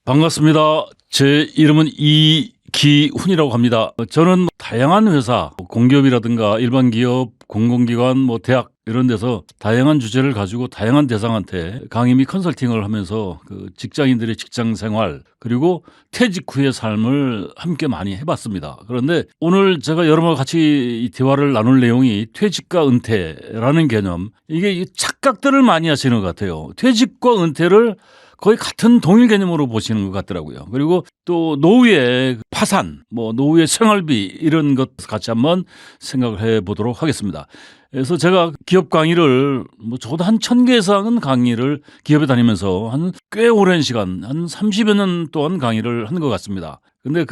반갑습니다. 제 이름은 이기훈이라고 합니다. 저는 다양한 회사, 공기업이라든가 일반 기업, 공공기관, 대학 이런 데서 다양한 주제를 가지고 다양한 대상한테 강의 및 컨설팅을 하면서 그 직장인들의 직장 생활 그리고 퇴직 후의 삶을 함께 많이 해봤습니다. 그런데 오늘 제가 여러분과 같이 이 대화를 나눌 내용이 퇴직과 은퇴라는 개념, 이게 착각들을 많이 하시는 것 같아요. 퇴직과 은퇴를 거의 같은 동일 개념으로 보시는 것 같더라고요. 그리고 또 노후의 파산, 노후의 생활비 이런 것 같이 한번 생각을 해보도록 하겠습니다. 그래서 제가 기업 강의를 적어도 한 1000개 이상은 강의를 기업에 다니면서 한 꽤 오랜 시간, 한 30여 년 동안 강의를 한 것 같습니다. 근데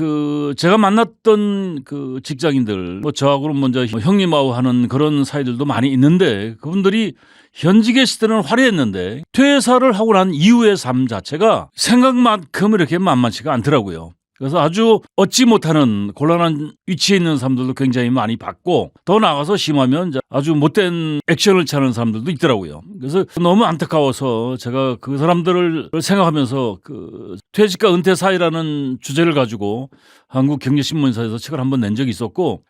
제가 만났던 그 직장인들, 저하고는 먼저 형님하고 하는 그런 사이들도 많이 있는데 그분들이 현직에 있을 때는 화려했는데 퇴사를 하고 난 이후의 삶 자체가 생각만큼 이렇게 만만치가 않더라고요. 그래서 아주 얻지 못하는 곤란한 위치에 있는 사람들도 굉장히 많이 봤고, 더 나아가서 심하면 아주 못된 액션을 취하는 사람들도 있더라고요. 그래서 너무 안타까워서 제가 그 사람들을 생각하면서 그 퇴직과 은퇴 사이라는 주제를 가지고 한국경제신문사에서 책을 한번 낸 적이 있었고,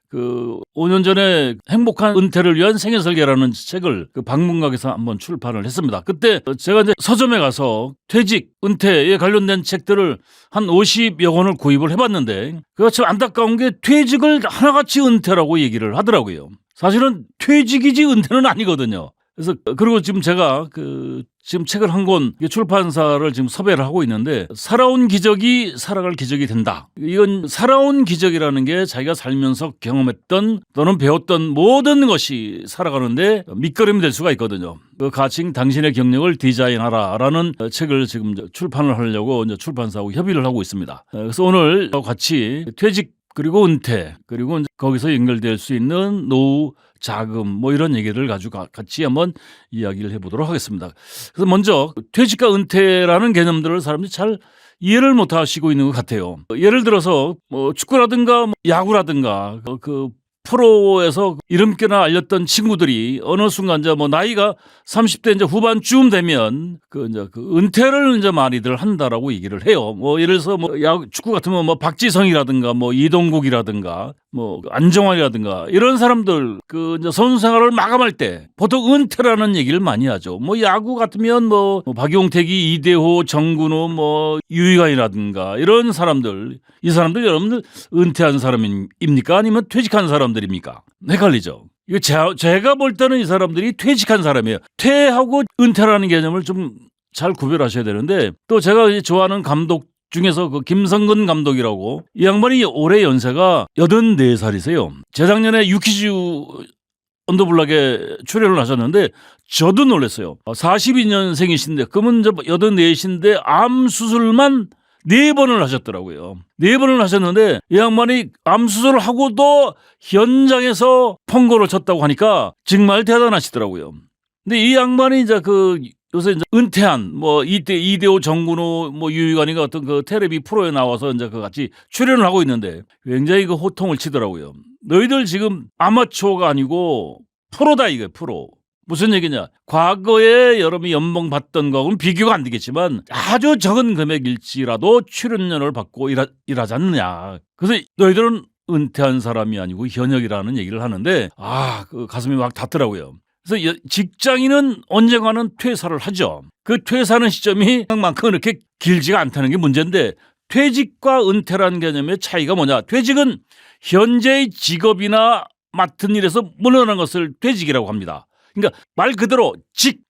5년 전에 행복한 은퇴를 위한 생애설계라는 책을 그 방문각에서 한번 출판을 했습니다. 그때 제가 이제 서점에 가서 퇴직, 은퇴에 관련된 책들을 한 50여 권을 구입을 해봤는데, 그가 참 안타까운 게 퇴직을 하나같이 은퇴라고 얘기를 하더라고요. 사실은 퇴직이지 은퇴는 아니거든요. 그래서 그리고 지금 제가 지금 책을 한 권 출판사를 지금 섭외를 하고 있는데, 살아온 기적이 살아갈 기적이 된다. 이건 살아온 기적이라는 게 자기가 살면서 경험했던 또는 배웠던 모든 것이 살아가는데 밑거름이 될 수가 있거든요. 그 가칭 당신의 경력을 디자인하라라는 책을 지금 출판을 하려고 이제 출판사하고 협의를 하고 있습니다. 그래서 오늘 같이 퇴직 그리고 은퇴 그리고 거기서 연결될 수 있는 노후 자금 이런 얘기를 가지고 같이 한번 이야기를 해보도록 하겠습니다. 그래서 먼저 퇴직과 은퇴라는 개념들을 사람들이 잘 이해를 못 하시고 있는 것 같아요. 예를 들어서 축구라든가 야구라든가 그 프로에서 이름께나 알렸던 친구들이 어느 순간 나이가 30대 후반쯤 되면 은퇴를 많이들 한다라고 얘기를 해요. 예를 들어서 축구 같으면 박지성이라든가 이동국이라든가 안정환이라든가 이런 사람들 선수 생활을 마감할 때 보통 은퇴라는 얘기를 많이 하죠. 야구 같으면 박용택이, 이대호, 정근우, 유희관이라든가 이런 사람들, 이 사람들 여러분들 은퇴한 사람입니까? 아니면 퇴직한 사람들입니까? 헷갈리죠. 이거 제가 볼 때는 이 사람들이 퇴직한 사람이에요. 퇴하고 은퇴라는 개념을 좀 잘 구별하셔야 되는데, 또 제가 좋아하는 감독 중에서 김성근 감독이라고, 이 양반이 올해 연세가 84살이세요. 재작년에 유퀴즈 언더블락에 출연을 하셨는데 저도 놀랐어요. 42년생이신데 그러면 84인데 암 수술만 4번을 하셨더라고요. 4번을 하셨는데 이 양반이 암 수술을 하고도 현장에서 펑고를 쳤다고 하니까 정말 대단하시더라고요. 근데 이 양반이 요새 은퇴한 이대호, 정근우, 유희관이가 어떤 텔레비 프로에 나와서 같이 출연을 하고 있는데 굉장히 호통을 치더라고요. 너희들 지금 아마추어가 아니고 프로다, 이거 프로. 무슨 얘기냐? 과거에 여러분이 연봉 받던 거하고는 비교가 안 되겠지만 아주 적은 금액일지라도 출연료를 받고 일하지 않느냐. 그래서 너희들은 은퇴한 사람이 아니고 현역이라는 얘기를 하는데 가슴이 막 닿더라고요. 그래서 직장인은 언젠가는 퇴사를 하죠. 그 퇴사하는 시점이 만큼 그렇게 길지가 않다는 게 문제인데, 퇴직과 은퇴라는 개념의 차이가 뭐냐? 퇴직은 현재의 직업이나 맡은 일에서 물러나는 것을 퇴직이라고 합니다. 그러니까 말 그대로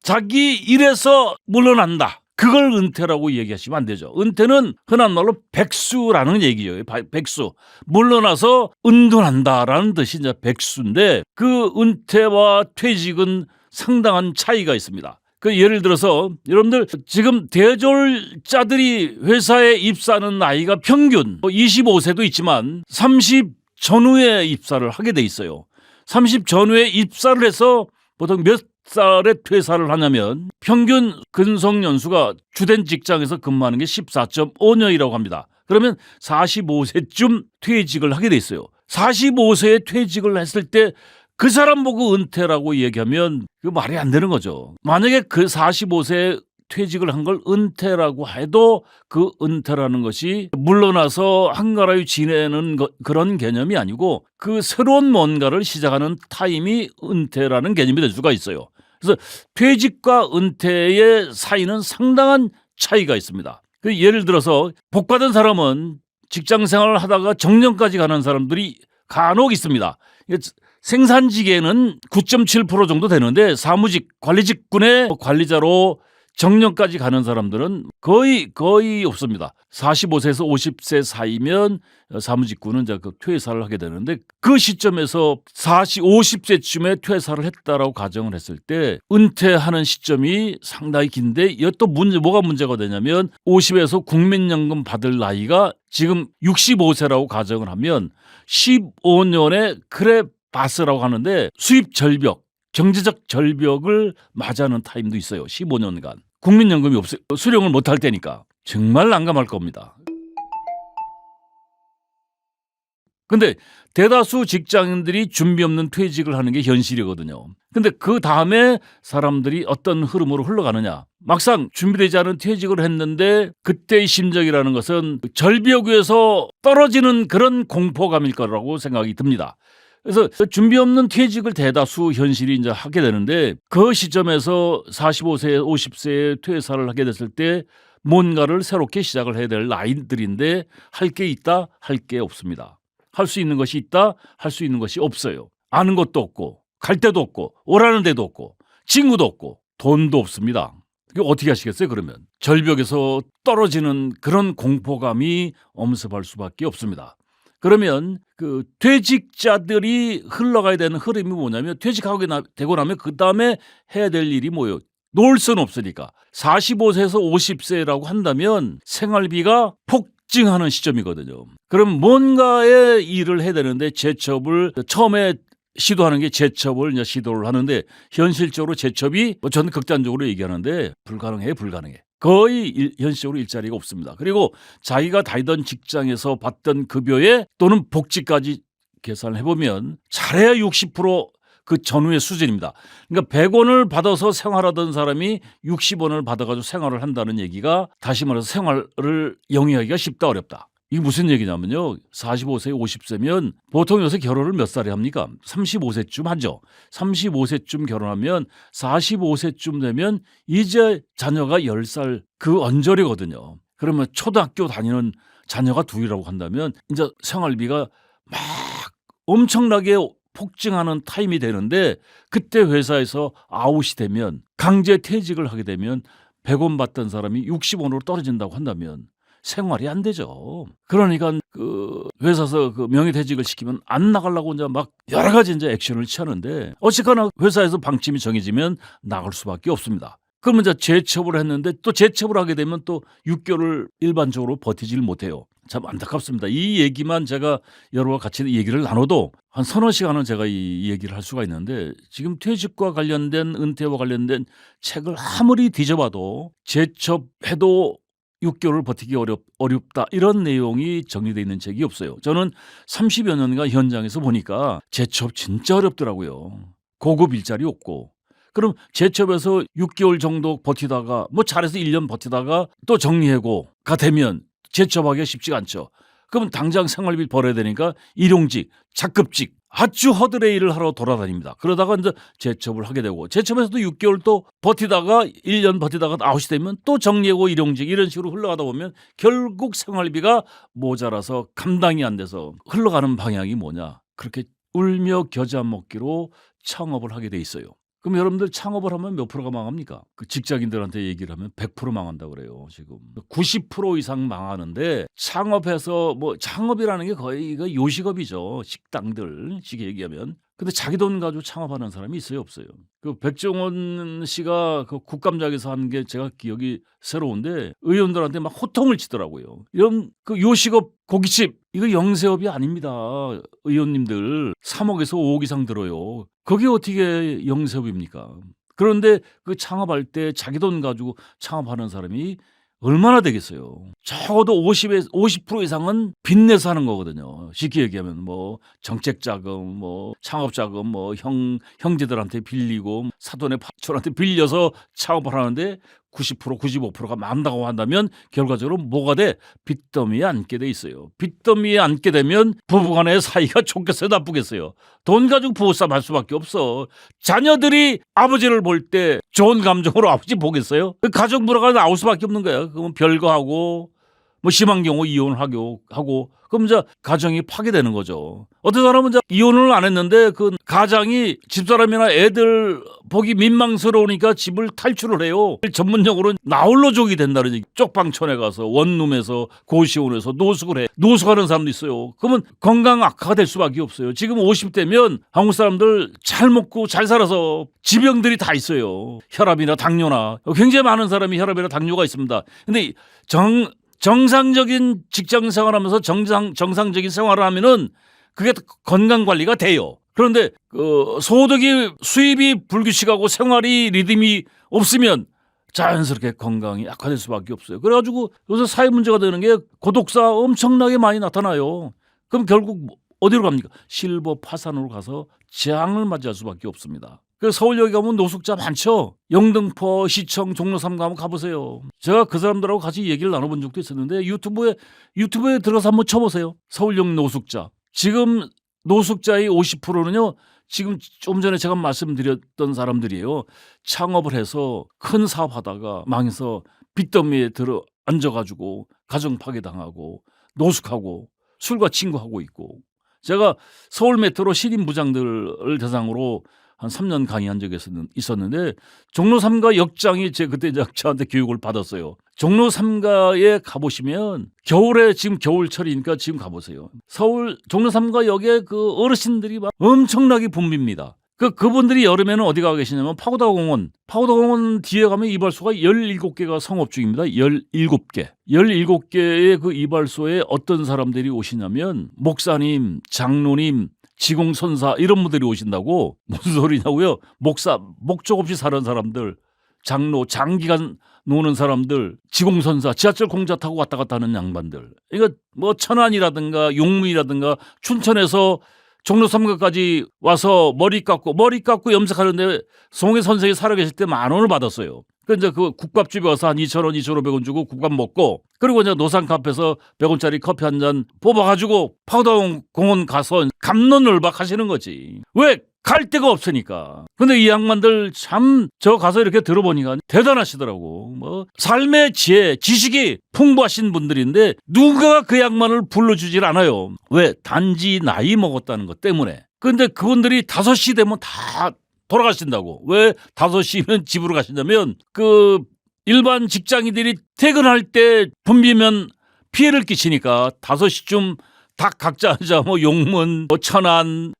자기 일에서 물러난다. 그걸 은퇴라고 얘기하시면 안 되죠. 은퇴는 흔한 말로 백수라는 얘기예요. 백수. 물러나서 은둔한다라는 뜻이 이제 백수인데, 그 은퇴와 퇴직은 상당한 차이가 있습니다. 예를 들어서 여러분들 지금 대졸자들이 회사에 입사하는 나이가 평균 25세도 있지만 30 전후에 입사를 하게 돼 있어요. 30 전후에 입사를 해서 보통 몇 살에 퇴사를 하냐면 평균 근속 연수가 주된 직장에서 근무하는 게 14.5년이라고 합니다. 그러면 45세쯤 퇴직을 하게 돼 있어요. 45세에 퇴직을 했을 때 그 사람 보고 은퇴라고 얘기하면 그 말이 안 되는 거죠. 만약에 그 45세에 퇴직을 한 걸 은퇴라고 해도 그 은퇴라는 것이 물러나서 한가라에 지내는 그런 개념이 아니고 그 새로운 뭔가를 시작하는 타임이 은퇴라는 개념이 될 수가 있어요. 그래서 퇴직과 은퇴의 사이는 상당한 차이가 있습니다. 예를 들어서 복받은 사람은 직장 생활을 하다가 정년까지 가는 사람들이 간혹 있습니다. 생산직에는 9.7% 정도 되는데 사무직, 관리직군의 관리자로 정년까지 가는 사람들은 거의 없습니다. 45세에서 50세 사이면 사무직군은 이제 그 퇴사를 하게 되는데 그 시점에서 50세쯤에 퇴사를 했다라고 가정을 했을 때 은퇴하는 시점이 상당히 긴데 또 뭐가 문제가 되냐면 50에서 국민연금 받을 나이가 지금 65세라고 가정을 하면 15년에 크레바스라고 하는데 수입 절벽, 경제적 절벽을 맞이하는 타임도 있어요. 15년간. 국민연금이 없어요. 수령을 못할 때니까. 정말 난감할 겁니다. 근데 대다수 직장인들이 준비 없는 퇴직을 하는 게 현실이거든요. 근데 그 다음에 사람들이 어떤 흐름으로 흘러가느냐. 막상 준비되지 않은 퇴직을 했는데 그때의 심정이라는 것은 절벽 위에서 떨어지는 그런 공포감일 거라고 생각이 듭니다. 그래서 준비 없는 퇴직을 대다수 현실이 이제 하게 되는데 그 시점에서 45세, 50세에 퇴사를 하게 됐을 때 뭔가를 새롭게 시작을 해야 될 나이들인데 할 게 있다, 할 게 없습니다. 할 수 있는 것이 있다, 할 수 있는 것이 없어요. 아는 것도 없고, 갈 데도 없고, 오라는 데도 없고, 친구도 없고, 돈도 없습니다. 어떻게 하시겠어요, 그러면? 절벽에서 떨어지는 그런 공포감이 엄습할 수밖에 없습니다. 그러면 그 퇴직자들이 흘러가야 되는 흐름이 뭐냐면 퇴직하게 되고 나면 그 다음에 해야 될 일이 뭐예요? 놀 수는 없으니까. 45세에서 50세라고 한다면 생활비가 폭증하는 시점이거든요. 그럼 뭔가의 일을 해야 되는데 재첩을 처음에 시도하는 게 재첩을 이제 시도를 하는데 현실적으로 재첩이 저는 극단적으로 얘기하는데 불가능해. 거의 현실적으로 일자리가 없습니다. 그리고 자기가 다니던 직장에서 받던 급여에 또는 복지까지 계산을 해보면 잘해야 60% 전후의 수준입니다. 그러니까 100원을 받아서 생활하던 사람이 60원을 받아가지고 생활을 한다는 얘기가 다시 말해서 생활을 영위하기가 쉽다 어렵다. 이게 무슨 얘기냐면요. 45세, 50세면 보통 요새 결혼을 몇 살에 합니까? 35세쯤 하죠. 35세쯤 결혼하면 45세쯤 되면 이제 자녀가 10살 그 언저리거든요. 그러면 초등학교 다니는 자녀가 둘이라고 한다면 이제 생활비가 막 엄청나게 폭증하는 타임이 되는데 그때 회사에서 아웃이 되면 강제 퇴직을 하게 되면 100원 받던 사람이 60원으로 떨어진다고 한다면 생활이 안 되죠. 그러니까 그 회사에서 그 명예퇴직을 시키면 안 나가려고 이제 막 여러 가지 이제 액션을 취하는데 어쨌거나 회사에서 방침이 정해지면 나갈 수밖에 없습니다. 그러면 이제 재첩을 했는데 또 재첩을 하게 되면 또 6개월을 일반적으로 버티질 못해요. 참 안타깝습니다. 이 얘기만 제가 여러분과 같이 얘기를 나눠도 한 서너 시간은 제가 이 얘기를 할 수가 있는데 지금 퇴직과 관련된 은퇴와 관련된 책을 아무리 뒤져봐도 재첩해도 6개월을 버티기 어렵다 이런 내용이 정리되어 있는 책이 없어요. 저는 30여 년간 현장에서 보니까 재첩 진짜 어렵더라고요. 고급 일자리 없고. 그럼 재첩에서 6개월 정도 버티다가 뭐 잘해서 1년 버티다가 또 정리해고가 되면 재첩하기가 쉽지가 않죠. 그럼 당장 생활비 벌어야 되니까 일용직, 작급직 아주 허드레 일을 하러 돌아다닙니다. 그러다가 이제 재첩을 하게 되고 재첩에서도 6개월 또 버티다가 1년 버티다가 아웃이 되면 또 정리하고 일용직 이런 식으로 흘러가다 보면 결국 생활비가 모자라서 감당이 안 돼서 흘러가는 방향이 뭐냐. 그렇게 울며 겨자 먹기로 창업을 하게 돼 있어요. 그럼 여러분들 창업을 하면 몇 프로가 망합니까? 그 직장인들한테 얘기를 하면 100% 망한다 그래요. 지금 90% 이상 망하는데 창업해서 뭐 창업이라는 게 거의 이거 요식업이죠. 식당들 쉽게 얘기하면. 근데 자기 돈 가지고 창업하는 사람이 있어요, 없어요? 그 백종원 씨가 그 국감장에서 한 게 제가 기억이 새로운데 의원들한테 막 호통을 치더라고요. 이런 그 요식업 고깃집 이거 영세업이 아닙니다. 의원님들 3억에서 5억 이상 들어요. 그게 어떻게 영세업입니까? 그런데 그 창업할 때 자기 돈 가지고 창업하는 사람이 얼마나 되겠어요. 적어도 50% 이상은 빚내서 하는 거거든요. 쉽게 얘기하면 뭐 정책자금, 뭐 창업자금, 뭐 형제들한테 빌리고 사돈의 파촌한테 빌려서 창업을 하는데 90%, 95%가 많다고 한다면 결과적으로 뭐가 돼? 빚더미에 앉게 돼 있어요. 빚더미에 앉게 되면 부부간의 사이가 좋겠어요, 나쁘겠어요? 돈 가지고 부부싸움 할 수밖에 없어. 자녀들이 아버지를 볼 때 좋은 감정으로 아버지 보겠어요? 가족 불화가 나올 수밖에 없는 거야. 그러면 별거하고 뭐 심한 경우 이혼하고 그럼 이제 가정이 파괴되는 거죠. 어떤 사람은 이제 이혼을 안 했는데 그 가장이 집사람이나 애들 보기 민망스러우니까 집을 탈출을 해요. 전문용어로 나홀로족이 된다는 얘기. 쪽방촌에 가서 원룸에서 고시원에서 노숙을 해. 노숙하는 사람도 있어요. 그러면 건강 악화가 될 수밖에 없어요. 지금 50대면 한국 사람들 잘 먹고 잘 살아서 지병들이 다 있어요. 혈압이나 당뇨나 굉장히 많은 사람이 혈압이나 당뇨가 있습니다. 근데 정상적인 직장 생활하면서 정상적인 생활을 하면은 그게 건강 관리가 돼요. 그런데 수입이 불규칙하고 생활이 리듬이 없으면 자연스럽게 건강이 악화될 수밖에 없어요. 그래가지고 요새 사회 문제가 되는 게 고독사 엄청나게 많이 나타나요. 그럼 결국 어디로 갑니까? 실버 파산으로 가서 재앙을 맞이할 수밖에 없습니다. 서울역에 가면 노숙자 많죠. 영등포, 시청, 종로 3가 한번 가보세요. 제가 그 사람들하고 같이 얘기를 나눠본 적도 있었는데 유튜브에 들어가서 한번 쳐보세요. 서울역 노숙자. 지금 노숙자의 50%는요. 지금 좀 전에 제가 말씀드렸던 사람들이에요. 창업을 해서 큰 사업하다가 망해서 빚더미에 들어 앉아가지고 가정 파괴당하고 노숙하고 술과 친구하고 있고. 제가 서울 메트로 신임 부장들을 대상으로 한 3년 강의한 적이 있었는데 종로 3가 역장이 그때 저한테 교육을 받았어요. 종로 3가에 가보시면 겨울에 지금 겨울철이니까 지금 가보세요. 서울 종로 3가 역에 그 어르신들이 막 엄청나게 붐빕니다. 그분들이 여름에는 어디 가 계시냐면 파고다공원 뒤에 가면 이발소가 17개가 성업 중입니다. 17개. 17개의 그 이발소에 어떤 사람들이 오시냐면 목사님, 장로님, 지공선사 이런 분들이 오신다고. 무슨 소리냐고요? 목적 없이 사는 사람들, 장로, 장기간 노는 사람들, 지공선사, 지하철 공짜 타고 왔다 갔다 하는 양반들. 그러니까 뭐 천안이라든가 용문이라든가 춘천에서 종로 3가까지 와서 머리 깎고 염색하는데 송혜 선생이 살아계실 때 10,000원을 받았어요. 이제 그 국밥집에 와서 한 2,000원, 2,500원 주고 국밥 먹고, 그리고 이제 노상 카페에서 100원짜리 커피 한 잔 뽑아가지고 파우더공원 가서 갑론을박 하시는 거지. 왜? 갈 데가 없으니까. 근데 이 양반들 참 저 가서 이렇게 들어보니까 대단하시더라고. 뭐 삶의 지식이 풍부하신 분들인데 누가 그 양반을 불러주질 않아요. 왜? 단지 나이 먹었다는 것 때문에. 근데 그분들이 5시 되면 다 돌아가신다고. 왜 5시면 집으로 가신다면 그 일반 직장인들이 퇴근할 때 붐비면 피해를 끼치니까 5시쯤 다 각자 뭐 용문, 뭐 천안,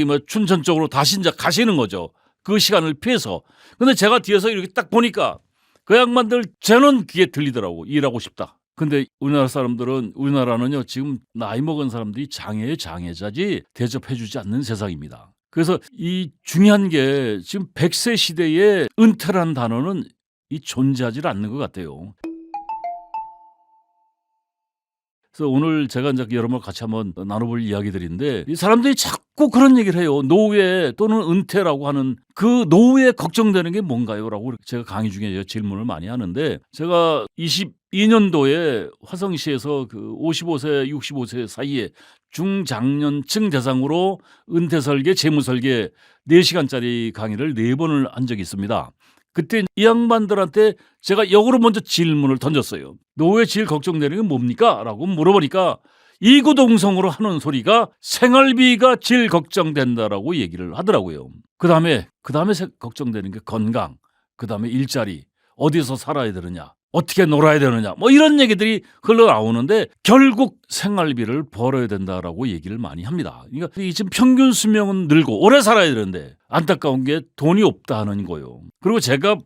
뭐 춘천 쪽으로 다시 이제 가시는 거죠. 그 시간을 피해서. 근데 제가 뒤에서 이렇게 딱 보니까 그 양반들 저는 귀에 들리더라고. 일하고 싶다. 근데 우리나라는요 지금 나이 먹은 사람들이 장애의 장애자지 대접해주지 않는 세상입니다. 그래서 이 중요한 게 지금 100세 시대에 은퇴라는 단어는 존재하지 않는 것 같아요. 그래서 오늘 제가 이제 여러분과 같이 한번 나눠볼 이야기들인데, 이 사람들이 자꾸 그런 얘기를 해요. 노후에 또는 은퇴라고 하는 그 노후에 걱정되는 게 뭔가요? 라고 제가 강의 중에 질문을 많이 하는데, 제가 22년도에 화성시에서 그 55세, 65세 사이에 중장년층 대상으로 은퇴 설계, 재무 설계 4시간짜리 강의를 4번을 한 적이 있습니다. 그때 이 양반들한테 제가 역으로 먼저 질문을 던졌어요. 노후에 제일 걱정되는 게 뭡니까? 라고 물어보니까 이구동성으로 하는 소리가 생활비가 제일 걱정된다라고 얘기를 하더라고요. 그 다음에 걱정되는 게 건강, 그 다음에 일자리, 어디서 살아야 되느냐, 어떻게 놀아야 되느냐, 뭐 이런 얘기들이 흘러나오는데 결국 생활비를 벌어야 된다라고 얘기를 많이 합니다. 그러니까 지금 평균 수명은 늘고 오래 살아야 되는데 안타까운 게 돈이 없다는 거예요. 그리고 제가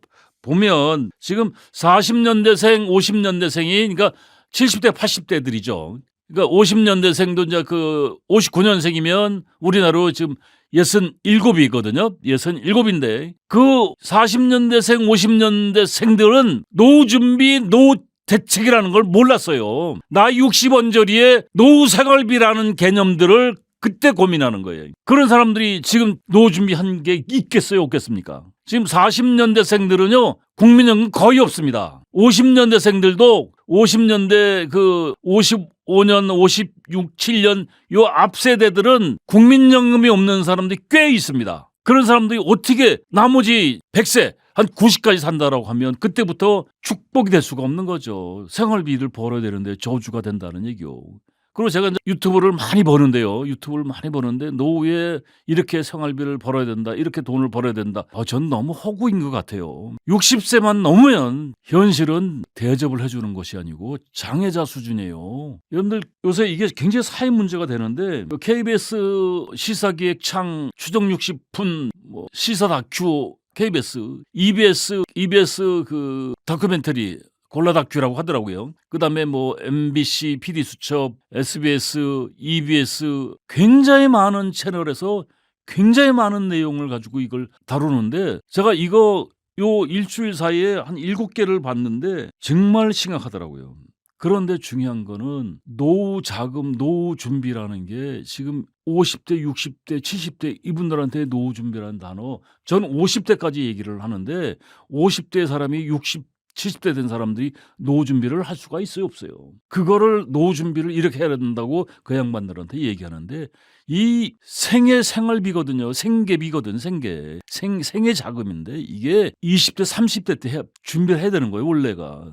보면 지금 40년대생, 50년대생이 그러니까 70대, 80대들이죠. 그러니까 50년대생도 이제 그 59년생이면 우리나라로 지금 67이거든요. 67인데 그 40년대생, 50년대생들은 노후 준비, 노후 대책이라는 걸 몰랐어요. 나 60언저리에 노후 생활비라는 개념들을 그때 고민하는 거예요. 그런 사람들이 지금 노후 준비한 게 있겠어요, 없겠습니까? 지금 40년대생들은요 국민연금 거의 없습니다. 50년대생들도 50년대 그 55년, 56, 7년 요 앞 세대들은 국민연금이 없는 사람들이 꽤 있습니다. 그런 사람들이 어떻게 나머지 100세 한 90까지 산다라고 하면 그때부터 축복이 될 수가 없는 거죠. 생활비를 벌어야 되는데 저주가 된다는 얘기요. 그리고 제가 이제 유튜브를 많이 버는데요. 유튜브를 많이 버는데 노후에 이렇게 생활비를 벌어야 된다. 이렇게 돈을 벌어야 된다. 전 너무 허구인 것 같아요. 60세만 넘으면 현실은 대접을 해주는 것이 아니고 장애자 수준이에요. 여러분들 요새 이게 굉장히 사회 문제가 되는데 KBS 시사기획 창 추정 60분 시사 다큐 KBS, EBS 그 다큐멘터리 골라 다큐라고 하더라고요. 그다음에 MBC PD수첩, SBS, EBS 굉장히 많은 채널에서 굉장히 많은 내용을 가지고 이걸 다루는데 제가 이거 요 일주일 사이에 한 7개를 봤는데 정말 심각하더라고요. 그런데 중요한 거는 노후 자금, 노후 준비라는 게 지금 50대, 60대, 70대 이분들한테 노후 준비라는 단어 저는 50대까지 얘기를 하는데 50대 사람이 60, 70대 된 사람들이 노후 준비를 할 수가 있어요, 없어요? 그거를 노후 준비를 이렇게 해야 된다고 그 양반들한테 얘기하는데 이 생활비거든요. 생계비거든, 생애 자금인데 이게 20대, 30대 때 준비를 해야 되는 거예요, 원래가.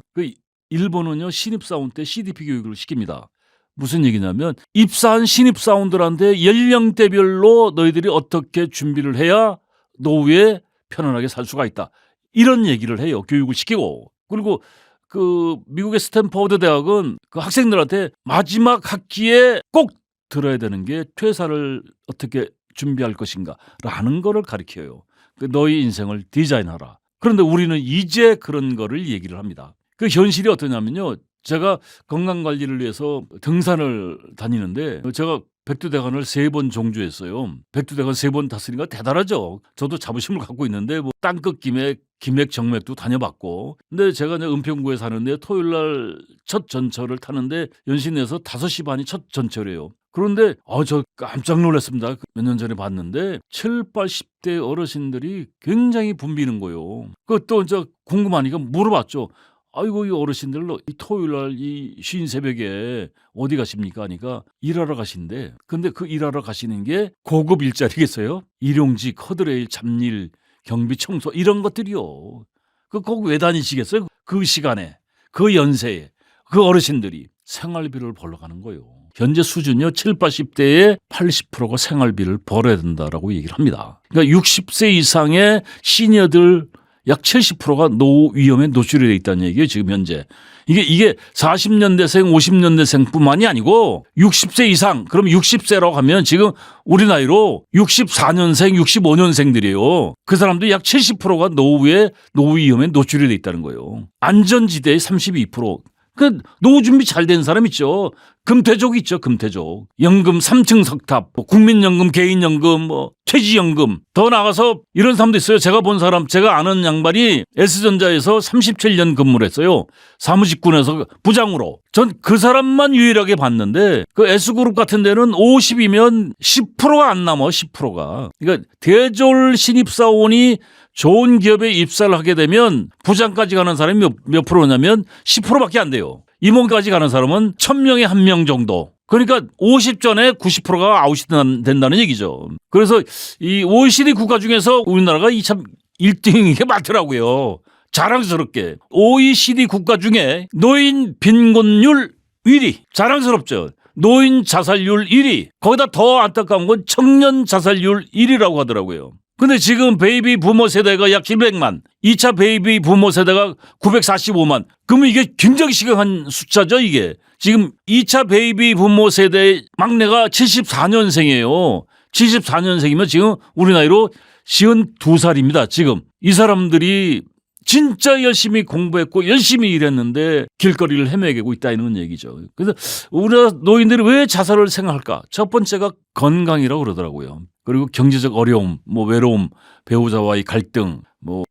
일본은요 신입사원 때 CDP 교육을 시킵니다. 무슨 얘기냐면 입사한 신입사원들한테 연령대별로 너희들이 어떻게 준비를 해야 노후에 편안하게 살 수가 있다. 이런 얘기를 해요. 교육을 시키고. 그리고 그 미국의 스탠퍼드 대학은 그 학생들한테 마지막 학기에 꼭 들어야 되는 게 퇴사를 어떻게 준비할 것인가 라는 거를 가르쳐요. 너희 인생을 디자인하라. 그런데 우리는 이제 그런 거를 얘기를 합니다. 그 현실이 어떠냐면요. 제가 건강관리를 위해서 등산을 다니는데 제가 백두대간을 3번 종주했어요. 백두대간 3번 탔으니까 대단하죠. 저도 자부심을 갖고 있는데 땅끝 김액 정맥도 다녀봤고. 근데 제가 이제 은평구에 사는데 토요일 날 첫 전철을 타는데 연신내에서 5시 반이 첫 전철이에요. 그런데 저 깜짝 놀랐습니다. 몇 년 전에 봤는데 7, 80대 어르신들이 굉장히 붐비는 거예요. 그것도 저 궁금하니까 물어봤죠. 아이고 이 어르신들 이 토요일 날 이 쉰 새벽에 어디 가십니까 하니까 일하러 가신대. 근데 그 일하러 가시는 게 고급 일자리겠어요? 일용직, 커드레일, 잡일, 경비, 청소 이런 것들이요. 거기 왜 다니시겠어요? 그 시간에, 그 연세에 그 어르신들이 생활비를 벌러 가는 거예요. 현재 수준이요 7, 80대의 80%가 생활비를 벌어야 된다라고 얘기를 합니다. 그러니까 60세 이상의 시니어들 약 70%가 노후 위험에 노출이 돼 있다는 얘기예요. 지금 현재. 이게 40년대생, 50년대생뿐만이 아니고 60세 이상, 그럼 60세라고 하면 지금 우리 나이로 64년생, 65년생들이에요. 그 사람들이 약 70%가 노후 위험에 노출이 돼 있다는 거예요. 안전지대의 32%. 그 노후 준비 잘 된 사람 있죠. 금태족 있죠. 금태족. 연금 3층 석탑, 국민연금, 개인연금, 퇴직연금. 더 나가서 이런 사람도 있어요. 제가 본 사람, 제가 아는 양반이 S전자에서 37년 근무를 했어요. 사무직군에서 부장으로. 전 그 사람만 유일하게 봤는데 그 S그룹 같은 데는 50이면 10%가 안 남아. 10%가. 그러니까 대졸 신입사원이 좋은 기업에 입사를 하게 되면 부장까지 가는 사람이 몇 프로냐면 10%밖에 안 돼요. 임원까지 가는 사람은 1000명에 1명 정도. 그러니까 50 전에 90%가 아웃이 된다는 얘기죠. 그래서 이 OECD 국가 중에서 우리나라가 참 1등인 게 많더라고요. 자랑스럽게. OECD 국가 중에 노인 빈곤율 1위. 자랑스럽죠. 노인 자살률 1위. 거기다 더 안타까운 건 청년 자살률 1위라고 하더라고요. 근데 지금 베이비 부모 세대가 약 700만, 2차 베이비 부모 세대가 945만. 그러면 이게 굉장히 심각한 숫자죠, 이게. 지금 2차 베이비 부모 세대 막내가 74년생이에요. 74년생이면 지금 우리 나이로 52살입니다, 지금. 이 사람들이 진짜 열심히 공부했고 열심히 일했는데 길거리를 헤매고 있다는 얘기죠. 그래서 우리나라 노인들이 왜 자살을 생각할까? 첫 번째가 건강이라고 그러더라고요. 그리고 경제적 어려움, 외로움, 배우자와의 갈등,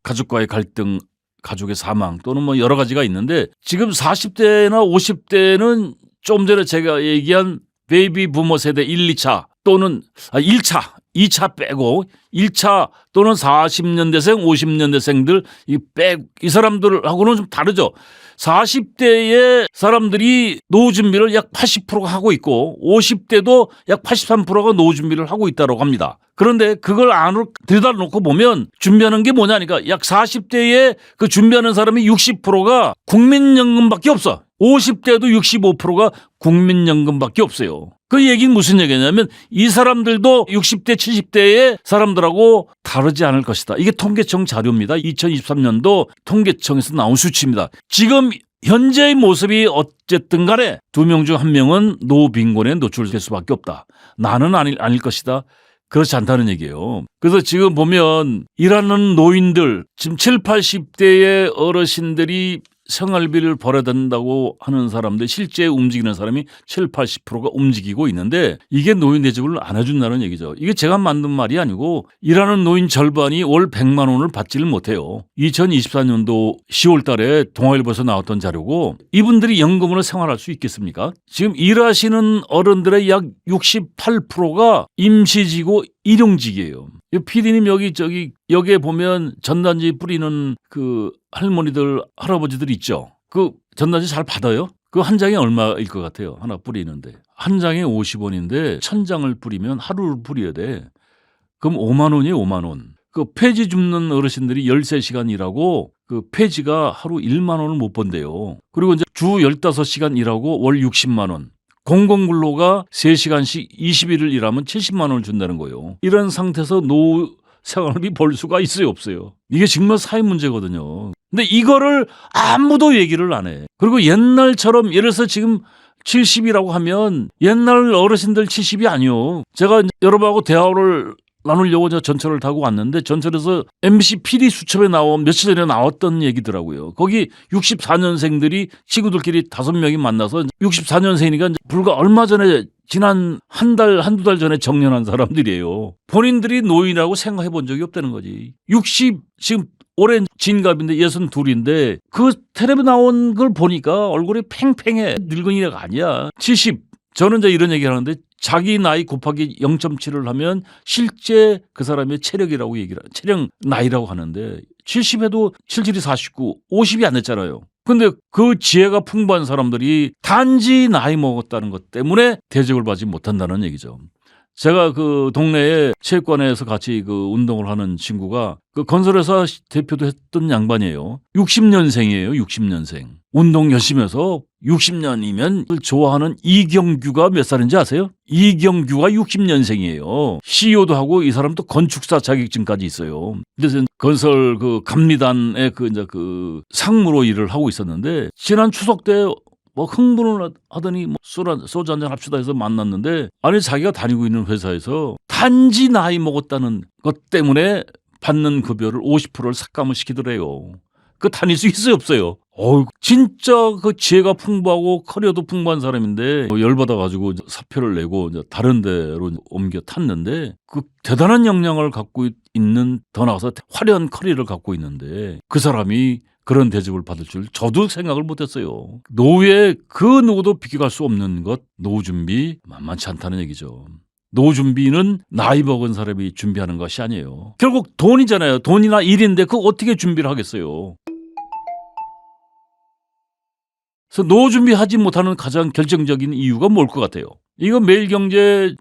가족과의 갈등, 가족의 사망 또는 여러 가지가 있는데 지금 40대나 50대는 좀 전에 제가 얘기한 베이비 부모 세대 1, 2차 또는 1차 2차 빼고 1차 또는 40년대생, 50년대생들 이 사람들하고는 좀 다르죠. 40대의 사람들이 노후 준비를 약 80%가 하고 있고 50대도 약 83%가 노후 준비를 하고 있다고 합니다. 그런데 그걸 안으로 들여다놓고 보면 준비하는 게 뭐냐니까 약 40대에 그 준비하는 사람이 60%가 국민연금밖에 없어. 50대도 65%가 국민연금밖에 없어요. 그 얘기는 무슨 얘기냐면 이 사람들도 60대, 70대의 사람들하고 다르지 않을 것이다. 이게 통계청 자료입니다. 2023년도 통계청에서 나온 수치입니다. 지금 현재의 모습이 어쨌든 간에 2명 중 1명은 노후빈곤에 노출될 수밖에 없다. 나는 아닐 것이다. 그렇지 않다는 얘기예요. 그래서 지금 보면 일하는 노인들, 지금 7, 80대의 어르신들이 생활비를 벌어야 된다고 하는 사람들, 실제 움직이는 사람이 7, 80%가 움직이고 있는데 이게 노인 대접을 안 해준다는 얘기죠. 이게 제가 만든 말이 아니고 일하는 노인 절반이 월 100만 원을 받지를 못해요. 2024년도 10월 달에 동아일보에서 나왔던 자료고 이분들이 연금으로 생활할 수 있겠습니까? 지금 일하시는 어른들의 약 68%가 임시직고 일용직이에요. PD님 여기에 보면 전단지 뿌리는 그 할머니들, 할아버지들 있죠. 그 전단지 잘 받아요? 그 한 장에 얼마일 것 같아요? 하나 뿌리는데. 한 장에 50원인데 1000장을 뿌리면 하루를 뿌려야 돼. 그럼 5만 원이에요, 5만 원. 그 폐지 줍는 어르신들이 13시간 일하고 그 폐지가 하루 1만 원을 못 번대요. 그리고 이제 주 15시간 일하고 월 60만 원. 공공근로가 3시간씩 20일을 일하면 70만 원을 준다는 거예요. 이런 상태에서 노후 생활비 벌 수가 있어요, 없어요? 이게 정말 사회 문제거든요. 근데 이거를 아무도 얘기를 안 해. 그리고 옛날처럼 예를 들어서 지금 70이라고 하면 옛날 어르신들 70이 아니요. 제가 여러분하고 대화를 나누려고 저 전철을 타고 왔는데 전철에서 MBC PD 수첩에 며칠 전에 나왔던 얘기더라고요. 거기 64년생들이 친구들끼리 5명이 만나서 64년생이니까 불과 얼마 전에 지난 한두 달 전에 정년한 사람들이에요. 본인들이 노인이라고 생각해 본 적이 없다는 거지. 지금 올해 진갑인데 62인데 그 텔레비 나온 걸 보니까 얼굴이 팽팽해. 늙은이가 아니야. 70. 저는 이제 이런 얘기를 하는데 자기 나이 곱하기 0.7을 하면 실제 그 사람의 체력이라고 체력 나이라고 하는데 70에도 77이 49, 50이 안 됐잖아요. 근데 그 지혜가 풍부한 사람들이 단지 나이 먹었다는 것 때문에 대접을 받지 못한다는 얘기죠. 제가 그 동네에 체육관에서 같이 그 운동을 하는 친구가 그 건설회사 대표도 했던 양반이에요. 60년생이에요. 60년생. 운동 열심히 해서 60년이면 좋아하는 이경규가 몇 살인지 아세요? 이경규가 60년생이에요. CEO도 하고 이 사람도 건축사 자격증까지 있어요. 그래서 건설 그 감리단의 그 상무로 일을 하고 있었는데 지난 추석 때 뭐 흥분을 하더니 뭐 소주 한잔 합시다 해서 만났는데 아니 자기가 다니고 있는 회사에서 단지 나이 먹었다는 것 때문에 받는 급여를 50%를 삭감을 시키더래요. 그 다닐 수 있어요, 없어요? 진짜 그 지혜가 풍부하고 커리어도 풍부한 사람인데 열받아가지고 사표를 내고 다른 데로 옮겨 탔는데 그 대단한 역량을 갖고 있는, 더 나아가서 화려한 커리어를 갖고 있는데 그 사람이 그런 대접을 받을 줄 저도 생각을 못했어요. 노후에 그 누구도 비교할 수 없는 것, 노후 준비 만만치 않다는 얘기죠. 노후 준비는 나이 먹은 사람이 준비하는 것이 아니에요. 결국 돈이잖아요. 돈이나 일인데 그거 어떻게 준비를 하겠어요. 그래서 노후 준비하지 못하는 가장 결정적인 이유가 뭘 것 같아요? 이거 매일경제,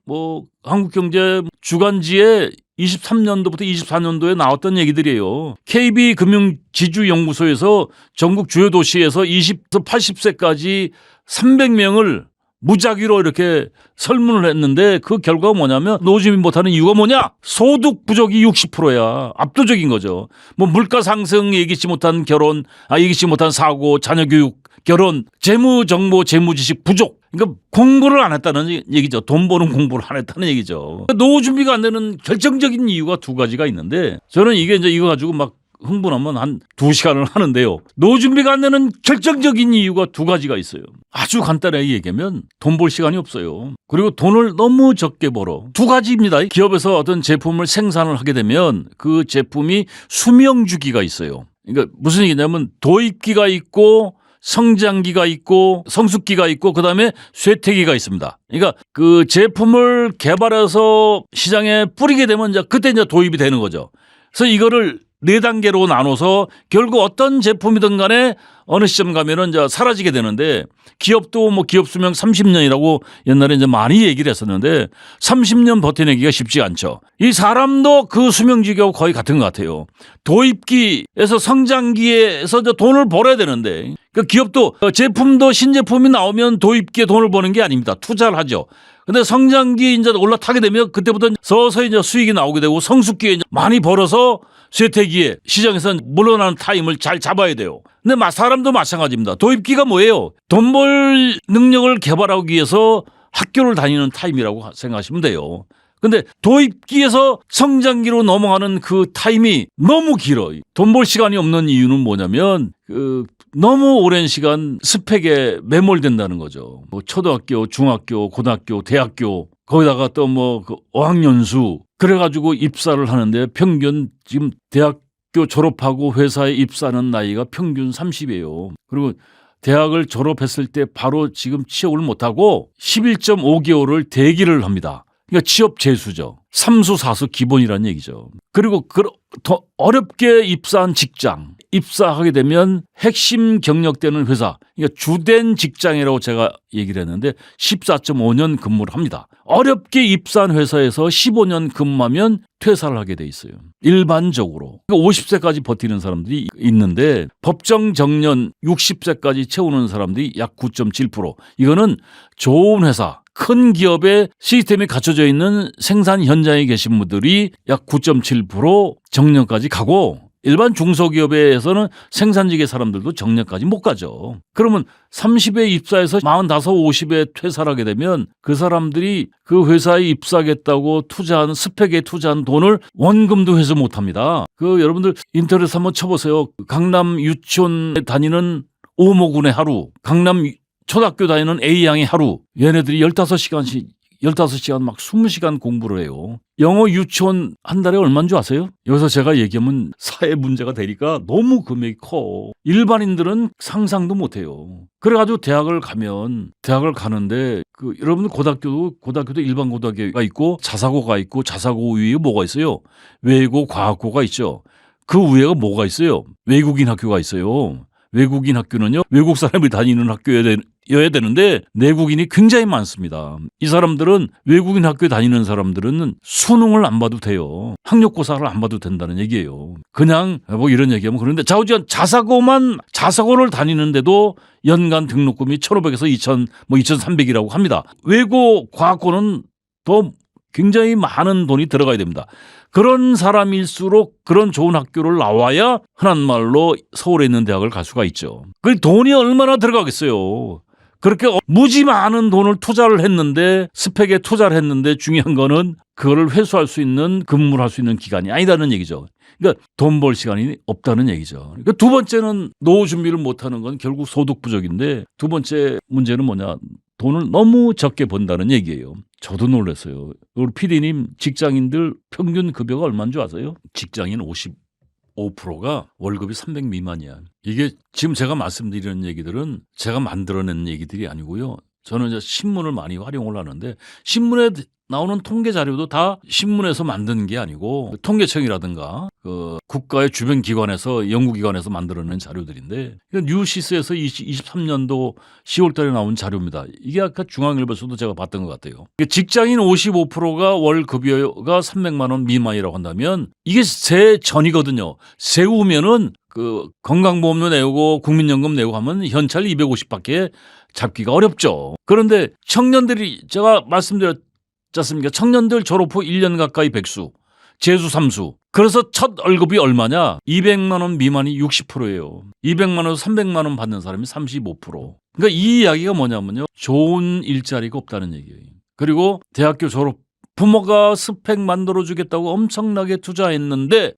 한국경제 주간지에 23년도부터 24년도에 나왔던 얘기들이에요. KB금융지주연구소에서 전국 주요 도시에서 20에서 80세까지 300명을 무작위로 이렇게 설문을 했는데 그 결과가 뭐냐면 노후 준비 못하는 이유가 뭐냐? 소득 부족이 60%야. 압도적인 거죠. 뭐 물가 상승 예기치 못한 결혼, 예기치 못한 사고, 자녀 교육, 결혼, 재무 정보, 재무 지식 부족. 그러니까 공부를 안 했다는 얘기죠. 돈 버는 공부를 안 했다는 얘기죠. 노후 준비가 안 되는 결정적인 이유가 2가지가 있는데 저는 이거 가지고 막 흥분하면 한 2시간을 하는데요. 노후 준비가 안 되는 결정적인 이유가 2가지가 있어요. 아주 간단하게 얘기하면 돈 벌 시간이 없어요. 그리고 돈을 너무 적게 벌어. 2가지입니다. 기업에서 어떤 제품을 생산을 하게 되면 그 제품이 수명 주기가 있어요. 그러니까 무슨 얘기냐면 도입기가 있고 성장기가 있고 성숙기가 있고 그다음에 쇠퇴기가 있습니다. 그러니까 그 제품을 개발해서 시장에 뿌리게 되면 이제 그때 이제 도입이 되는 거죠. 그래서 이거를 4단계로 나눠서 결국 어떤 제품이든 간에 어느 시점 가면은 이제 사라지게 되는데 기업도 뭐 기업 수명 30년이라고 옛날에 이제 많이 얘기를 했었는데 30년 버텨내기가 쉽지 않죠. 이 사람도 그 수명지기하고 거의 같은 것 같아요. 도입기에서 성장기에서 이제 돈을 벌어야 되는데 그 기업도 제품도 신제품이 나오면 도입기에 돈을 버는 게 아닙니다. 투자를 하죠. 근데 성장기 이제 올라타게 되면 그때부터 서서히 이제 수익이 나오게 되고 성숙기에 이제 많이 벌어서 쇠퇴기에 시장에서 물러나는 타임을 잘 잡아야 돼요. 근데 사람도 마찬가지입니다. 도입기가 뭐예요? 돈 벌 능력을 개발하기 위해서 학교를 다니는 타임이라고 생각하시면 돼요. 근데 도입기에서 성장기로 넘어가는 그 타임이 너무 길어요. 돈 벌 시간이 없는 이유는 뭐냐면 너무 오랜 시간 스펙에 매몰된다는 거죠. 뭐 초등학교, 중학교, 고등학교, 대학교 거기다가 또 뭐 어학연수 그래가지고 입사를 하는데 평균 지금 대학교 졸업하고 회사에 입사하는 나이가 평균 30이에요. 그리고 대학을 졸업했을 때 바로 지금 취업을 못하고 11.5개월을 대기를 합니다. 그러니까 취업 재수죠. 3수 4수 기본이라는 얘기죠. 그리고 더 어렵게 입사한 직장, 입사하게 되면 핵심 경력되는 회사, 그러니까 주된 직장이라고 제가 얘기를 했는데 14.5년 근무를 합니다. 어렵게 입사한 회사에서 15년 근무하면 퇴사를 하게 돼 있어요. 일반적으로. 그러니까 50세까지 버티는 사람들이 있는데 법정 정년 60세까지 채우는 사람들이 약 9.7%. 이거는 좋은 회사, 큰 기업의 시스템이 갖춰져 있는 생산 현장에 계신 분들이 약 9.7% 정년까지 가고 일반 중소기업에서는 생산직의 사람들도 정년까지 못 가죠. 그러면 30에 입사해서 45, 50에 퇴사를 하게 되면 그 사람들이 그 회사에 입사하겠다고 투자한 스펙에 투자한 돈을 원금도 회수 못 합니다. 여러분들 인터넷 한번 쳐보세요. 강남 유치원에 다니는 오모군의 하루, 강남 초등학교 다니는 A양의 하루, 얘네들이 15시간 막 20시간 공부를 해요. 영어 유치원 한 달에 얼마인 줄 아세요? 여기서 제가 얘기하면 사회 문제가 되니까 너무 금액이 커. 일반인들은 상상도 못해요. 그래가지고 대학을 가는데 여러분들 고등학교도 일반 고등학교가 있고 자사고가 있고 자사고 위에 뭐가 있어요? 외고 과학고가 있죠. 그 위에가 뭐가 있어요? 외국인 학교가 있어요. 외국인 학교는요, 외국 사람이 다니는 학교여야 되는데 내국인이 굉장히 많습니다. 이 사람들은 외국인 학교에 다니는 사람들은 수능을 안 봐도 돼요. 학력고사를 안 봐도 된다는 얘기예요. 그냥 뭐 이런 얘기하면 그런데 자사고를 다니는데도 연간 등록금이 1,500에서 2,000, 2,300이라고 합니다. 외고 과학고는 더 굉장히 많은 돈이 들어가야 됩니다. 그런 사람일수록 그런 좋은 학교를 나와야 흔한 말로 서울에 있는 대학을 갈 수가 있죠. 그 돈이 얼마나 들어가겠어요. 그렇게 무지 많은 돈을 투자를 했는데 스펙에 투자를 했는데 중요한 거는 그거를 회수할 수 있는 근무를 할 수 있는 기간이 아니다는 얘기죠. 그러니까 돈 벌 시간이 없다는 얘기죠. 그러니까 두 번째는 노후 준비를 못하는 건 결국 소득 부족인데 두 번째 문제는 뭐냐. 돈을 너무 적게 번다는 얘기예요. 저도 놀랐어요. 우리 PD님 직장인들 평균 급여가 얼마인 줄 아세요? 직장인 55%가 월급이 300 미만이야. 이게 지금 제가 말씀드리는 얘기들은 제가 만들어낸 얘기들이 아니고요. 저는 이제 신문을 많이 활용을 하는데 신문에 나오는 통계 자료도 다 신문에서 만든 게 아니고 통계청이라든가 국가의 주변 기관에서 연구기관에서 만들어낸 자료들인데 뉴시스에서 23년도 10월 달에 나온 자료입니다. 이게 아까 중앙일보에서도 제가 봤던 것 같아요. 직장인 55%가 월 급여가 300만 원 미만이라고 한다면 이게 세 전이거든요. 세우면은 건강보험료 내고 국민연금 내고 하면 현찰 250밖에 잡기가 어렵죠. 그런데 청년들이 제가 말씀드렸지 않습니까? 청년들 졸업 후 1년 가까이 백수, 재수 3수. 그래서 첫 월급이 얼마냐? 200만 원 미만이 60%예요. 200만 원에서 300만 원 받는 사람이 35%. 그러니까 이 이야기가 뭐냐면요. 좋은 일자리가 없다는 얘기예요. 그리고 대학교 졸업 부모가 스펙 만들어주겠다고 엄청나게 투자했는데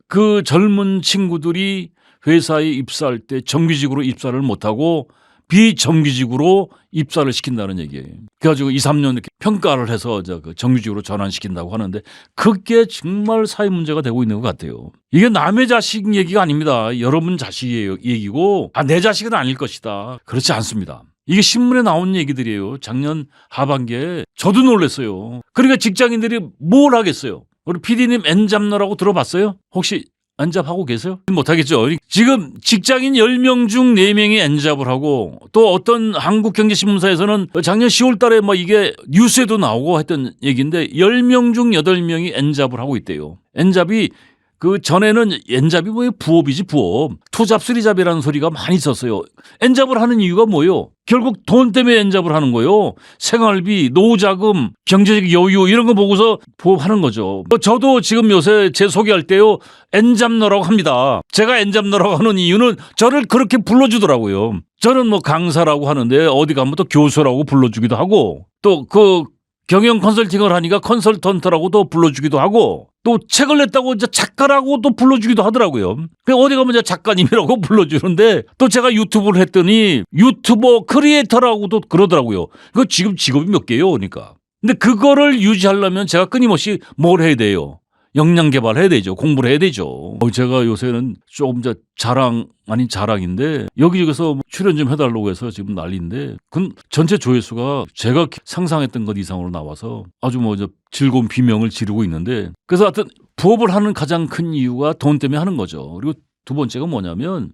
그 젊은 친구들이 회사에 입사할 때 정규직으로 입사를 못하고 비정규직으로 입사를 시킨다는 얘기예요. 그래가지고 2, 3년 이렇게 평가를 해서 그 정규직으로 전환시킨다고 하는데 그게 정말 사회 문제가 되고 있는 것 같아요. 이게 남의 자식 얘기가 아닙니다. 여러분 자식의 얘기고 내 자식은 아닐 것이다. 그렇지 않습니다. 이게 신문에 나온 얘기들이에요. 작년 하반기에 저도 놀랐어요. 그러니까 직장인들이 뭘 하겠어요. 우리 PD님 엔잡러라고 들어봤어요? 혹시 엔잡하고 계세요? 못하겠죠. 지금 직장인 10명 중 4명이 엔잡을 하고 또 어떤 한국경제신문사에서는 작년 10월 달에 이게 뉴스에도 나오고 했던 얘기인데 10명 중 8명이 엔잡을 하고 있대요. 엔잡이 그 전에는 엔잡이 부업이지 부업. 투잡 쓰리잡이라는 소리가 많이 있었어요. 엔잡을 하는 이유가 뭐예요? 결국 돈 때문에 엔잡을 하는 거예요. 생활비, 노후자금, 경제적 여유 이런 거 보고서 부업하는 거죠. 저도 지금 요새 제 소개할 때요. 엔잡러라고 합니다. 제가 엔잡러라고 하는 이유는 저를 그렇게 불러주더라고요. 저는 강사라고 하는데 어디 가면 또 교수라고 불러주기도 하고 또 그 경영 컨설팅을 하니까 컨설턴트라고도 불러주기도 하고 또 책을 냈다고 이제 작가라고도 불러주기도 하더라고요. 어디 가면 이제 작가님이라고 불러주는데 또 제가 유튜브를 했더니 유튜버 크리에이터라고도 그러더라고요. 그 지금 직업이 몇 개예요, 그러니까. 근데 그거를 유지하려면 제가 끊임없이 뭘 해야 돼요? 역량 개발해야 되죠. 공부를 해야 되죠. 제가 요새는 조금 자랑 아닌 자랑인데 여기저기서 출연 좀 해달라고 해서 지금 난리인데 전체 조회수가 제가 상상했던 것 이상으로 나와서 아주 즐거운 비명을 지르고 있는데 그래서 하여튼 부업을 하는 가장 큰 이유가 돈 때문에 하는 거죠. 그리고 두 번째가 뭐냐면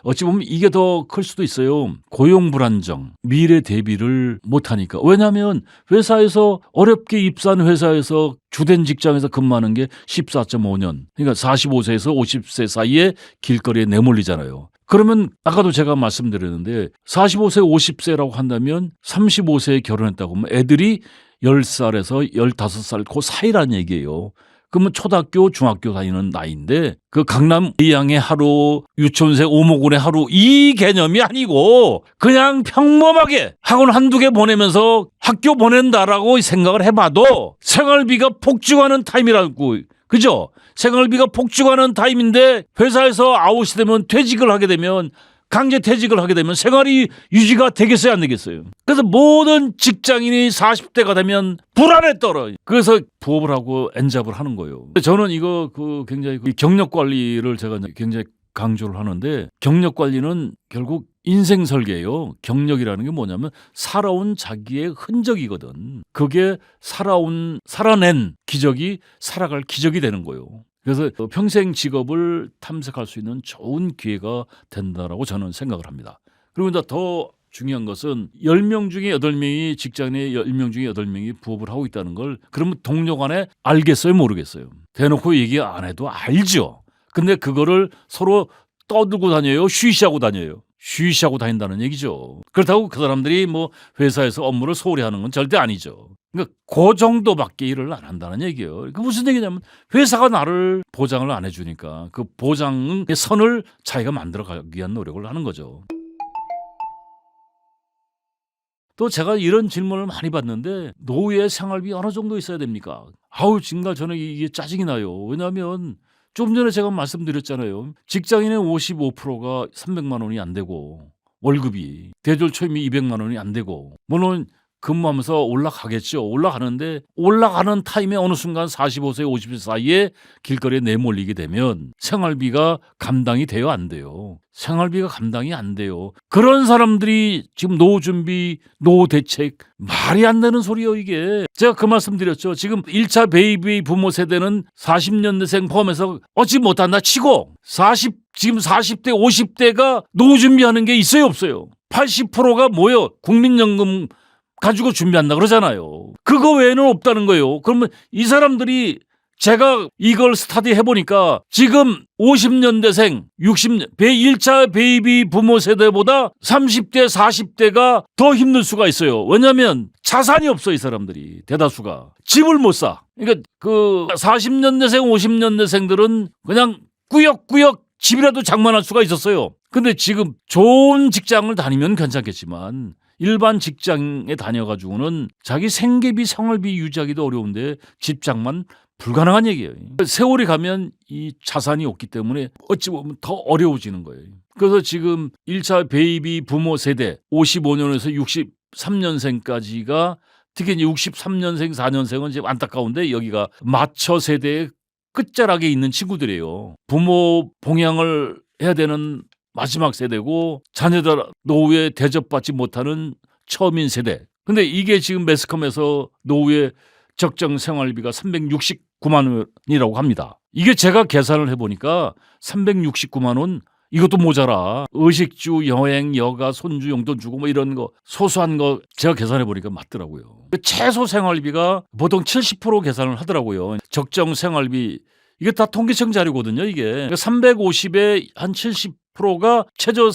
어찌 보면 이게 더 클 수도 있어요. 고용 불안정, 미래 대비를 못하니까. 왜냐하면 회사에서 어렵게 입사한 회사에서 주된 직장에서 근무하는 게 14.5년. 그러니까 45세에서 50세 사이에 길거리에 내몰리잖아요. 그러면 아까도 제가 말씀드렸는데 45세, 50세라고 한다면 35세에 결혼했다고 하면 애들이 10살에서 15살 그 사이라는 얘기예요. 그러면 초등학교, 중학교 다니는 나이인데 그 강남 의양의 하루, 유치원생 오목원의 하루 이 개념이 아니고 그냥 평범하게 학원 한두 개 보내면서 학교 보낸다라고 생각을 해봐도 생활비가 폭증하는 타임이라고 그죠? 생활비가 폭증하는 타임인데 회사에서 아웃이 되면 퇴직을 하게 되면 강제 퇴직을 하게 되면 생활이 유지가 되겠어요, 안 되겠어요? 그래서 모든 직장인이 40대가 되면 불안에 떨어요. 그래서 부업을 하고 엔잡을 하는 거예요. 저는 이거 굉장히 경력 관리를 제가 굉장히 강조를 하는데 경력 관리는 결국 인생 설계예요. 경력이라는 게 뭐냐면 살아온 자기의 흔적이거든. 그게 살아낸 기적이 살아갈 기적이 되는 거예요. 그래서 평생 직업을 탐색할 수 있는 좋은 기회가 된다라고 저는 생각을 합니다. 그리고 이제 더 중요한 것은 10명 중에 8명이 직장인의 10명 중에 8명이 부업을 하고 있다는 걸 그러면 동료 간에 알겠어요? 모르겠어요? 대놓고 얘기 안 해도 알죠. 근데 그거를 서로 떠들고 다녀요? 쉬쉬하고 다녀요? 쉬쉬하고 다닌다는 얘기죠. 그렇다고 그 사람들이 회사에서 업무를 소홀히 하는 건 절대 아니죠. 그러니까 그 정도밖에 일을 안 한다는 얘기예요. 그 무슨 얘기냐면 회사가 나를 보장을 안 해주니까 그 보장의 선을 자기가 만들어가기 위한 노력을 하는 거죠. 또 제가 이런 질문을 많이 받는데 노후의 생활비 어느 정도 있어야 됩니까? 정말 저는 이게 짜증이 나요. 왜냐하면 좀 전에 제가 말씀드렸잖아요. 직장인의 55%가 300만 원이 안 되고 월급이 대졸 초임이 200만 원이 안 되고 물론 근무하면서 올라가겠죠. 올라가는데 올라가는 타임에 어느 순간 45세, 50세 사이에 길거리에 내몰리게 되면 생활비가 감당이 돼요? 안 돼요? 생활비가 감당이 안 돼요. 그런 사람들이 지금 노후 준비, 노후 대책 말이 안 되는 소리예요 이게. 제가 그 말씀 드렸죠. 지금 1차 베이비 부모 세대는 40년대생 포함해서 얻지 못한다 치고 지금 40대, 50대가 노후 준비하는 게 있어요 없어요? 80%가 뭐예요? 국민연금 가지고 준비한다 그러잖아요. 그거 외에는 없다는 거예요. 그러면 이 사람들이 제가 이걸 스터디 해보니까 지금 50년대생, 1차 베이비 부모 세대보다 30대, 40대가 더 힘들 수가 있어요. 왜냐하면 자산이 없어 이 사람들이 대다수가. 집을 못 사. 그러니까 40년대생, 50년대생들은 그냥 꾸역꾸역 집이라도 장만할 수가 있었어요. 근데 지금 좋은 직장을 다니면 괜찮겠지만 일반 직장에 다녀가지고는 자기 생계비, 생활비 유지하기도 어려운데 집장만 불가능한 얘기예요. 세월이 가면 이 자산이 없기 때문에 어찌 보면 더 어려워지는 거예요. 그래서 지금 1차 베이비 부모 세대 55년에서 63년생까지가 특히 이제 63년생, 4년생은 지금 안타까운데 여기가 마처 세대의 끝자락에 있는 친구들이에요. 부모 봉양을 해야 되는 마지막 세대고 자녀들 노후에 대접받지 못하는 처음인 세대. 근데 이게 지금 매스컴에서 노후의 적정 생활비가 369만 원이라고 합니다. 이게 제가 계산을 해보니까 369만 원 이것도 모자라. 의식주, 여행, 여가, 손주 용돈 주고 뭐 이런 거 소소한 거 제가 계산해 보니까 맞더라고요. 최소 생활비가 보통 70% 계산을 하더라고요. 적정 생활비 이게 다 통계청 자료거든요. 이게 350에 한 70%가 최저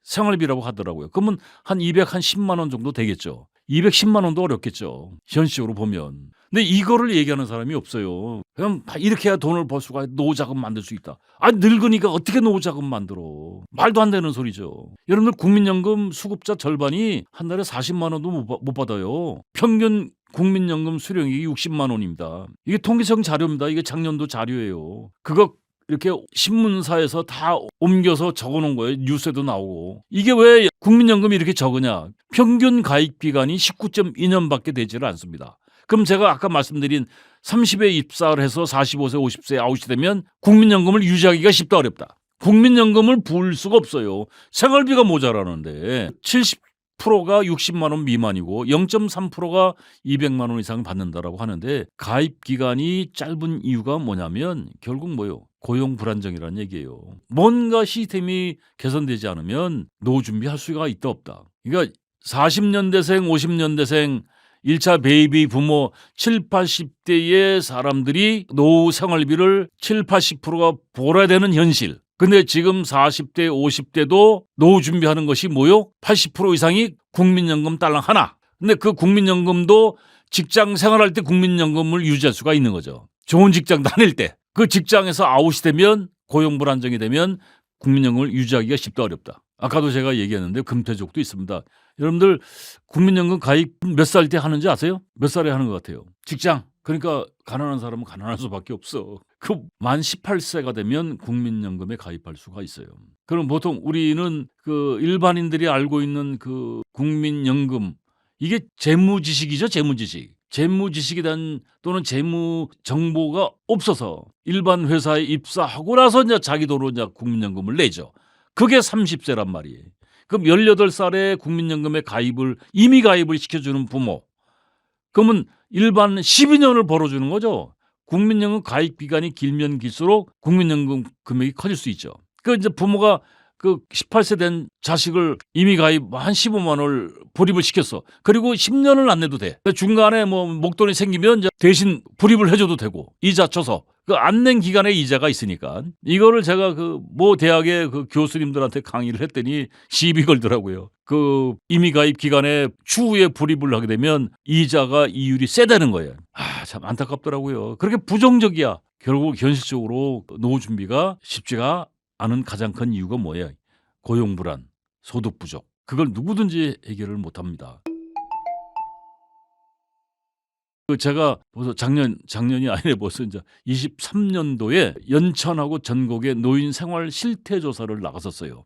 생활비라고 하더라고요. 그러면 한 210만 원 정도 되겠죠. 210만 원도 어렵겠죠. 현실적으로 보면. 근데 이거를 얘기하는 사람이 없어요. 그냥 이렇게 해야 돈을 벌 수가 노후자금 만들 수 있다. 늙으니까 어떻게 노후자금 만들어. 말도 안 되는 소리죠. 여러분들 국민연금 수급자 절반이 한 달에 40만 원도 못 받아요. 평균 국민연금 수령액이 60만 원입니다. 이게 통계청 자료입니다. 이게 작년도 자료예요. 그거 이렇게 신문사에서 다 옮겨서 적어놓은 거예요. 뉴스에도 나오고. 이게 왜 국민연금이 이렇게 적으냐. 평균 가입기간이 19.2년밖에 되지를 않습니다. 그럼 제가 아까 말씀드린 30에 입사를 해서 45세, 50세에 아웃이 되면 국민연금을 유지하기가 쉽다 어렵다. 국민연금을 부을 수가 없어요. 생활비가 모자라는데 70%가 60만 원 미만이고 0.3%가 200만 원 이상 받는다라고 하는데 가입기간이 짧은 이유가 뭐냐면 결국 뭐예요? 고용 불안정이라는 얘기예요. 뭔가 시스템이 개선되지 않으면 노후 준비할 수가 있다 없다. 그러니까 40년대생, 50년대생 1차 베이비 부모 7, 80대의 사람들이 노후 생활비를 7, 80%가 벌어야 되는 현실. 근데 지금 40대, 50대도 노후 준비하는 것이 뭐요? 80% 이상이 국민연금 딸랑 하나. 근데 그 국민연금도 직장 생활할 때 국민연금을 유지할 수가 있는 거죠. 좋은 직장 다닐 때. 그 직장에서 아웃이 되면 고용 불안정이 되면 국민연금을 유지하기가 쉽다 어렵다. 아까도 제가 얘기했는데 금태족도 있습니다. 여러분들 국민연금 가입 몇 살 때 하는지 아세요? 몇 살에 하는 것 같아요? 직장. 그러니까 가난한 사람은 가난할 수밖에 없어. 그 만 18세가 되면 국민연금에 가입할 수가 있어요. 그럼 보통 우리는 그 일반인들이 알고 있는 그 국민연금 이게 재무지식이죠, 재무지식. 재무지식에 대한 또는 재무 정보가 없어서 일반 회사에 입사하고 나서 이제 자기 돈으로 이제 국민연금을 내죠. 그게 30세란 말이에요. 그럼 18살에 국민연금에 이미 가입을 시켜주는 부모. 그러면 일반 12년을 벌어주는 거죠. 국민연금 가입 기간이 길면 길수록 국민연금 금액이 커질 수 있죠. 그 이제 부모가 그 18세 된 자식을 이미 가입 한 15만 원을 불입을 시켰어. 그리고 10년을 안 내도 돼. 중간에 뭐 목돈이 생기면 이제 대신 불입을 해줘도 되고 이자 쳐서 그 안 낸 기간에 이자가 있으니까 이거를 제가 그 모 대학의 그 교수님들한테 강의를 했더니 시비 걸더라고요. 그 이미 가입 기간에 추후에 불입을 하게 되면 이자가 이율이 세다는 거예요. 참 안타깝더라고요. 그렇게 부정적이야. 결국 현실적으로 노후 준비가 쉽지가 않은 가장 큰 이유가 뭐예요? 고용 불안, 소득 부족. 그걸 누구든지 해결을 못 합니다. 제가 벌써 작년이 아니라 벌써 이제 23년도에 연천하고 전국에 노인 생활 실태 조사를 나갔었어요.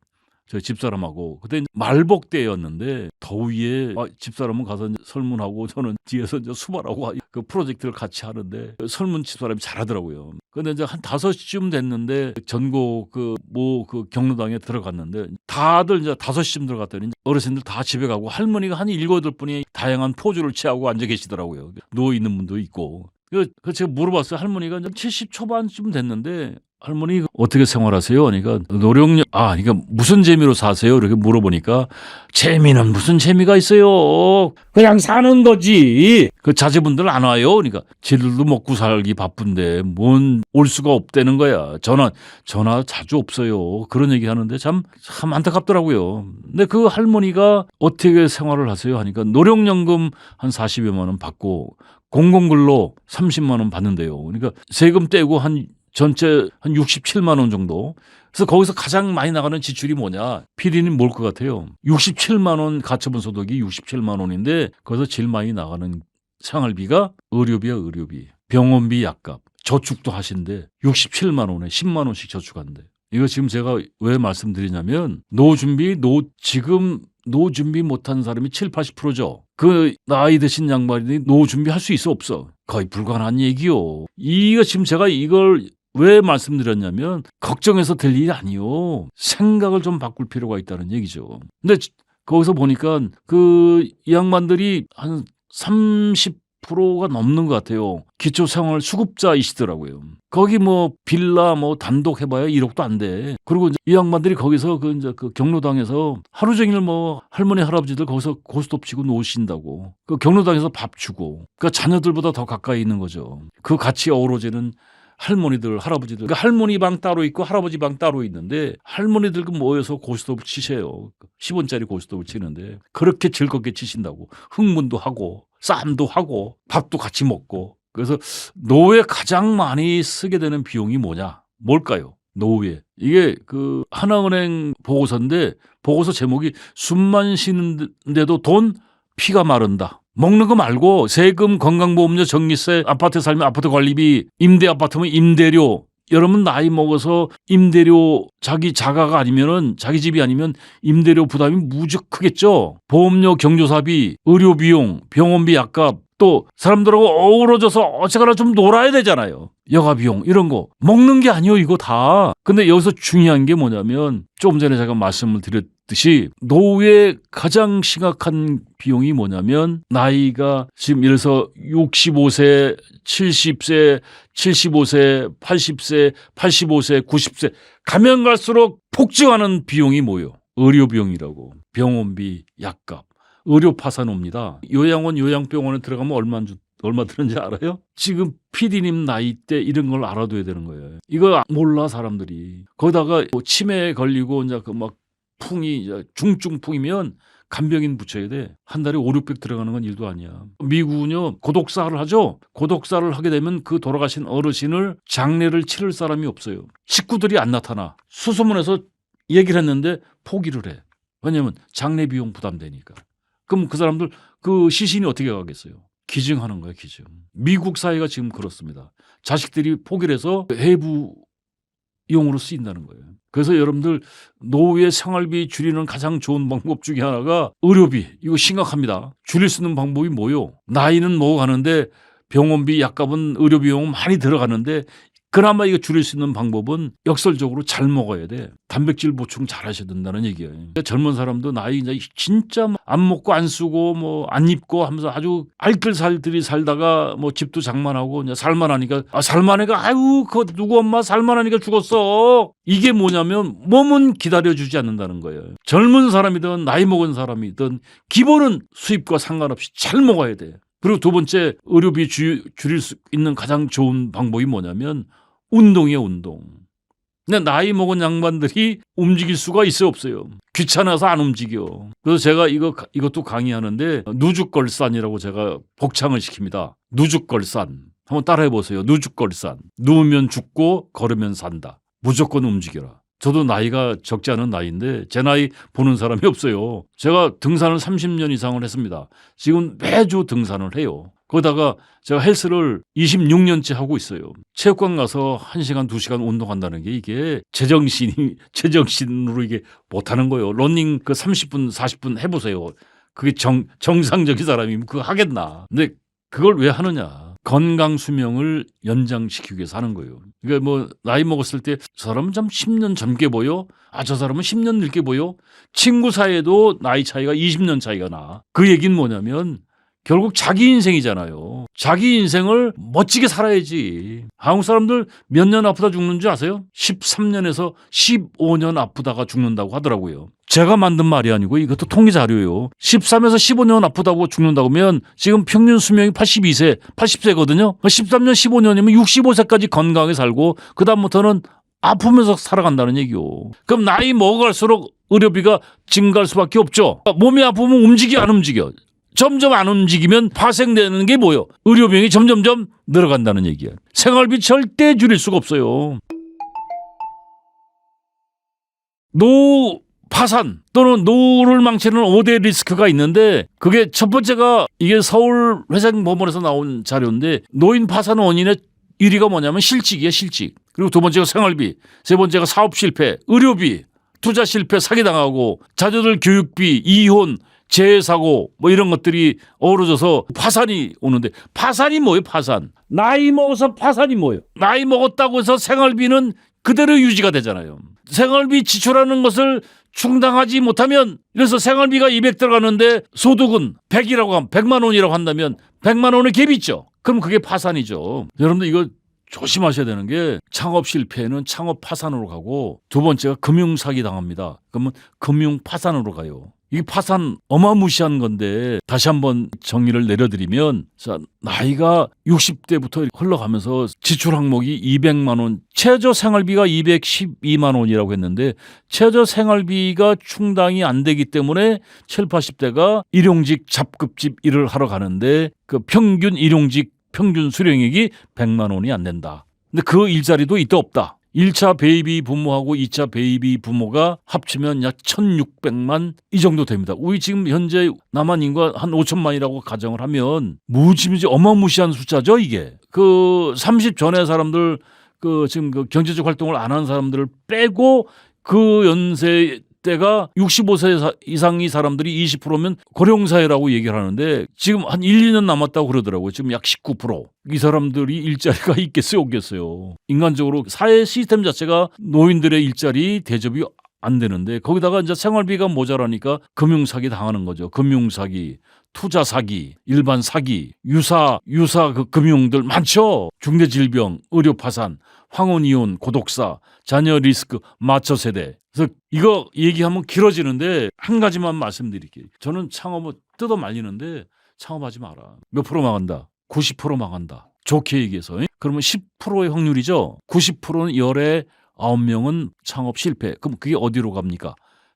저희 집사람하고 그때 말복 때였는데 더위에 집사람은 가서 이제 설문하고 저는 뒤에서 이제 수발하고 그 프로젝트를 같이 하는데 설문 집사람이 잘하더라고요. 근데 이제 한 5시쯤 됐는데 전국 그 경로당에 들어갔는데 다들 이제 5시쯤 들어갔더니 어르신들 다 집에 가고 할머니가 한 7, 8분이 다양한 포즈를 취하고 앉아 계시더라고요. 누워 있는 분도 있고. 그 제가 물어봤어요. 할머니가 70 초반쯤 됐는데 할머니 어떻게 생활하세요? 그러니까 그러니까 무슨 재미로 사세요? 이렇게 물어보니까 재미는 무슨 재미가 있어요? 그냥 사는 거지. 그 자제분들 안 와요. 그러니까 지들도 먹고 살기 바쁜데 뭔 올 수가 없다는 거야. 전화 자주 없어요. 그런 얘기 하는데 참 안타깝더라고요. 근데 그 할머니가 어떻게 생활을 하세요? 하니까 노령연금 한 40여만 원 받고 공공근로 30만 원 받는데요. 그러니까 세금 떼고 전체 한 67만 원 정도. 그래서 거기서 가장 많이 나가는 지출이 뭐냐? PD님 뭘 것 같아요? 67만 원 가처분 소득이 67만 원인데 거기서 제일 많이 나가는 생활비가 의료비야, 의료비. 병원비 약값. 저축도 하신데 67만 원에 10만 원씩 저축한대. 이거 지금 제가 왜 말씀드리냐면 지금 노 준비 못한 사람이 7, 80%죠. 그 나이 드신 양반이 노 준비할 수 있어 없어? 거의 불가능한 얘기요. 이거 지금 제가 이걸 왜 말씀드렸냐면 걱정해서 될 일이 아니요. 생각을 좀 바꿀 필요가 있다는 얘기죠. 근데 거기서 보니까 그 이 양반들이 한 30%가 넘는 것 같아요. 기초생활 수급자이시더라고요. 거기 뭐 빌라 뭐 단독 해봐야 1억도 안 돼. 그리고 이제 이 양반들이 거기서 그 경로당에서 하루 종일 뭐 할머니 할아버지들 거기서 고스톱 치고 노신다고. 그 경로당에서 밥 주고. 그러니까 자녀들보다 더 가까이 있는 거죠. 그 같이 어우러지는 할머니들, 할아버지들. 그러니까 할머니 방 따로 있고 할아버지 방 따로 있는데 할머니들 모여서 고스톱을 치세요. 10원짜리 고스톱을 치는데 그렇게 즐겁게 치신다고. 흥분도 하고 싸움도 하고 밥도 같이 먹고. 그래서 노후에 가장 많이 쓰게 되는 비용이 뭐냐? 뭘까요? 노후에. 이게 그 하나은행 보고서인데 보고서 제목이 숨만 쉬는데도 돈 피가 마른다. 먹는 거 말고 세금, 건강보험료, 전기세, 아파트 살면 아파트 관리비, 임대 아파트면 임대료. 여러분 나이 먹어서 임대료 자기 자가가 아니면은 자기 집이 아니면 임대료 부담이 무척 크겠죠. 보험료, 경조사비, 의료비용, 병원비 약값 또 사람들하고 어우러져서 어쨌거나 좀 놀아야 되잖아요. 여가비용 이런 거 먹는 게 아니에요 이거 다. 근데 여기서 중요한 게 뭐냐면 조금 전에 제가 말씀을 드렸듯이 노후의 가장 심각한 비용이 뭐냐면 나이가 지금 예를 들어서 65세 70세 75세 80세 85세 90세 가면 갈수록 폭증하는 비용이 뭐예요? 의료비용이라고. 병원비 약값 의료 파산 옵니다. 요양원 요양병원에 들어가면 얼마 드는지 알아요? 지금 PD님 나이 때 이런 걸 알아둬야 되는 거예요. 이거 몰라 사람들이. 거기다가 뭐 치매에 걸리고 이제 그 막 풍이 이제 중증풍이면 간병인 붙여야 돼. 한 달에 5, 600 들어가는 건 일도 아니야. 미국은요 고독사를 하죠. 고독사를 하게 되면 그 돌아가신 어르신을 장례를 치를 사람이 없어요. 식구들이 안 나타나. 수소문에서 얘기를 했는데 포기를 해. 왜냐하면 장례 비용 부담되니까. 그럼 그 사람들 그 시신이 어떻게 가겠어요? 기증하는 거예요, 기증. 미국 사회가 지금 그렇습니다. 자식들이 포기를 해서 해부용으로 쓰인다는 거예요. 그래서 여러분들 노후의 생활비 줄이는 가장 좋은 방법 중에 하나가 의료비. 이거 심각합니다. 줄일 수 있는 방법이 뭐요? 나이는 먹어가는데 병원비, 약값은 의료비용 많이 들어가는데 그나마 이거 줄일 수 있는 방법은 역설적으로 잘 먹어야 돼. 단백질 보충 잘 하셔야 된다는 얘기예요. 그러니까 젊은 사람도 나이 이제 진짜 안 먹고 안 쓰고 뭐 안 입고 하면서 아주 알뜰살들이 살다가 뭐 집도 장만하고 이제 살만하니까 살만해가 아유 그 누구 엄마 살만하니까 죽었어. 이게 뭐냐면 몸은 기다려주지 않는다는 거예요. 젊은 사람이든 나이 먹은 사람이든 기본은 수입과 상관없이 잘 먹어야 돼. 그리고 두 번째 의료비 줄일 수 있는 가장 좋은 방법이 뭐냐면 운동이에요, 운동. 근데 나이 먹은 양반들이 움직일 수가 있어요, 없어요? 귀찮아서 안 움직여. 그래서 제가 이것도 강의하는데 누죽걸산이라고 제가 복창을 시킵니다. 누죽걸산. 한번 따라해 보세요. 누죽걸산. 누우면 죽고 걸으면 산다. 무조건 움직여라. 저도 나이가 적지 않은 나이인데 제 나이 보는 사람이 없어요. 제가 등산을 30년 이상을 했습니다. 지금 매주 등산을 해요. 거기다가 제가 헬스를 26년째 하고 있어요. 체육관 가서 1시간, 2시간 운동한다는 게 이게 제정신으로 이게 못하는 거예요. 러닝 그 30분, 40분 해보세요. 그게 정상적인 사람이면 그거 하겠나. 근데 그걸 왜 하느냐. 건강 수명을 연장시키기 위해서 하는 거예요. 그러니까 뭐 나이 먹었을 때 저 사람은 좀 10년 젊게 보여. 저 사람은 10년 늙게 보여. 친구 사이에도 나이 차이가 20년 차이가 나. 그 얘기는 뭐냐면 결국 자기 인생이잖아요. 자기 인생을 멋지게 살아야지. 한국 사람들 몇 년 아프다 죽는 줄 아세요? 13년에서 15년 아프다가 죽는다고 하더라고요. 제가 만든 말이 아니고 이것도 통계 자료예요. 13에서 15년 아프다고 죽는다고 하면 지금 평균 수명이 82세, 80세거든요. 13년, 15년이면 65세까지 건강하게 살고 그다음부터는 아프면서 살아간다는 얘기요. 그럼 나이 먹어갈수록 의료비가 증가할 수밖에 없죠. 몸이 아프면 움직여 안 움직여? 점점 안 움직이면 파생되는 게 뭐예요? 의료비용이 점점점 늘어간다는 얘기야. 생활비 절대 줄일 수가 없어요. 노후 파산 또는 노후를 망치는 5대 리스크가 있는데 그게 첫 번째가 이게 서울 회생법원에서 나온 자료인데 노인 파산 원인의 1위가 뭐냐면 실직이야, 실직. 그리고 두 번째가 생활비, 세 번째가 사업 실패, 의료비, 투자 실패, 사기당하고 자녀들 교육비, 이혼, 재해사고 뭐 이런 것들이 어우러져서 파산이 오는데, 파산이 뭐예요? 파산. 나이 먹어서 파산이 뭐예요? 나이 먹었다고 해서 생활비는 그대로 유지가 되잖아요. 생활비 지출하는 것을 충당하지 못하면, 그래서 생활비가 200 들어가는데 소득은 100이라고 하면 100만 원이라고 한다면 100만 원의 갭이 있죠. 그럼 그게 파산이죠. 여러분들 이거 조심하셔야 되는 게, 창업 실패는 창업 파산으로 가고, 두 번째가 금융 사기 당합니다. 그러면 금융 파산으로 가요. 이게 파산 어마무시한 건데, 다시 한번 정의를 내려드리면, 자, 나이가 60대부터 흘러가면서 지출 항목이 200만 원, 최저 생활비가 212만 원이라고 했는데, 최저 생활비가 충당이 안 되기 때문에 7, 80대가 일용직 잡급집 일을 하러 가는데, 그 평균 일용직 평균 수령액이 100만 원이 안 된다. 근데 그 일자리도 이때 없다. 1차 베이비 부모하고 2차 베이비 부모가 합치면 약 1600만 이 정도 됩니다. 우리 지금 현재 남한 인구가 한 5천만이라고 가정을 하면 무지무지 어마무시한 숫자죠, 이게. 그 30 전의 사람들, 그 지금 그 경제적 활동을 안 하는 사람들을 빼고 그 연세 때가 65세 이상의 사람들이 20%면 고령사회라고 얘기를 하는데, 지금 한 1, 2년 남았다고 그러더라고요. 지금 약 19%. 이 사람들이 일자리가 있겠어요, 없겠어요? 인간적으로 사회 시스템 자체가 노인들의 일자리 대접이 안 되는데, 거기다가 이제 생활비가 모자라니까 금융사기 당하는 거죠. 금융사기, 투자사기, 일반 사기, 유사 그 금융들 많죠. 중대질병, 의료파산, 황혼이혼, 고독사, 자녀 리스크, 마처세대. 그래서 이거 얘기하면 길어지는데 한 가지만 말씀드릴게요. 저는 창업을 뜯어 말리는데, 창업하지 마라. 몇 프로 망한다? 90% 망한다. 좋게 얘기해서. 그러면 10%의 확률이죠. 90%는 열에 9명은 창업 실패. 그럼 그게 어디로 갑니까?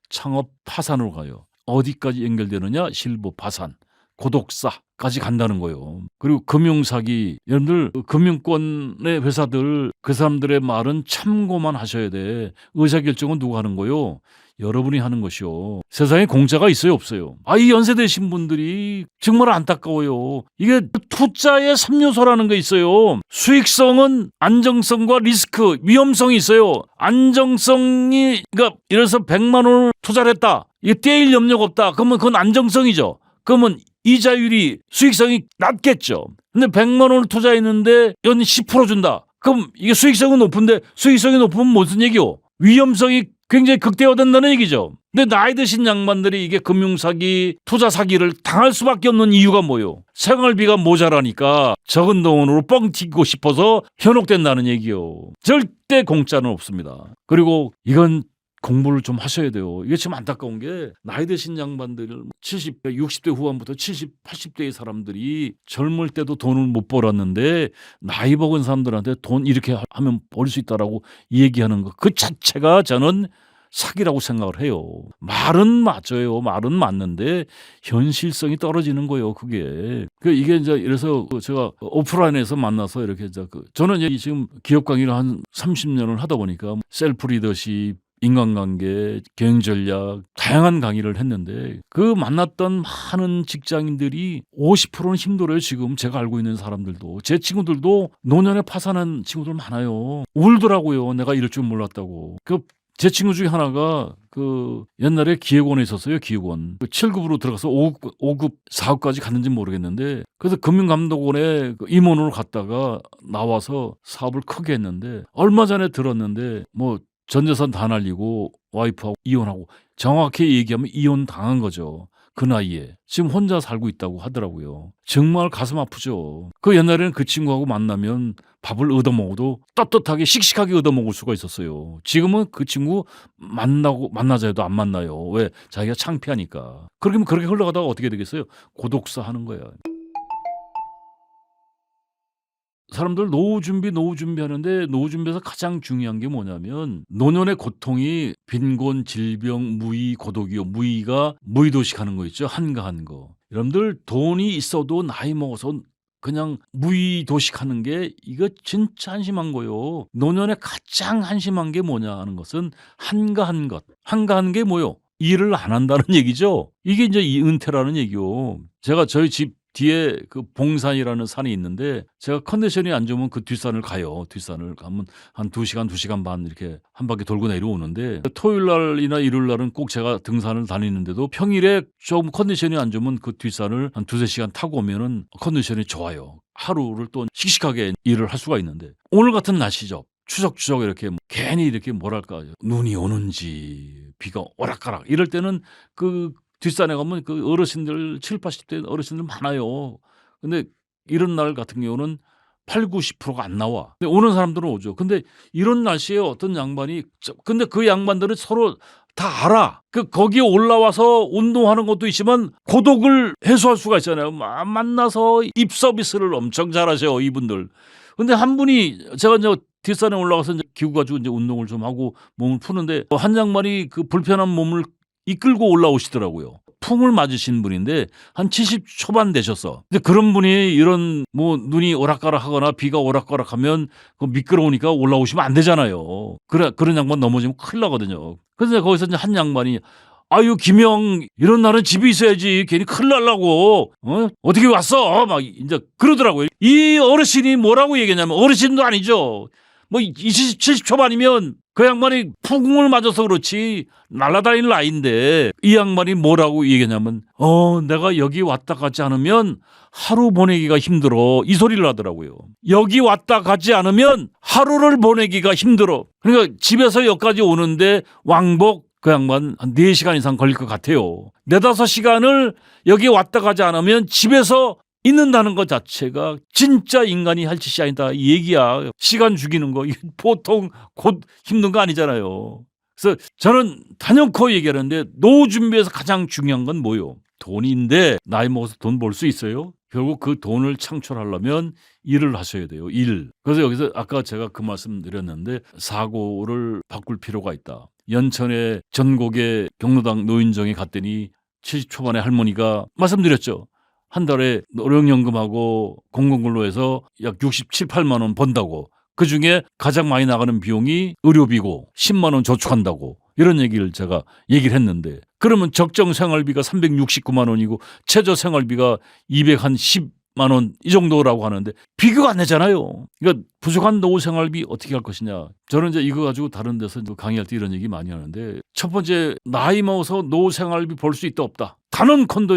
창업 파산으로 가요. 어디까지 연결되느냐? 실부 파산, 고독사까지 간다는 거예요. 그리고 금융사기, 여러분들 금융권의 회사들, 그 사람들의 말은 참고만 하셔야 돼. 의사결정은 누가 하는 거요? 여러분이 하는 것이요. 세상에 공짜가 있어요, 없어요? 이 연세 되신 분들이 정말 안타까워요. 이게 투자의 3요소라는 게 있어요. 수익성은 안정성과 리스크, 위험성이 있어요. 안정성이, 그러니까 예를 들어서 100만 원을 투자를 했다. 이게 떼일 염려가 없다. 그러면 그건 안정성이죠. 그러면 이자율이, 수익성이 낮겠죠. 근데 100만 원을 투자했는데 연 10% 준다. 그럼 이게 수익성은 높은데, 수익성이 높으면 무슨 얘기요? 위험성이 굉장히 극대화된다는 얘기죠. 근데 나이 드신 양반들이 이게 금융사기, 투자사기를 당할 수밖에 없는 이유가 뭐요? 생활비가 모자라니까 적은 돈으로 뻥 튀고 싶어서 현혹된다는 얘기요. 절대 공짜는 없습니다. 그리고 이건 공부를 좀 하셔야 돼요. 이게 지금 안타까운 게, 나이 드신 양반들 70대, 60대 후반부터 70, 80대의 사람들이 젊을 때도 돈을 못 벌었는데, 나이 먹은 사람들한테 돈 이렇게 하면 벌 수 있다라고 얘기하는 것, 그 자체가 저는 사기라고 생각을 해요. 말은 맞아요. 말은 맞는데 현실성이 떨어지는 거예요, 그게. 이게 이제 이래서 제가 오프라인에서 만나서 이렇게 저는 이제 지금 기업 강의를 한 30년을 하다 보니까 셀프 리더십, 인간관계, 경영 전략, 다양한 강의를 했는데, 그 만났던 많은 직장인들이 50%는 힘들어요. 지금 제가 알고 있는 사람들도, 제 친구들도 노년에 파산한 친구들 많아요. 울더라고요. 내가 이럴 줄 몰랐다고. 제 친구 중에 하나가 옛날에 기획원에 있었어요. 기획원. 7급으로 들어가서 5급, 4급까지 갔는지 모르겠는데, 그래서 금융감독원에 임원으로 갔다가 나와서 사업을 크게 했는데, 얼마 전에 들었는데 전 재산 다 날리고 와이프하고 이혼하고, 정확히 얘기하면 이혼 당한 거죠. 그 나이에. 지금 혼자 살고 있다고 하더라고요. 정말 가슴 아프죠. 옛날에는 그 친구하고 만나면 밥을 얻어먹어도 떳떳하게 씩씩하게 얻어먹을 수가 있었어요. 지금은 그 친구 만나자 해도 안 만나요. 왜? 자기가 창피하니까. 그렇게 흘러가다가 어떻게 되겠어요? 고독사 하는 거야. 사람들 노후 준비하는데, 노후 준비에서 가장 중요한 게 뭐냐면, 노년의 고통이 빈곤, 질병, 무의, 고독이요. 무의가 무의도식하는 거 있죠. 한가한 거. 여러분들 돈이 있어도 나이 먹어서 그냥 무의도식하는 게, 이거 진짜 한심한 거요. 노년에 가장 한심한 게 뭐냐 하는 것은 한가한 것. 한가한 게 뭐요? 일을 안 한다는 얘기죠. 이게 이제 이 은퇴라는 얘기요. 제가 저희 집 뒤에 그 봉산이라는 산이 있는데 제가 컨디션이 안 좋으면 그 뒷산을 가요. 뒷산을 가면 한 2시간, 2시간 반 이렇게 한 바퀴 돌고 내려오는데 토요일 날이나 일요일 날은 꼭 제가 등산을 다니는데도 평일에 좀 컨디션이 안 좋으면 그 뒷산을 한 2-3시간 타고 오면은 컨디션이 좋아요. 하루를 또 씩씩하게 일을 할 수가 있는데 오늘 같은 날씨죠. 추적추적 이렇게 괜히 이렇게 뭐랄까 눈이 오는지 비가 오락가락 이럴 때는 그 뒷산에 가면 그 어르신들 70-80대 어르신들 많아요. 근데 이런 날 같은 경우는 80-90%가 안 나와. 근데 오는 사람들은 오죠. 근데 이런 날씨에 어떤 양반이 근데 그 양반들은 서로 다 알아. 거기에 올라와서 운동하는 것도 있지만 고독을 해소할 수가 있잖아요. 만나서 입 서비스를 엄청 잘하셔요, 이분들. 근데 한 분이 제가 이제 뒷산에 올라가서 이제 기구 가지고 이제 운동을 좀 하고 몸을 푸는데 한 양반이 그 불편한 몸을 이끌고 올라오시더라고요. 풍을 맞으신 분인데 한 70 초반 되셨어. 근데 그런 분이 이런 뭐 눈이 오락가락하거나 비가 오락가락하면 그 미끄러우니까 올라오시면 안 되잖아요. 그런 양반 넘어지면 큰일 나거든요. 그래서 거기서 이제 한 양반이 아유 김영 이런 날은 집에 있어야지 괜히 큰일 날라고 어떻게 왔어 막 이제 그러더라고요. 이 어르신이 뭐라고 얘기했냐면 어르신도 아니죠. 뭐 20, 70 초반이면 그 양반이 풍을 맞아서 그렇지 날아다닐 나이인데 이 양반이 뭐라고 얘기했냐면 내가 여기 왔다 가지 않으면 하루 보내기가 힘들어 이 소리를 하더라고요. 여기 왔다 가지 않으면 하루를 보내기가 힘들어. 그러니까 집에서 여기까지 오는데 왕복 그 양반 한 4시간 이상 걸릴 것 같아요. 4-5시간을 여기 왔다 가지 않으면 집에서 있는다는 것 자체가 진짜 인간이 할 짓이 아니다 이 얘기야. 시간 죽이는 거 보통 곧 힘든 거 아니잖아요. 그래서 저는 단연코 얘기하는데 노후 준비에서 가장 중요한 건 뭐요? 돈인데 나이 먹어서 돈 벌 수 있어요? 결국 그 돈을 창출하려면 일을 하셔야 돼요. 일. 그래서 여기서 아까 제가 그 말씀 드렸는데 사고를 바꿀 필요가 있다. 연천의 전곡의 경로당 노인정에 갔더니 70 초반의 할머니가 말씀드렸죠. 한 달에 노령연금하고 공공근로해서 약 67, 8만 원 번다고. 그중에 가장 많이 나가는 비용이 의료비고 10만 원 저축한다고. 이런 얘기를 제가 얘기를 했는데 그러면 적정 생활비가 369만 원이고 최저 생활비가 210만 원 이 정도라고 하는데 비교가 안 되잖아요. 그러니까 부족한 노후 생활비 어떻게 할 것이냐. 저는 이제 이거 가지고 다른 데서 강의할 때 이런 얘기 많이 하는데 첫 번째 나이 먹어서 노후 생활비 벌 수 있다 없다. 단언컨대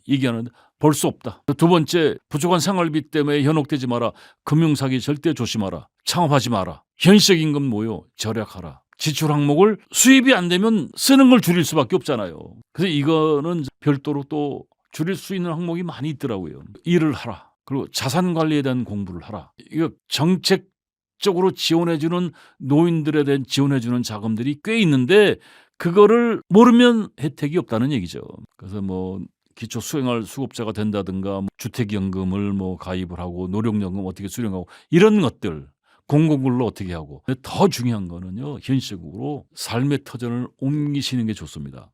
얘기하는데 벌 수 없다. 두 번째 부족한 생활비 때문에 현혹되지 마라. 금융사기 절대 조심하라. 창업하지 마라. 현실적인 건 뭐요? 절약하라. 지출 항목을 수입이 안 되면 쓰는 걸 줄일 수밖에 없잖아요. 그래서 이거는 별도로 또 줄일 수 있는 항목이 많이 있더라고요. 일을 하라. 그리고 자산 관리에 대한 공부를 하라. 이거 정책적으로 지원해주는 노인들에 대한 지원해주는 자금들이 꽤 있는데 그거를 모르면 혜택이 없다는 얘기죠. 그래서 뭐 기초 수행할 수급자가 된다든가 주택연금을 가입을 하고 노령연금 어떻게 수령하고 이런 것들 공공근로 어떻게 하고 더 중요한 거는요 현실적으로 삶의 터전을 옮기시는 게 좋습니다.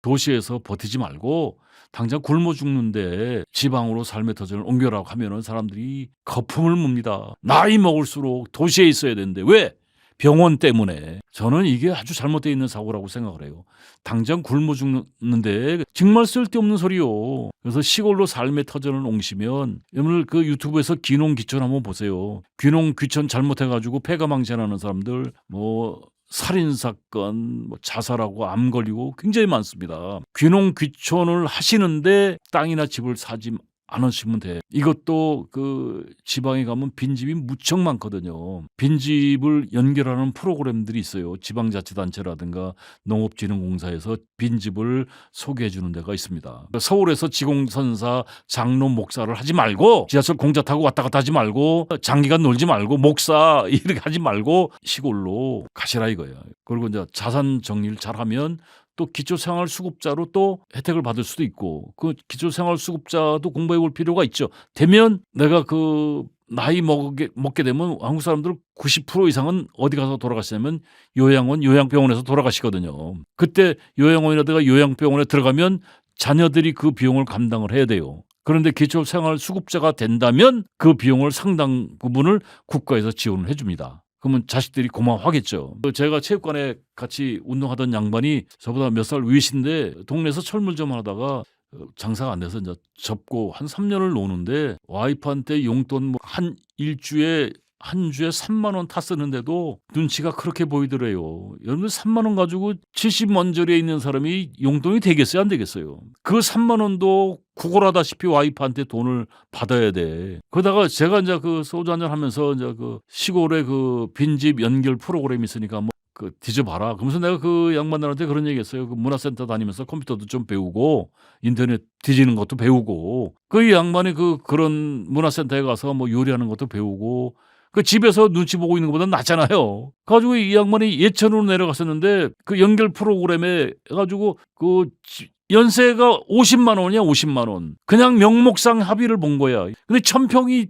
도시에서 버티지 말고 당장 굶어 죽는데 지방으로 삶의 터전을 옮겨라고 하면은 사람들이 거품을 뭅니다. 나이 먹을수록 도시에 있어야 되는데 왜? 병원 때문에. 저는 이게 아주 잘못되어 있는 사고라고 생각을 해요. 당장 굶어 죽는데 정말 쓸데없는 소리요. 그래서 시골로 삶의 터전을 옮기시면 오늘 그 유튜브에서 귀농 귀촌 한번 보세요. 귀농 귀촌 잘못해가지고 폐가망신하는 사람들 살인사건, 자살하고 암 걸리고 굉장히 많습니다. 귀농 귀촌을 하시는데 땅이나 집을 사지 않으시면 돼. 이것도 그 지방에 가면 빈집이 무척 많거든요. 빈집을 연결하는 프로그램들이 있어요. 지방자치단체라든가 농업진흥공사에서 빈집을 소개해 주는 데가 있습니다. 서울에서 지공선사, 장로, 목사를 하지 말고 지하철 공짜 타고 왔다 갔다 하지 말고 장기간 놀지 말고 목사 이렇게 하지 말고 시골로 가시라 이거예요. 그리고 이제 자산 정리를 잘하면 또 기초생활수급자로 또 혜택을 받을 수도 있고 그 기초생활수급자도 공부해 볼 필요가 있죠. 되면 내가 그 나이 먹게 되면 한국 사람들 90% 이상은 어디 가서 돌아가시냐면 요양원, 요양병원에서 돌아가시거든요. 그때 요양원이라든가 요양병원에 들어가면 자녀들이 그 비용을 감당을 해야 돼요. 그런데 기초생활수급자가 된다면 그 비용을 상당 부분을 국가에서 지원을 해줍니다. 그러면 자식들이 고마워하겠죠. 제가 체육관에 같이 운동하던 양반이 저보다 몇 살 위신데 동네에서 철물점 하다가 장사가 안 돼서 이제 접고 한 3년을 노는데 와이프한테 용돈 뭐 한 일주에 한 주에 3만 원 타 쓰는데도 눈치가 그렇게 보이더래요. 여러분들 3만 원 가지고 70먼저리에 있는 사람이 용돈이 되겠어요, 안 되겠어요? 그 3만 원도 구걸하다시피 와이프한테 돈을 받아야 돼. 그러다가 제가 이제 그 소주 한잔 하면서 이제 그 시골에 그 빈집 연결 프로그램이 있으니까 뭐 그 뒤져봐라. 그러면서 내가 그 양반들한테 그런 얘기했어요. 그 문화센터 다니면서 컴퓨터도 좀 배우고 인터넷 뒤지는 것도 배우고 그 양반이 그런 문화센터에 가서 뭐 요리하는 것도 배우고 그 집에서 눈치 보고 있는 것보다 낫잖아요. 가지고 이 양반이 예천으로 내려갔었는데 그 연결 프로그램에 해가지고 그 연세가 50만 원이야, 50만 원. 그냥 명목상 합의를 본 거야. 근데 천평이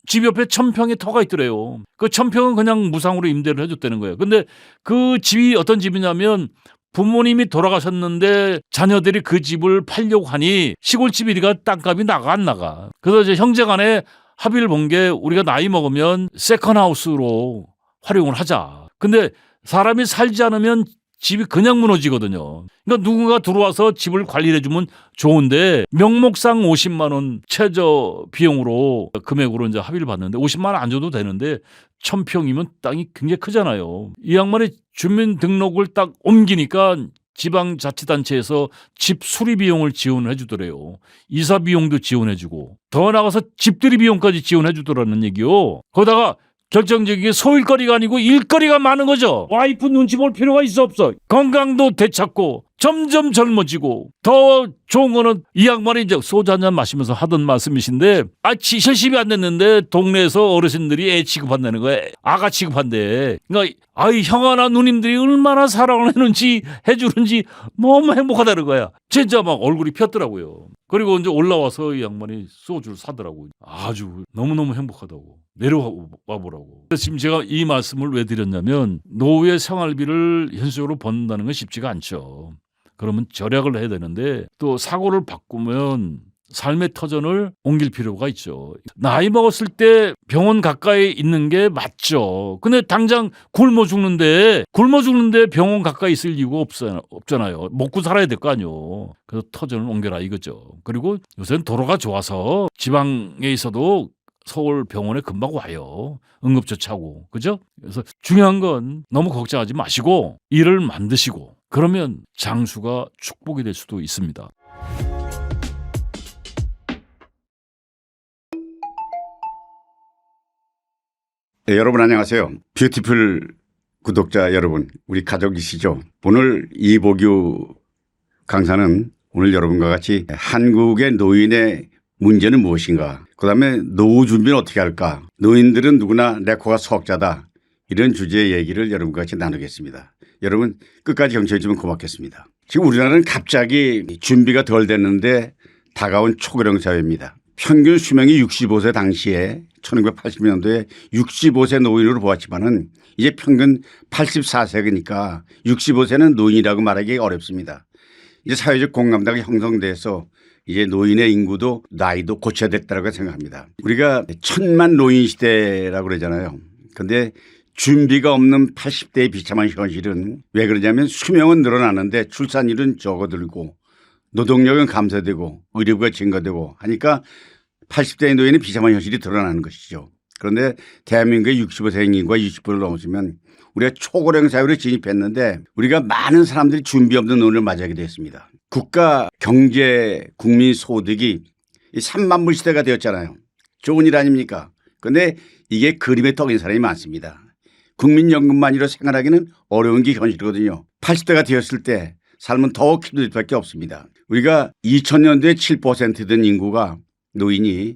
집 옆에 천평에 터가 있더래요. 그 천평은 그냥 무상으로 임대를 해줬다는 거예요. 근데 그 집이 어떤 집이냐면 부모님이 돌아가셨는데 자녀들이 그 집을 팔려고 하니 시골집이니까 땅값이 나가 안 나가. 그래서 이제 형제간에 합의를 본 게 우리가 나이 먹으면 세컨하우스로 활용을 하자. 근데 사람이 살지 않으면 집이 그냥 무너지거든요. 그러니까 누군가 들어와서 집을 관리해 주면 좋은데 명목상 50만 원 최저 비용으로 금액으로 이제 합의를 봤는데 50만 원 안 줘도 되는데 1000평이면 땅이 굉장히 크잖아요. 이 양반이 주민등록을 딱 옮기니까 지방자치단체에서 집 수리 비용을 지원해 주더래요. 이사 비용도 지원해 주고 더 나가서 집들이 비용까지 지원해 주더라는 얘기요. 거기다가 결정적인 소일거리가 아니고 일거리가 많은 거죠. 와이프 눈치 볼 필요가 있어 없어. 건강도 되찾고 점점 젊어지고 더 좋은 거는 이 양반이 이제 소주 한잔 마시면서 하던 말씀이신데 실십이 안 됐는데 동네에서 어르신들이 애 취급한다는 거예요. 아가 취급한대. 그러니까 아이 형아나 누님들이 얼마나 사랑을 해주는지 너무 행복하다는 거야. 진짜 막 얼굴이 폈더라고요. 그리고 이제 올라와서 이 양반이 소주를 사더라고요. 아주 너무너무 행복하다고. 내려와 보라고. 지금 제가 이 말씀을 왜 드렸냐면 노후의 생활비를 현실적으로 번다는 건 쉽지가 않죠. 그러면 절약을 해야 되는데 또 사고를 바꾸면 삶의 터전을 옮길 필요가 있죠. 나이 먹었을 때 병원 가까이 있는 게 맞죠. 근데 당장 굶어 죽는데 병원 가까이 있을 이유가 없잖아요. 먹고 살아야 될 거 아니에요. 그래서 터전을 옮겨라 이거죠. 그리고 요새는 도로가 좋아서 지방에 있어도 서울 병원에 금방 와요. 응급조치하고. 그죠? 그래서 중요한 건 너무 걱정하지 마시고 일을 만드시고 그러면 장수가 축복이 될 수도 있습니다. 네, 여러분 안녕하세요. 뷰티풀 구독자 여러분, 우리 가족이시죠? 오늘 이보규 강사는 오늘 여러분과 같이 한국의 노인의 문제는 무엇인가? 그다음에 노후 준비는 어떻게 할까? 노인들은 누구나 내 코가 석자다. 이런 주제의 얘기를 여러분과 같이 나누겠습니다. 여러분 끝까지 경청해 주면 고맙겠습니다. 지금 우리나라는 갑자기 준비가 덜 됐는데 다가온 초고령 사회입니다. 평균 수명이 65세 당시에 1980년도에 65세 노인으로 보았지만은 이제 평균 84세니까 65세는 노인이라고 말하기 어렵습니다. 이제 사회적 공감대가 형성돼서 이제 노인의 인구도 나이도 고쳐야 됐다고 생각합니다. 우리가 1000만 노인 시대라고 그러잖아요. 그런데 준비가 없는 80대의 비참한 현실은 왜 그러냐면 수명은 늘어나는데 출산율은 적어들고 노동력은 감소되고 의료비가 증가되고 하니까 80대의 노인의 비참한 현실이 드러나는 것이죠. 그런데 대한민국의 65세 인구가 60%를 넘었으면 우리가 초고령 사회로 진입했는데 우리가 많은 사람들이 준비 없는 노인을 맞이하게 됐습니다. 국가 경제 국민 소득이 3만 불 시대가 되었잖아요. 좋은 일 아닙니까? 그런데 이게 그림에 떡인 사람이 많습니다. 국민연금만으로 생활하기는 어려운 게 현실이거든요. 80대가 되었을 때 삶은 더욱 힘들 수밖에 없습니다. 우리가 2000년도에 7%던 인구가 노인이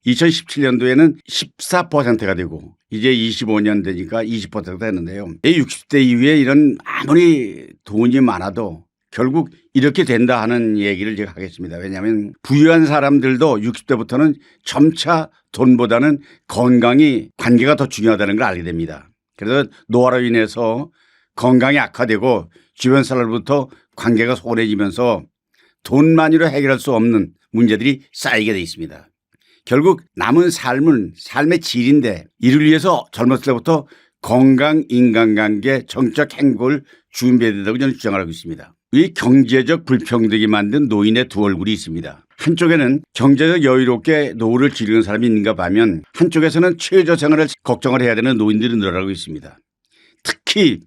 2017년도에는 14%가 되고 이제 25년 되니까 20%가 되는데요. 60대 이후에 이런 아무리 돈이 많아도 결국 이렇게 된다 하는 얘기를 제가 하겠습니다. 왜냐하면 부유한 사람들도 60대부터는 점차 돈보다는 건강이 관계가 더 중요하다는 걸 알게 됩니다. 그래서 노화로 인해서 건강이 악화되고 주변 사람으로부터 관계가 소원해지면서 돈만으로 해결할 수 없는 문제들이 쌓이게 돼 있습니다. 결국 남은 삶은 삶의 질인데 이를 위해서 젊었을 때부터 건강, 인간관계, 정책 행복을 준비해야 된다고 저는 주장을 하고 있습니다. 경제적 불평등이 만든 노인의 두 얼굴이 있습니다. 한쪽에는 경제적 여유롭게 노후를 즐기는 사람이 있는가 하면 한쪽에서는 최저 생활을 걱정을 해야 되는 노인들이 늘어나고 있습니다. 특히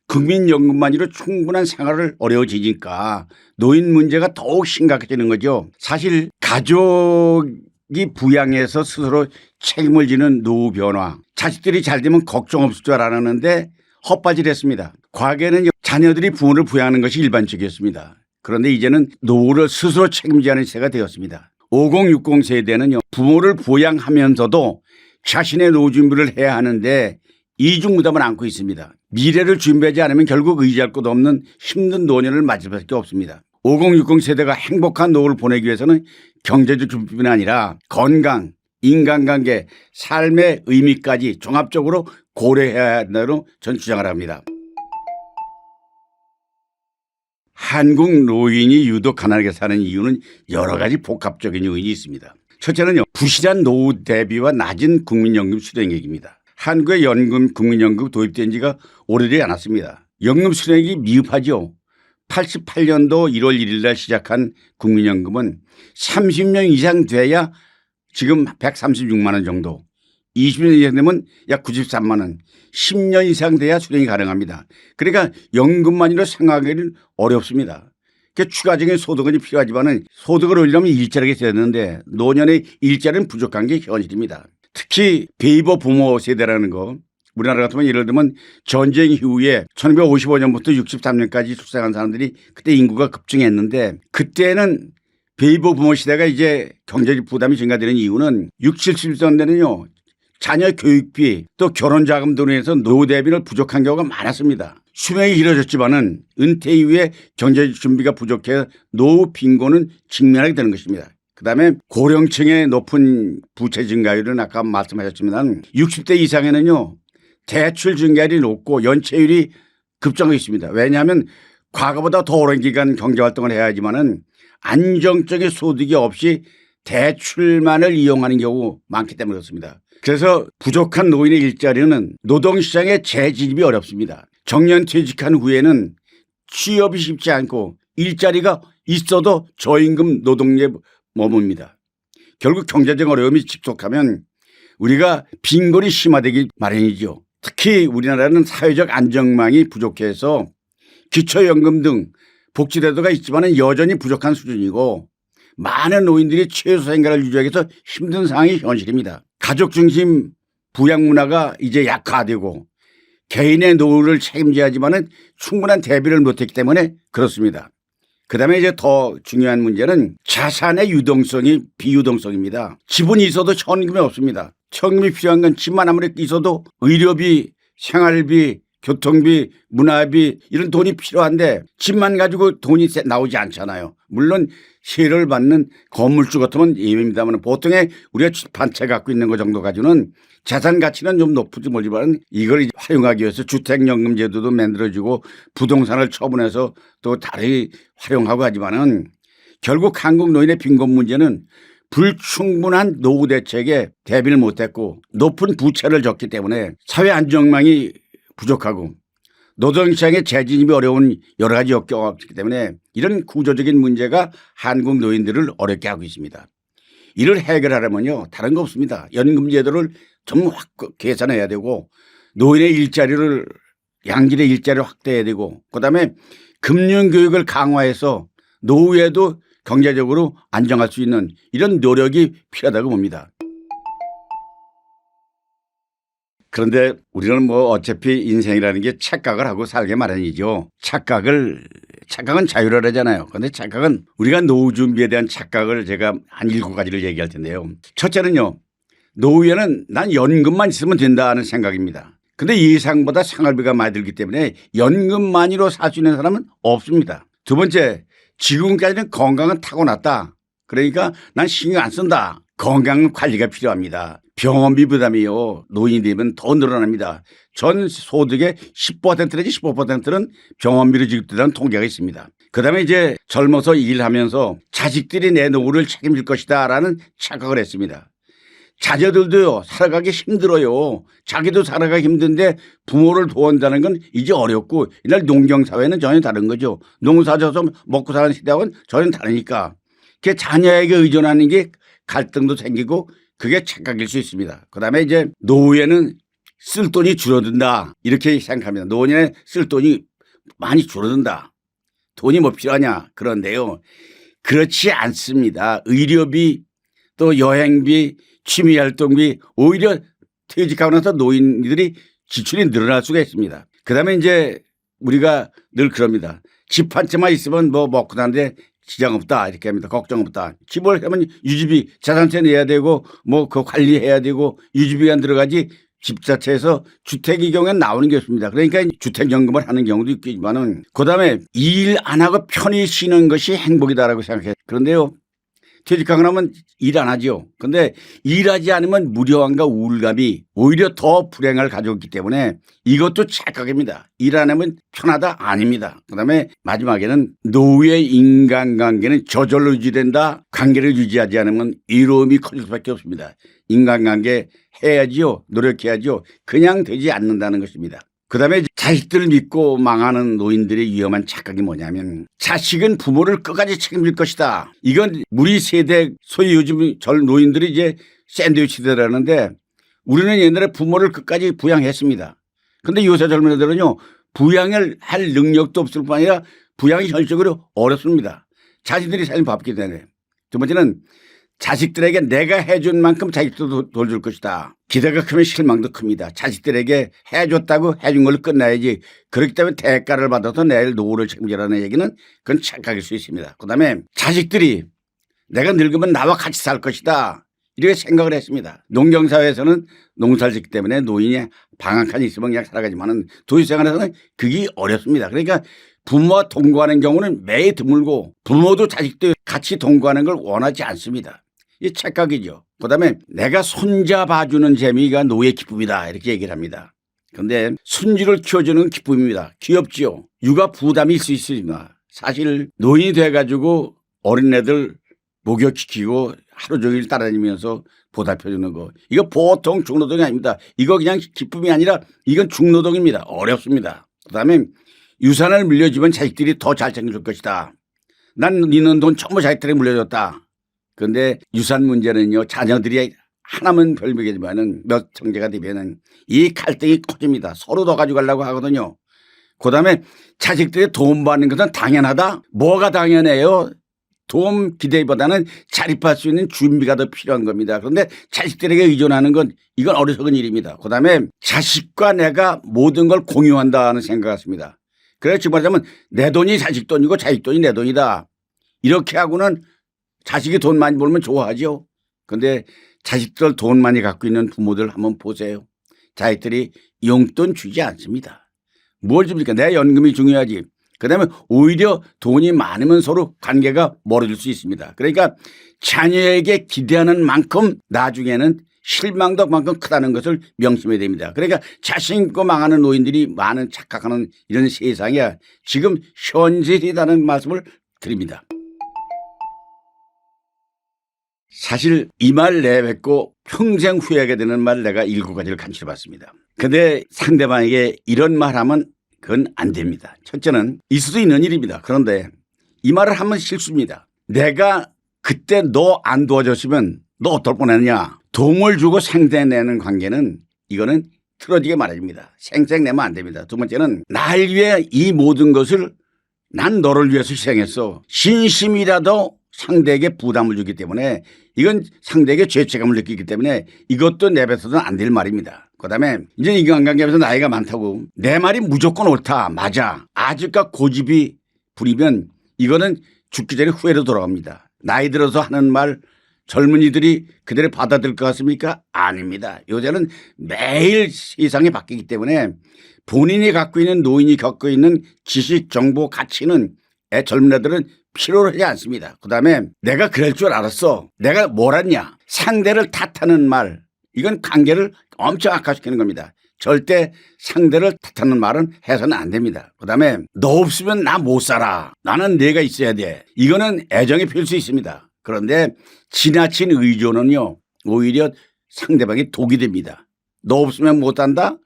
국민연금만으로 충분한 생활을 어려워지니까 노인 문제가 더욱 심각해지는 거죠. 사실 가족이 부양해서 스스로 책임을 지는 노후 변화, 자식들이 잘 되면 걱정 없을 줄 알았는데 헛바지했습니다. 과거에는 자녀들이 부모를 부양하는 것이 일반적이었습니다. 그런데 이제는 노후를 스스로 책임져야 하는 세대가 되었습니다. 5060 세대는 부모를 부양하면서도 자신의 노후 준비를 해야 하는데 이중부담을 안고 있습니다. 미래를 준비하지 않으면 결국 의지할 곳 없는 힘든 노년을 맞을 수밖에 없습니다. 5060 세대가 행복한 노후를 보내기 위해서는 경제적 준비뿐 아니라 건강, 인간관계, 삶의 의미까지 종합적으로 고려해야 한다고 전 주장을 합니다. 한국 노인이 유독 가난하게 사는 이유는 여러 가지 복합적인 요인이 있습니다. 첫째는요, 부실한 노후 대비와 낮은 국민연금 수령액입니다. 한국의 국민연금 도입된 지가 오래되지 않았습니다. 연금 수령액이 미흡하죠. 88년도 1월 1일 날 시작한 국민연금은 30년 이상 돼야 지금 136만 원 정도, 20년 이상 되면 약 93만 원, 10년 이상 돼야 수령이 가능합니다. 그러니까 연금만으로 생활하기는 어렵습니다. 그러니까 추가적인 소득은 필요하지만 소득을 올리려면 일자리가 있어야 되는데 노년의 일자리는 부족한 게 현실입니다. 특히 베이버 부모 세대라는 거, 우리나라 같으면 예를 들면 전쟁 이후에 1955년부터 63년까지 출생한 사람들이 그때 인구가 급증했는데 그때는 베이버 부모 시대가 이제 경제적 부담이 증가되는 이유는 60, 70년대는요. 자녀 교육비 또 결혼 자금 등으로 해서 노후 대비를 부족한 경우가 많았습니다. 수명이 길어졌지만은 은퇴 이후에 경제적 준비가 부족해 노후 빈곤은 직면하게 되는 것입니다. 그다음에 고령층의 높은 부채 증가율은 아까 말씀하셨지만 60대 이상에는요. 대출 증가율이 높고 연체율이 급증하고 있습니다. 왜냐하면 과거보다 더 오랜 기간 경제활동을 해야 하지만은 안정적인 소득이 없이 대출만을 이용하는 경우 많기 때문에 그렇습니다. 그래서 부족한 노인의 일자리는 노동시장에 재진입이 어렵습니다. 정년퇴직한 후에는 취업이 쉽지 않고 일자리가 있어도 저임금 노동력에 머뭅니다. 결국 경제적 어려움이 직속하면 우리가 빈곤이 심화되기 마련이죠. 특히 우리나라는 사회적 안정망이 부족해서 기초연금 등 복지제도가 있지만 여전히 부족한 수준이고 많은 노인들이 최소 생활을 유지하기 위해서 힘든 상황이 현실입니다. 가족 중심 부양 문화가 이제 약화되고 개인의 노후를 책임져야 하지만 충분한 대비를 못했기 때문에 그렇습니다. 그다음에 이제 더 중요한 문제는 자산의 유동성이 비유동성입니다. 지분이 있어도 현금이 없습니다. 현금이 필요한 건 집만 아무리 있어도 의료비, 생활비, 교통비, 문화비 이런 돈이 필요한데 집만 가지고 돈이 나오지 않잖아요. 물론 세를 받는 건물주 같으면 예외입니다만 보통의 우리가 한 채 갖고 있는 것 정도 가지고는 자산 가치는 좀 높을지 모르지만 이걸 활용하기 위해서 주택연금 제도도 만들어지고 부동산을 처분해서 또 다르게 활용하고 하지만은 결국 한국 노인의 빈곤 문제는 불충분한 노후 대책에 대비를 못했고 높은 부채를 졌기 때문에 사회 안정망이 부족하고 노동시장의 재진입이 어려운 여러 가지 역경이 있기 때문에 이런 구조적인 문제가 한국 노인들을 어렵게 하고 있습니다. 이를 해결하려면요. 다른 거 없습니다. 연금 제도를 좀 확 개선해야 되고 노인의 일자리를 양질의 일자리를 확대해야 되고 그다음에 금융교육을 강화해서 노후에도 경제적으로 안정할 수 있는 이런 노력이 필요하다고 봅니다. 그런데 우리는 어차피 인생이라는 게 착각을 하고 살게 마련이죠. 착각은 자유로라잖아요. 그런데 착각은 우리가 노후 준비에 대한 착각을 제가 한 7가지를 얘기할 텐데요. 첫째는요. 노후에는 난 연금만 있으면 된다는 생각입니다. 그런데 예상보다 생활비가 많이 들기 때문에 연금만으로 살 수 있는 사람은 없습니다. 두 번째, 지금까지는 건강은 타고났다. 그러니까 난 신경 안 쓴다. 건강 관리가 필요합니다. 병원비 부담이요. 노인이 되면 더 늘어납니다. 전 소득의 10% 내지 15%는 병원비로 지급된다는 통계가 있습니다. 그다음에 이제 젊어서 일하면서 자식들이 내 노후를 책임질 것이다라는 착각을 했습니다. 자녀들도요, 살아가기 힘들어요. 자기도 살아가기 힘든데 부모를 도운다는 건 이제 어렵고, 이날 농경사회는 전혀 다른 거죠. 농사져서 먹고 사는 시대하고는 전혀 다르니까. 그 자녀에게 의존하는 게 갈등도 생기고 그게 착각일 수 있습니다. 그 다음에 이제 노후에는 쓸 돈이 줄어든다. 이렇게 생각합니다. 노년에 쓸 돈이 많이 줄어든다. 돈이 뭐 필요하냐. 그런데요. 그렇지 않습니다. 의료비, 또 여행비, 취미활동비, 오히려 퇴직하고 나서 노인들이 지출이 늘어날 수가 있습니다. 그 다음에 이제 우리가 늘 그럽니다. 집 한 채만 있으면 뭐 먹고 사는데 지장 없다. 이렇게 합니다. 걱정 없다. 집을 하면 유지비, 자산세 내야 되고 뭐 그 관리해야 되고 유지비가 들어가지 집 자체에서 주택의 경우에는 나오는 게 없습니다. 그러니까 주택연금을 하는 경우도 있지만은 그 다음에 일 안 하고 편히 쉬는 것이 행복이다라고 생각해요. 그런데요. 퇴직하고 나면 일 안 하죠. 그런데 일하지 않으면 무료함과 우울감이 오히려 더 불행을 가져오기 때문에 이것도 착각입니다. 일 안 하면 편하다? 아닙니다. 그다음에 마지막에는 노후의 인간관계는 저절로 유지된다. 관계를 유지하지 않으면 이로움이 커질 수밖에 없습니다. 인간관계 해야지요. 노력해야죠. 그냥 되지 않는다는 것입니다. 그다음에 자식들을 믿고 망하는 노인들의 위험한 착각이 뭐냐면 자식은 부모를 끝까지 책임질 것이다. 이건 우리 세대 소위 요즘 노인들이 이제 샌드위치 세대라는데 우리는 옛날에 부모를 끝까지 부양했습니다. 그런데 요새 젊은 애들은요. 부양을 할 능력도 없을 뿐 아니라 부양이 현실적으로 어렵습니다. 자신들이 삶이 바쁘기 때문에. 두 번째는 자식들에게 내가 해준 만큼 자식들도 돌줄 것이다. 기대가 크면 실망도 큽니다. 자식들에게 해줬다고 해준 걸로 끝나야지. 그렇기 때문에 대가를 받아서 내일 노후를 책임지라는 얘기는 그건 착각일 수 있습니다. 그다음에 자식들이 내가 늙으면 나와 같이 살 것이다. 이렇게 생각을 했습니다. 농경사회에서는 농사를 짓기 때문에 노인이 방 한 칸 있으면 그냥 살아가지만은 도시생활에서는 그게 어렵습니다. 그러니까 부모와 동거하는 경우는 매일 드물고 부모도 자식도 같이 동거하는 걸 원하지 않습니다. 이 착각이죠. 그다음에 내가 손자 봐주는 재미가 노예의 기쁨이다 이렇게 얘기를 합니다. 그런데 손주를 키워주는 기쁨입니다. 귀엽지요. 육아 부담이 있을 수 있습니다. 사실 노인이 돼가지고 어린애들 목욕시키고 하루 종일 따라다니면서 보살펴주는 거 이거 보통 중노동이 아닙니다. 이거 그냥 기쁨이 아니라 이건 중노동입니다. 어렵습니다. 그다음에 유산을 물려주면 자식들이 더 잘 챙겨줄 것이다. 난 니는 돈 전부 자식들에게 물려줬다. 그런데 유산 문제는요. 자녀들이 하나면 별명이지만은 몇 형제가 되면은 이 갈등이 커집니다. 서로 더 가져가려고 하거든요. 그다음에 자식들이 도움 받는 것은 당연하다. 뭐가 당연해요? 도움 기대보다는 자립할 수 있는 준비가 더 필요한 겁니다. 그런데 자식들에게 의존하는 건 이건 어리석은 일입니다. 그다음에 자식과 내가 모든 걸 공유한다는 생각 같습니다. 그래서 지금 말하자면 내 돈이 자식 돈이고 자식 돈이 내 돈이다. 이렇게 하고는 자식이 돈 많이 벌면 좋아하죠. 그런데 자식들 돈 많이 갖고 있는 부모들 한번 보세요. 자식들이 용돈 주지 않습니다. 뭘 줍니까? 내 연금이 중요하지. 그다음에 오히려 돈이 많으면 서로 관계가 멀어질 수 있습니다. 그러니까 자녀에게 기대하는 만큼 나중에는 실망도 그만큼 크다는 것을 명심해야 됩니다. 그러니까 자신 있고 망하는 노인들이 많은 착각하는 이런 세상에 지금 현실이라는 말씀을 드립니다. 사실 이 말 내뱉고 평생 후회하게 되는 말 내가 7가지를 간추려 봤습니다. 그런데 상대방에게 이런 말 하면 그건 안 됩니다. 첫째는 있을 수 있는 일입니다. 그런데 이 말을 하면 실수입니다. 내가 그때 너 안 도와줬으면 너 어떨 뻔했냐. 도움을 주고 생생내는 관계는 이거는 틀어지게 말입니다. 생생내면 안 됩니다. 두 번째는 날 위해 이 모든 것을 난 너를 위해서 희생했어. 진심이라도 상대에게 부담을 주기 때문에 이건 상대에게 죄책감을 느끼기 때문에 이것도 내뱉어서는 안 될 말입니다. 그다음에 이제 인간관계에서 나이가 많다고 내 말이 무조건 옳다. 맞아. 아직까 고집이 부리면 이거는 죽기 전에 후회로 돌아갑니다. 나이 들어서 하는 말 젊은이들이 그대로 받아들일 것 같습니까? 아닙니다. 요새는 매일 세상이 바뀌기 때문에 본인이 갖고 있는 노인이 겪고 있는 지식, 정보, 가치는 젊은 애들은 필요하지 않습니다. 그다음에 내가 그럴 줄 알았어. 내가 뭘 했냐. 상대를 탓하는 말. 이건 관계를 엄청 악화시키는 겁니다. 절대 상대를 탓하는 말은 해서는 안 됩니다. 그다음에 너 없으면 나 못 살아. 나는 내가 있어야 돼. 이거는 애정이 필 수 있습니다. 그런데 지나친 의존은요. 오히려 상대방이 독이 됩니다. 너 없으면 못 산다?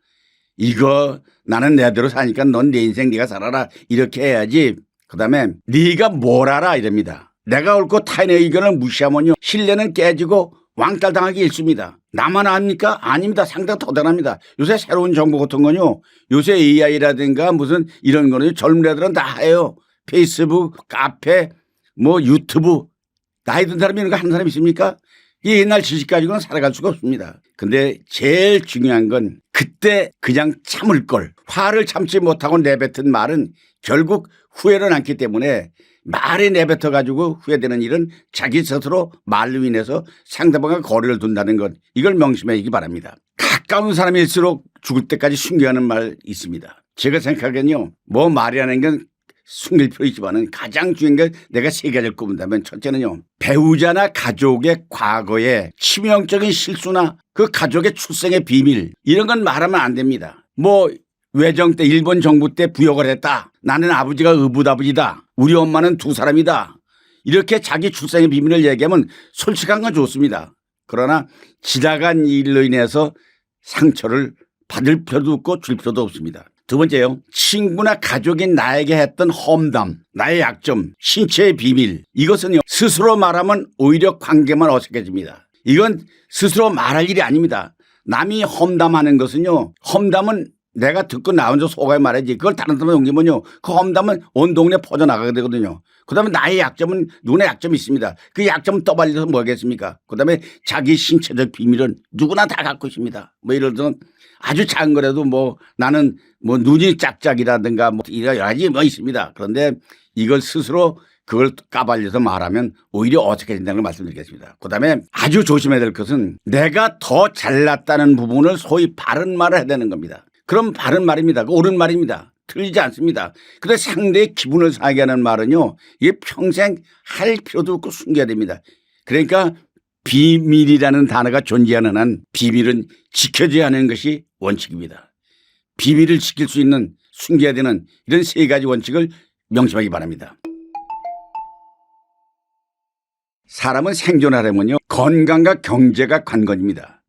이거 나는 내대로 사니까 넌 내 인생 네가 살아라. 이렇게 해야지. 그다음에 네가 뭘 알아 이럽니다. 내가 옳고 타인의 의견을 무시하면요. 신뢰는 깨지고 왕따 당하기 일쑤입니다. 나만 압니까? 아닙니다. 상당히 더대합니다. 요새 새로운 정보 같은 건요. 요새 AI라든가 무슨 이런 거는 젊은 애들은 다 해요. 페이스북, 카페, 뭐 유튜브. 나이 든 사람이 이런 거 하는 사람 있습니까? 이 옛날 지식 가지고는 살아갈 수가 없습니다. 근데 제일 중요한 건 그때 그냥 참을 걸. 화를 참지 못하고 내뱉은 말은 결국 후회를 남기 때문에 말에 내뱉어 가지고 후회되는 일은 자기 스스로 말로 인해서 상대방과 거리를 둔다는 것. 이걸 명심하기 바랍니다. 가까운 사람일수록 죽을 때까지 숨겨하는 말 있습니다. 제가 생각하기엔요. 뭐 말이라는 건 숨길 필요 있지만은 가장 중요한 게 내가 세 가지를 꼽는다면 첫째는요. 배우자나 가족의 과거의 치명적인 실수나 그 가족의 출생의 비밀 이런 건 말하면 안 됩니다. 뭐 외정 때 일본 정부 때 부역을 했다. 나는 아버지가 의붓아버지다. 우리 엄마는 두 사람이다. 이렇게 자기 출생의 비밀을 얘기하면 솔직한 건 좋습니다. 그러나 지나간 일로 인해서 상처를 받을 필요도 없고 줄 필요도 없습니다. 두 번째요. 친구나 가족이 나에게 했던 험담, 나의 약점, 신체의 비밀 이것은요. 스스로 말하면 오히려 관계만 어색해집니다. 이건 스스로 말할 일이 아닙니다. 남이 험담하는 것은요. 험담은 내가 듣고 나 혼자 속아야 말하지. 그걸 다른 사람한테 옮기면요. 그 험담은 온 동네 퍼져나가게 되거든요. 그 다음에 나의 약점은 누구나 약점이 있습니다. 그 약점은 떠발려서 뭐 하겠습니까? 그 다음에 자기 신체적 비밀은 누구나 다 갖고 있습니다. 뭐 예를 들어 아주 작은 거라도 뭐 나는 뭐 눈이 짝짝이라든가 뭐 여러 가지 뭐 있습니다. 그런데 이걸 스스로 그걸 까발려서 말하면 오히려 어색해진다는 걸 말씀드리겠습니다. 그다음에 아주 조심해야 될 것은 내가 더 잘났다는 부분을 소위 바른 말을 해야 되는 겁니다. 그럼 바른 말입니다. 옳은 말입니다. 틀리지 않습니다. 그런데 상대의 기분을 상하게 하는 말은요. 이게 평생 할 필요도 없고 숨겨야 됩니다. 그러니까 비밀이라는 단어가 존재하는 한 비밀은 지켜져야 하는 것이 원칙입니다. 비밀을 지킬 수 있는 숨겨야 되는 이런 세 가지 원칙을 명심하기 바랍니다. 사람은 생존하려면요. 건강과 경제가 관건입니다.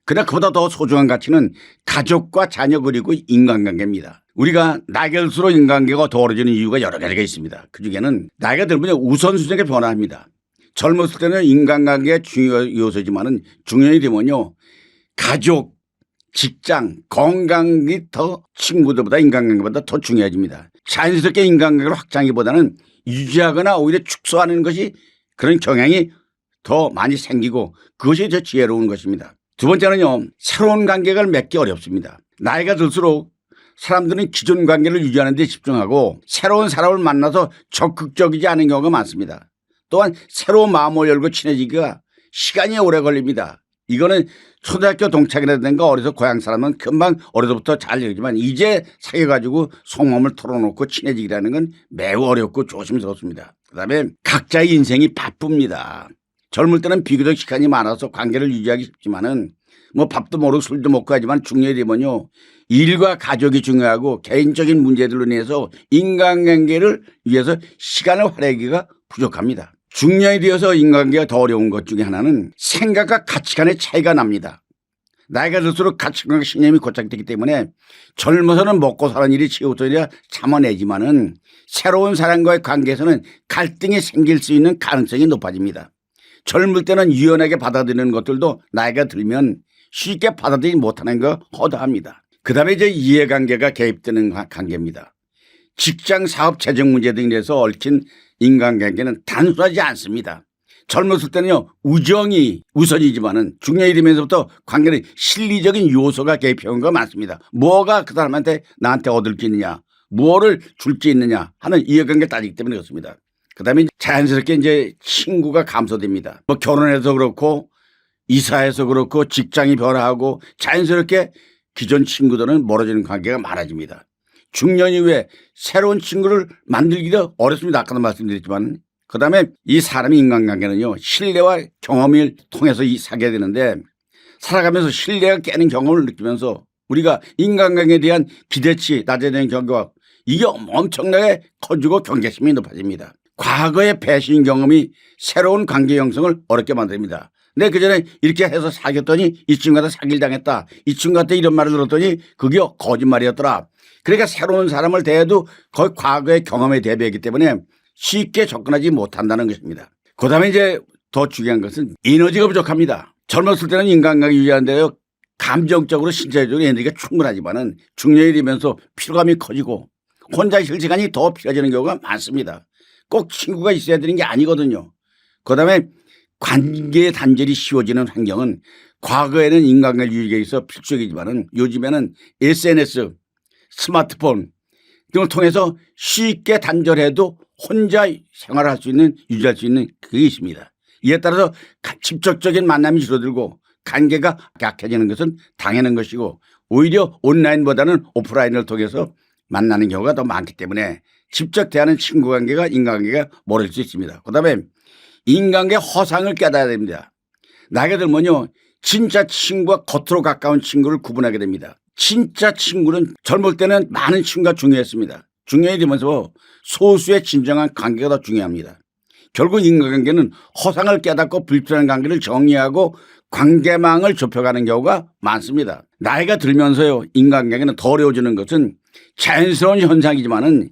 그러나 그보다 더 소중한 가치는 가족과 자녀 그리고 인간관계입니다. 우리가 나이가 들수록 인간관계가 더 어려지는 이유가 여러 가지가 있습니다. 그중에는 나이가 들면 우선순위가 변화합니다. 젊었을 때는 인간관계가 중요 요소지만은 중년이 되면요. 가족, 직장, 건강이 더 친구들보다 인간관계보다 더 중요해집니다. 자연스럽게 인간관계를 확장하기보다는 유지하거나 오히려 축소하는 것이 그런 경향이 더 많이 생기고 그것이 더 지혜로운 것입니다. 두 번째는요. 새로운 관계를 맺기 어렵습니다. 나이가 들수록 사람들은 기존 관계를 유지하는 데 집중하고 새로운 사람을 만나서 적극적이지 않은 경우가 많습니다. 또한 새로운 마음을 열고 친해지기가 시간이 오래 걸립니다. 이거는 초등학교 동창이라든가 어려서 고향 사람은 금방 어려서부터 잘 이루지만 이제 사귀어가지고 속마음을 털어놓고 친해지기라는 건 매우 어렵고 조심스럽습니다. 그다음에 각자의 인생이 바쁩니다. 젊을 때는 비교적 시간이 많아서 관계를 유지하기 쉽지만은 뭐 밥도 모르고 술도 먹고 하지만 중년이 되면요. 일과 가족이 중요하고 개인적인 문제들로 인해서 인간관계를 위해서 시간을 활용하기가 부족합니다. 중년이 되어서 인간관계가 더 어려운 것 중에 하나는 생각과 가치관의 차이가 납니다. 나이가 들수록 가치관과 신념이 고착되기 때문에 젊어서는 먹고 사는 일이 치우쳐야 참아내지만은 새로운 사람과의 관계에서는 갈등이 생길 수 있는 가능성이 높아집니다. 젊을 때는 유연하게 받아들이는 것들도 나이가 들면 쉽게 받아들이지 못하는 거 허다합니다. 그다음에 이제 이해관계가 개입되는 관계입니다. 직장, 사업, 재정 문제 등에서 얽힌 인간관계는 단순하지 않습니다. 젊었을 때는요 우정이 우선이지만은 중년이 되면서부터 관계는 실리적인 요소가 개입해온 거 많습니다. 뭐가 그 사람한테 나한테 얻을 게 있느냐, 뭐를 줄 게 있느냐 하는 이해관계 따지기 때문에 그렇습니다. 그다음에 자연스럽게 이제 친구가 감소됩니다. 뭐 결혼해서 그렇고 이사해서 그렇고 직장이 변화하고 자연스럽게 기존 친구들은 멀어지는 관계가 많아집니다. 중년 이후에 새로운 친구를 만들기도 어렵습니다. 아까도 말씀드렸지만. 그다음에 이 사람의 인간관계는요. 신뢰와 경험을 통해서 사귀어야 되는데 살아가면서 신뢰가 깨는 경험을 느끼면서 우리가 인간관계에 대한 기대치 낮아지는 경우가 이게 엄청나게 커지고 경계심이 높아집니다. 과거의 배신 경험이 새로운 관계 형성을 어렵게 만듭니다. 근데 그전에 이렇게 해서 사귀었더니 이 친구한테 사기를 당했다. 이 친구한테 이런 말을 들었더니 그게 거짓말이었더라. 그러니까 새로운 사람을 대해도 거의 과거의 경험에 대비하기 때문에 쉽게 접근하지 못한다는 것입니다. 그다음에 이제 더 중요한 것은 에너지가 부족합니다. 젊었을 때는 인간관계 유지하는데요. 감정적으로 신체적으로 에너지가 충분하지만은 중년이 되면서 피로감이 커지고 혼자 있을 시간이 더 필요해지는 경우가 많습니다. 꼭 친구가 있어야 되는 게 아니거든요. 그다음에 관계 단절이 쉬워지는 환경은 과거에는 인간관계 유지에 있어 필수적이지만은 요즘에는 SNS, 스마트폰 등을 통해서 쉽게 단절해도 혼자 생활할 수 있는 유지할 수 있는 그게 있습니다. 이에 따라서 직접적인 만남이 줄어들고 관계가 약해지는 것은 당연한 것이고 오히려 온라인보다는 오프라인을 통해서 만나는 경우가 더 많기 때문에 직접 대하는 친구 관계가 인간관계가 멀어질 수 있습니다. 그다음에 인간관계 허상을 깨달아야 됩니다. 나이가 들면요 진짜 친구와 겉으로 가까운 친구를 구분하게 됩니다. 진짜 친구는 젊을 때는 많은 친구가 중요했습니다. 중요해 되면서 소수의 진정한 관계가 더 중요합니다. 결국 인간관계는 허상을 깨닫고 불필요한 관계를 정리하고 관계망을 좁혀가는 경우가 많습니다. 나이가 들면서요 인간관계는 더 어려워지는 것은 자연스러운 현상이지만은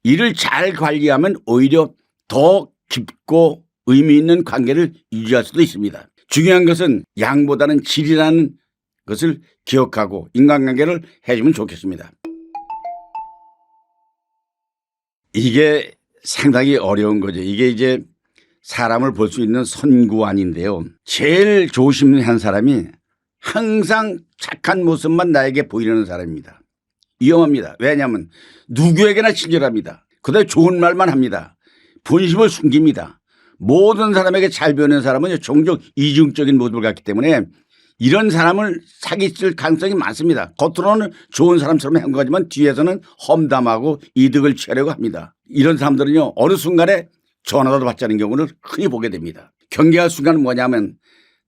이를 잘 관리하면 오히려 더 깊고 의미 있는 관계를 유지할 수도 있습니다. 중요한 것은 양보다는 질이라는 것을 기억하고 인간관계를 해주면 좋겠습니다. 이게 상당히 어려운 거죠. 이게 이제 사람을 볼 수 있는 선구안인데요. 제일 조심한 사람이 항상 착한 모습만 나에게 보이려는 사람입니다. 위험합니다. 왜냐하면 누구에게나 친절합니다. 그다음에 좋은 말만 합니다. 본심을 숨깁니다. 모든 사람에게 잘 배우는 사람은 종종 이중적인 모습을 갖기 때문에 이런 사람을 사귀실 가능성이 많습니다. 겉으로는 좋은 사람처럼 행동하지만 뒤에서는 험담하고 이득을 취하려고 합니다. 이런 사람들은요 어느 순간에 전화도 받지 않는 경우를 흔히 보게 됩니다. 경계할 순간은 뭐냐면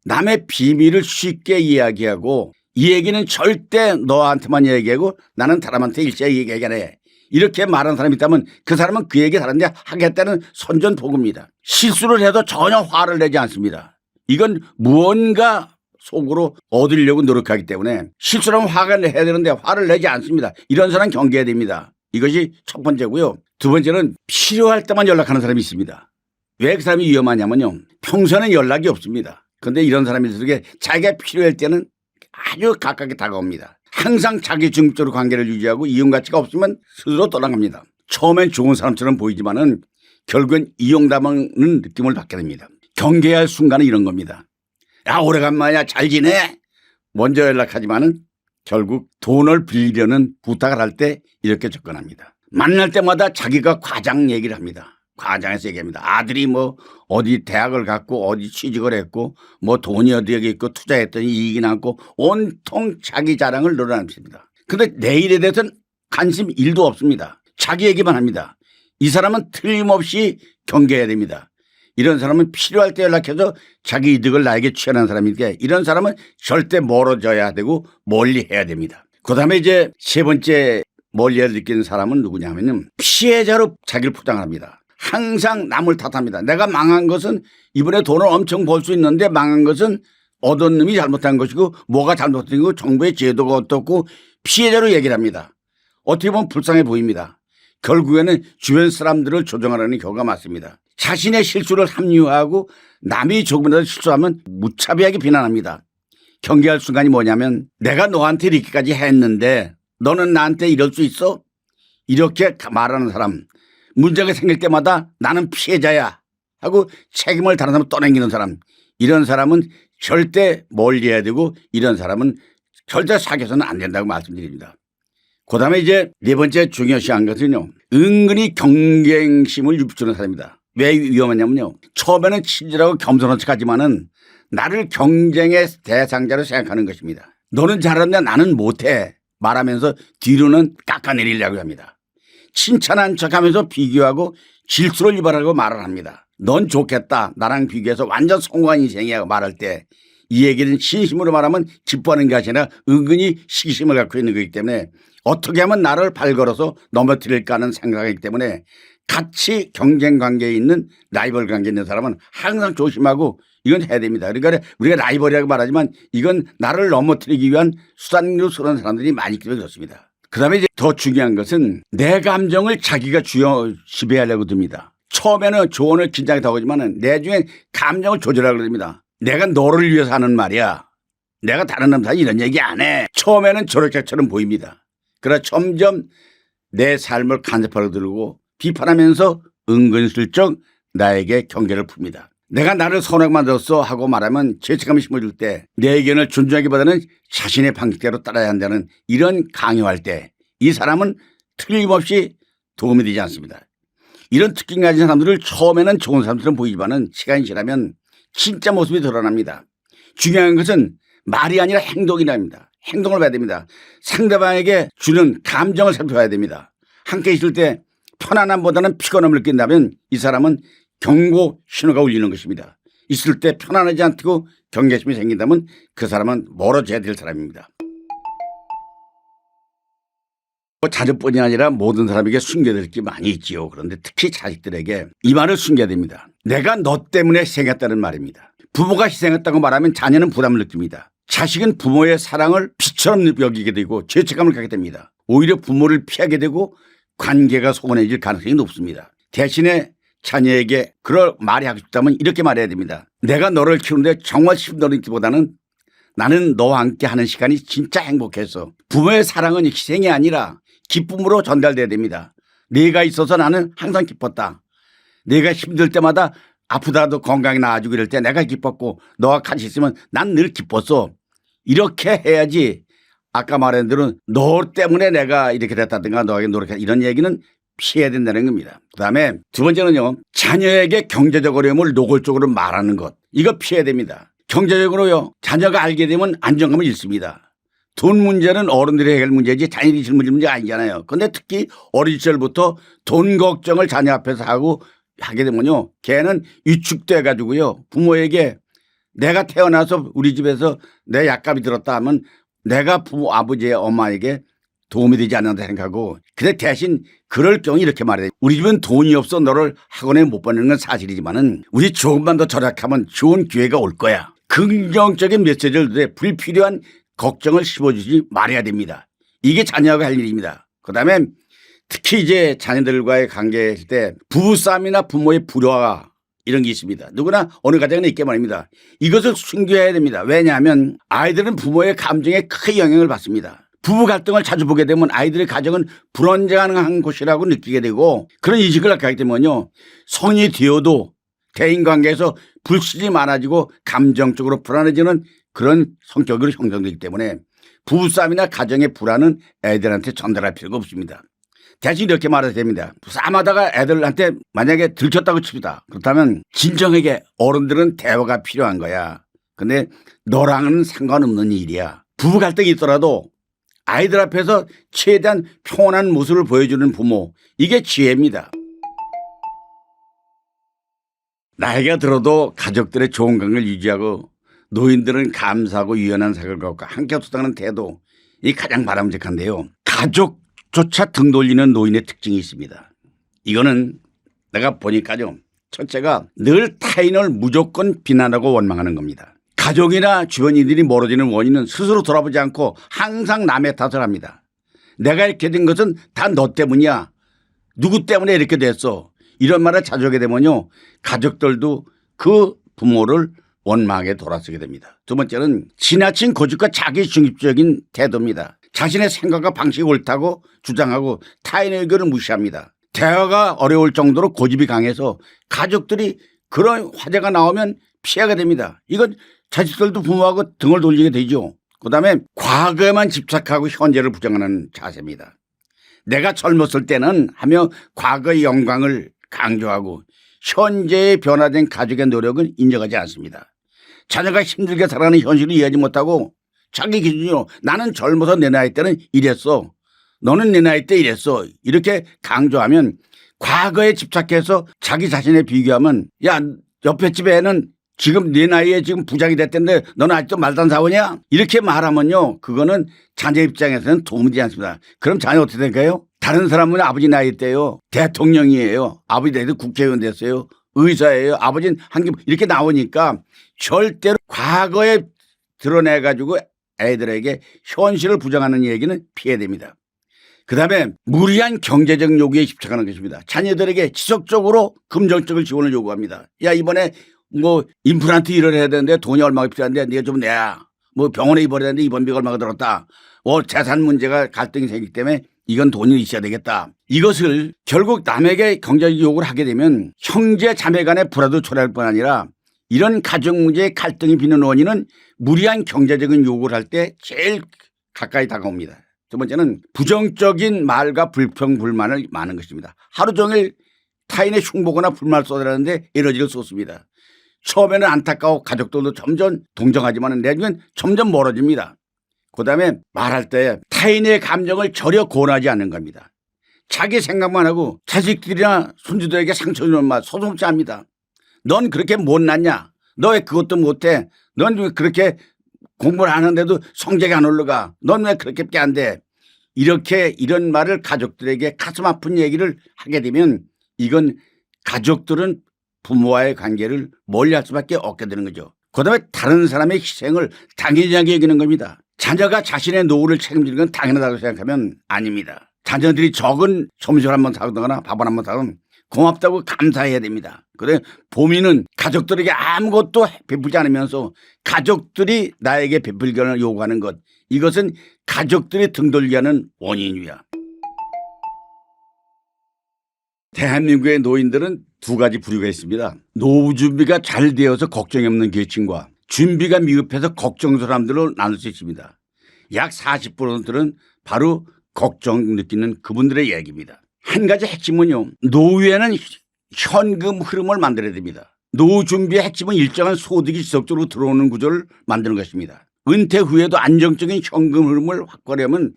남의 비밀을 쉽게 이야기하고 이 얘기는 절대 너한테만 얘기하고 나는 사람한테 일제히 얘기 안 해. 이렇게 말하는 사람이 있다면 그 사람은 그 얘기 다른데 하겠다는 선전포고입니다. 실수를 해도 전혀 화를 내지 않습니다. 이건 무언가 속으로 얻으려고 노력하기 때문에 실수라면 화가 내야 되는데 화를 내지 않습니다. 이런 사람 경계해야 됩니다. 이것이 첫 번째고요. 두 번째는 필요할 때만 연락하는 사람이 있습니다. 왜 그 사람이 위험하냐면요. 평소에는 연락이 없습니다. 그런데 이런 사람들에게 자기가 필요할 때는 아주 가깝게 다가옵니다. 항상 자기 중립적으로 관계를 유지하고 이용 가치가 없으면 스스로 떠나갑니다. 처음엔 좋은 사람처럼 보이지만은 결국엔 이용당하는 느낌을 받게 됩니다. 경계해야 할 순간은 이런 겁니다. 야 오래간만이야 잘 지내? 먼저 연락하지만은 결국 돈을 빌려는 부탁을 할 때 이렇게 접근합니다. 만날 때마다 자기가 과장 얘기를 합니다. 과장에서 얘기합니다. 아들이 뭐 어디 대학을 갔고 어디 취직을 했고 뭐 돈이 어디에 있고 투자했더니 이익이 났고 온통 자기 자랑을 늘어납니다. 그런데 내일에 대해서는 관심 1도 없습니다. 자기 얘기만 합니다. 이 사람은 틀림없이 경계해야 됩니다. 이런 사람은 필요할 때 연락해서 자기 이득을 나에게 취하는 사람인데 이런 사람은 절대 멀어져야 되고 멀리 해야 됩니다. 그다음에 이제 세 번째 멀리해야 느끼는 사람은 누구냐 하면은 피해자로 자기를 포장합니다. 항상 남을 탓합니다. 내가 망한 것은 이번에 돈을 엄청 벌 수 있는데 망한 것은 얻은 놈이 잘못한 것이고 뭐가 잘못된 거고 정부의 제도가 어떻고 피해자로 얘기를 합니다. 어떻게 보면 불쌍해 보입니다. 결국에는 주변 사람들을 조정하려는 경우가 많습니다. 자신의 실수를 합리화하고 남이 조금이라도 실수하면 무차별하게 비난합니다. 경계할 순간이 뭐냐면 내가 너한테 이렇게까지 했는데 너는 나한테 이럴 수 있어? 이렇게 말하는 사람. 문제가 생길 때마다 나는 피해자야 하고 책임을 다른 사람 떠넘기는 사람. 이런 사람은 절대 멀리해야 되고 이런 사람은 절대 사귀어서는 안 된다고 말씀드립니다. 그다음에 이제 네 번째 중요시한 것은요. 은근히 경쟁심을 유입주는 사람입니다. 왜 위험하냐면요. 처음에는 친절하고 겸손한 척하지만은 나를 경쟁의 대상자로 생각하는 것입니다. 너는 잘하는데 나는 못해 말하면서 뒤로는 깎아내리려고 합니다. 칭찬한 척하면서 비교하고 질수를 유발하고 말을 합니다. 넌 좋겠다. 나랑 비교해서 완전 성공한 인생이야 말할 때 이 얘기는 진심으로 말하면 기뻐하는 게 아니라 은근히 시기심을 갖고 있는 거기 때문에 어떻게 하면 나를 발걸어서 넘어뜨릴까 하는 생각이기 때문에 같이 경쟁 관계에 있는 라이벌 관계에 있는 사람은 항상 조심하고 이건 해야 됩니다. 그러니까 우리가 라이벌이라고 말하지만 이건 나를 넘어뜨리기 위한 수단으로 쓰는 사람들이 많기 때문에 그렇습니다. 그다음에 이제 더 중요한 것은 내 감정을 자기가 지배하려고 듭니다. 처음에는 조언을 긴장이 나오지만은 내중에 감정을 조절하려고 듭니다. 내가 너를 위해서 하는 말이야. 내가 다른 남자한테 이런 얘기 안 해. 처음에는 저렇게처럼 보입니다. 그러나 점점 내 삶을 간섭하려 들고 비판하면서 은근슬쩍 나에게 경계를 풉니다. 내가 나를 선하게 만들었어 하고 말하면 죄책감이 심어질 때 내 의견을 존중하기보다는 자신의 방식대로 따라야 한다는 이런 강요할 때 이 사람은 틀림없이 도움이 되지 않습니다. 이런 특징 가진 사람들을 처음에는 좋은 사람처럼 보이지만은 시간이 지나면 진짜 모습이 드러납니다. 중요한 것은 말이 아니라 행동이랍니다. 행동을 봐야 됩니다. 상대방에게 주는 감정을 살펴봐야 됩니다. 함께 있을 때 편안함보다는 피곤함을 느낀다면 이 사람은 경고 신호가 울리는 것입니다. 있을 때 편안하지 않고 경계심이 생긴다면 그 사람은 멀어져야 될 사람입니다. 자녀뿐이 아니라 모든 사람에게 숨겨야 될 게 많이 있지요. 그런데 특히 자식들에게 이 말을 숨겨야 됩니다. 내가 너 때문에 희생했다는 말입니다. 부모가 희생했다고 말하면 자녀는 부담을 느낍니다. 자식은 부모의 사랑을 피처럼 여기게 되고 죄책감을 갖게 됩니다. 오히려 부모를 피하게 되고 관계가 소원해질 가능성이 높습니다. 대신에 자녀에게 그럴 말이 하고 싶다면 이렇게 말해야 됩니다. 내가 너를 키우는데 정말 힘들기보다는 나는 너와 함께 하는 시간이 진짜 행복해서 부모의 사랑은 희생이 아니라 기쁨으로 전달돼야 됩니다. 네가 있어서 나는 항상 기뻤다. 네가 힘들 때마다 아프다도 건강이 나아지고 이럴 때 내가 기뻤고 너와 같이 있으면 난 늘 기뻤어. 이렇게 해야지 아까 말한 대로 너 때문에 내가 이렇게 됐다든가 너에게 노력해 이런 얘기는 피해야 된다는 겁니다. 그다음에 두 번째는요. 자녀에게 경제적 어려움을 노골적으로 말하는 것. 이거 피해야 됩니다. 경제적으로요. 자녀가 알게 되면 안정감을 잃습니다. 돈 문제는 어른들이 해결 문제지 자녀들이 짊어질 문제가 아니잖아요. 그런데 특히 어린 시절부터 돈 걱정을 자녀 앞에서 하게 되면요. 걔는 위축돼 가지고요. 부모에게 내가 태어나서 우리 집에서 내 약값이 들었다 하면 내가 부모 아버지의 엄마에게 도움이 되지 않는다 생각하고 근데 대신 그럴 경우 이렇게 말해요. 우리 집은 돈이 없어 너를 학원에 못 보내는 건 사실이지만은 우리 조금만 더 절약하면 좋은 기회가 올 거야. 긍정적인 메시지를 내 불필요한 걱정을 심어주지 말아야 됩니다. 이게 자녀가 할 일입니다. 그다음에 특히 이제 자녀들과의 관계일 때 부부싸움이나 부모의 불화 이런 게 있습니다. 누구나 어느 가정에는 있게 말입니다. 이것을 숨겨야 됩니다. 왜냐하면 아이들은 부모의 감정에 크게 영향을 받습니다. 부부 갈등을 자주 보게 되면 아이들의 가정은 불안정한 곳이라고 느끼게 되고 그런 인식을 갖게 하게 되면요. 성인이 되어도 대인관계에서 불신이 많아지고 감정적으로 불안해지는 그런 성격으로 형성되기 때문에 부부싸움이나 가정의 불안은 애들한테 전달할 필요가 없습니다. 대신 이렇게 말해도 됩니다. 싸움하다가 애들한테 만약에 들켰다고 칩니다. 그렇다면 진정하게 어른들은 대화가 필요한 거야. 근데 너랑은 상관없는 일이야. 부부 갈등이 있더라도 아이들 앞에서 최대한 평온한 모습을 보여주는 부모. 이게 지혜입니다. 나이가 들어도 가족들의 좋은 관계를 유지하고 노인들은 감사하고 유연한 사고를 갖고 함께 합숙하는 태도. 이 가장 바람직한데요. 가족조차 등 돌리는 노인의 특징이 있습니다. 이거는 내가 보니까요. 첫째가 늘 타인을 무조건 비난하고 원망하는 겁니다. 가족이나 주변인들이 멀어지는 원인은 스스로 돌아보지 않고 항상 남의 탓을 합니다. 내가 이렇게 된 것은 다 너 때문이야. 누구 때문에 이렇게 됐어. 이런 말을 자주 하게 되면요. 가족들도 그 부모를 원망하게 돌아서게 됩니다. 두 번째는 지나친 고집과 자기중립적인 태도입니다. 자신의 생각과 방식이 옳다고 주장하고 타인의 의견을 무시합니다. 대화가 어려울 정도로 고집이 강해서 가족들이 그런 화제가 나오면 피하게 됩니다. 이건 자식들도 부모하고 등을 돌리게 되죠. 그다음에 과거에만 집착하고 현재를 부정하는 자세입니다. 내가 젊었을 때는 하며 과거의 영광을 강조하고 현재의 변화된 가족의 노력은 인정하지 않습니다. 자녀가 힘들게 살아가는 현실을 이해하지 못하고 자기 기준으로 나는 젊어서 내 나이 때는 이랬어. 너는 내 나이 때 이랬어. 이렇게 강조하면 과거에 집착해서 자기 자신에 비교하면 야 옆에 집에는 지금 네 나이에 지금 부장이 됐던데 너는 아직도 말단 사오냐? 이렇게 말하면요. 그거는 자녀 입장에서는 도움이 되지 않습니다. 그럼 자녀 어떻게 될까요? 다른 사람은 아버지 나이 때요. 대통령이에요. 아버지 나이도 국회의원 됐어요. 의사예요. 아버지는 한개 이렇게 나오니까 절대로 과거에 드러내 가지고 애들에게 현실을 부정하는 얘기는 피해야 됩니다. 그다음에 무리한 경제적 요구에 집착하는 것입니다. 자녀들에게 지속적으로 금전적인 지원을 요구합니다. 야 이번에 뭐 임플란트 일을 해야 되는데 돈이 얼마가 필요한데 네가 좀 내야. 뭐 병원에 입원해야 되는데 입원비가 얼마가 들었다. 재산 문제가 갈등이 생기기 때문에 이건 돈이 있어야 되겠다. 이것을 결국 남에게 경제적 요구를 하게 되면 형제 자매 간의 불화도 초래할 뿐 아니라 이런 가정 문제의 갈등이 비는 원인은 무리한 경제적인 요구를 할 때 제일 가까이 다가옵니다. 두 번째는 부정적인 말과 불평 불만을 많은 것입니다. 하루 종일 타인의 흉보거나 불만을 쏟아내는데 에너지를 쏟습니다. 처음에는 안타까워 가족들도 점점 동정하지만 내주면 점점 멀어집니다. 그다음에 말할 때 타인의 감정을 전혀 고려하지 않는 겁니다. 자기 생각만 하고 자식들이나 손주들에게 상처 주는 말 소송치 합니다. 넌 그렇게 못났냐? 너 왜 그것도 못해? 넌 왜 그렇게 공부를 하는데도 성적이 안 올라가? 넌 왜 그렇게밖에 안 돼? 이렇게 이런 말을 가족들에게 가슴 아픈 얘기를 하게 되면 이건 가족들은 부모와의 관계를 멀리할 수밖에 없게 되는 거죠. 그다음에 다른 사람의 희생을 당연하게 여기는 겁니다. 자녀가 자신의 노후를 책임지는 건 당연하다고 생각하면 아닙니다. 자녀들이 적은 점심을 한번 사거나 밥을 한번 사면 고맙다고 감사해야 됩니다. 그래 보미는 가족들에게 아무것도 베풀지 않으면서 가족들이 나에게 베풀기를 요구하는 것, 이것은 가족들이 등돌게 하는 원인이야. 대한민국의 노인들은 두 가지 부류가 있습니다. 노후 준비가 잘 되어서 걱정이 없는 계층과 준비가 미흡해서 걱정스러운 사람들로 나눌 수 있습니다. 약 40%는 바로 걱정 느끼는 그분들의 이야기입니다. 한 가지 핵심은요, 노후에는 현금 흐름을 만들어야 됩니다. 노후 준비의 핵심은 일정한 소득이 지속적으로 들어오는 구조를 만드는 것입니다. 은퇴 후에도 안정적인 현금 흐름을 확보하려면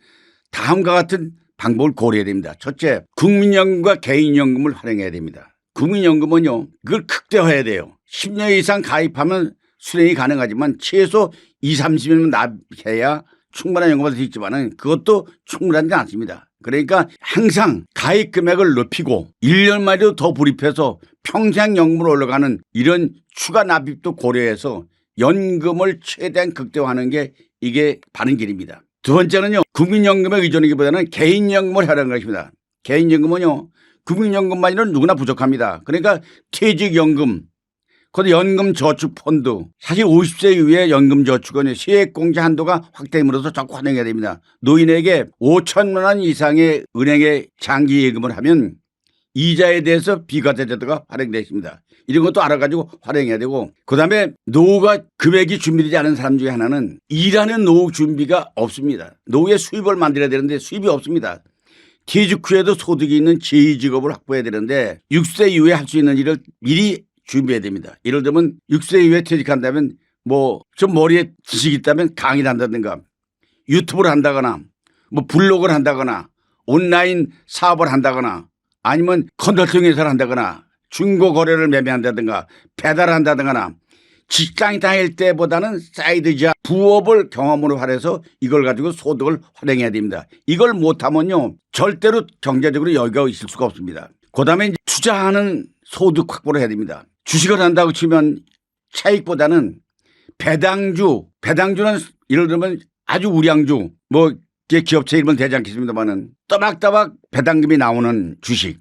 다음과 같은 방법을 고려해야 됩니다. 첫째, 국민연금과 개인연금을 활용해야 됩니다. 국민연금은요, 그걸 극대화해야 돼요. 10년 이상 가입하면 수령이 가능하지만 최소 20, 30년은 납해야 충분한 연금을 받을 수 있지만 그것도 충분하지 않습니다. 그러니까 항상 가입 금액을 높이고 1년만이라도 더 불입해서 평생 연금으로 올라가는 이런 추가 납입도 고려해서 연금을 최대한 극대화하는 게 이게 바른 길입니다. 두 번째는요, 국민연금에 의존하기보다는 개인연금을 하라는 것입니다. 개인연금은요, 국민연금만으로는 누구나 부족합니다. 그러니까 퇴직연금, 그리고 연금저축펀드, 사실 50세 이후에 연금저축은 세액공제 한도가 확대됨으로써 적극 활용해야 됩니다. 노인에게 5천만 원 이상의 은행에 장기 예금을 하면 이자에 대해서 비과세제도가 활용되어 있습니다. 이런 것도 알아가지고 활용해야 되고, 그다음에 노후가 금액이 준비되지 않은 사람 중에 하나는 일하는 노후 준비가 없습니다. 노후에 수입을 만들어야 되는데 수입이 없습니다. 퇴직 후에도 소득이 있는 제2직업을 확보해야 되는데 6세 이후에 할 수 있는 일을 미리 준비해야 됩니다. 예를 들면 6세 이후에 퇴직한다면 뭐 좀 머리에 지식이 있다면 강의를 한다든가 유튜브를 한다거나 뭐 블로그를 한다거나 온라인 사업을 한다거나 아니면 컨설팅 회사를 한다거나 중고 거래를 매매한다든가 배달한다든가 직장에 다닐 때보다는 사이드자 부업을 경험으로 활용해서 이걸 가지고 소득을 활용해야 됩니다. 이걸 못하면요 절대로 경제적으로 여유가 있을 수가 없습니다. 그다음에 투자하는 소득 확보를 해야 됩니다. 주식을 한다고 치면 차익보다는 배당주는 예를 들면 아주 우량주 뭐 기업체 이름은 되지 않겠습니다만은 또박또박 배당금이 나오는 주식.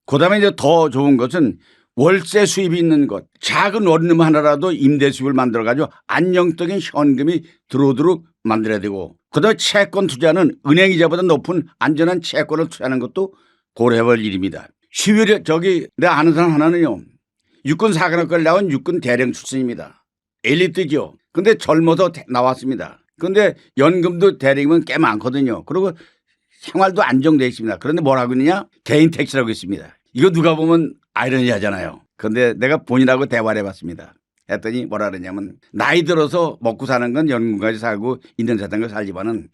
그다음에 이제 더 좋은 것은 월세 수입이 있는 것, 작은 원룸 하나라도 임대 수입을 만들어 가지고 안정적인 현금이 들어오도록 만들어야 되고, 그다음에 채권 투자는 은행 이자보다 높은 안전한 채권을 투자하는 것도 고려해볼 일입니다. 10일에 내가 아는 사람 하나는요, 육군 사관학과를 나온 육군 대령 출신입니다. 엘리트죠. 근데 젊어서 나왔습니다. 그런데 연금도 대령이면 꽤 많거든요. 그리고 생활도 안정되어 있습니다. 그런데 뭘 하고 있느냐? 개인 택시라고 있습니다. 이거 누가 보면 아이러니 하잖아요. 그런데 내가 본인하고 대화를 해봤습니다. 했더니 뭐라 그러냐면 나이 들어서 먹고 사는 건 연금까지 살고 있는 세상을 살지만은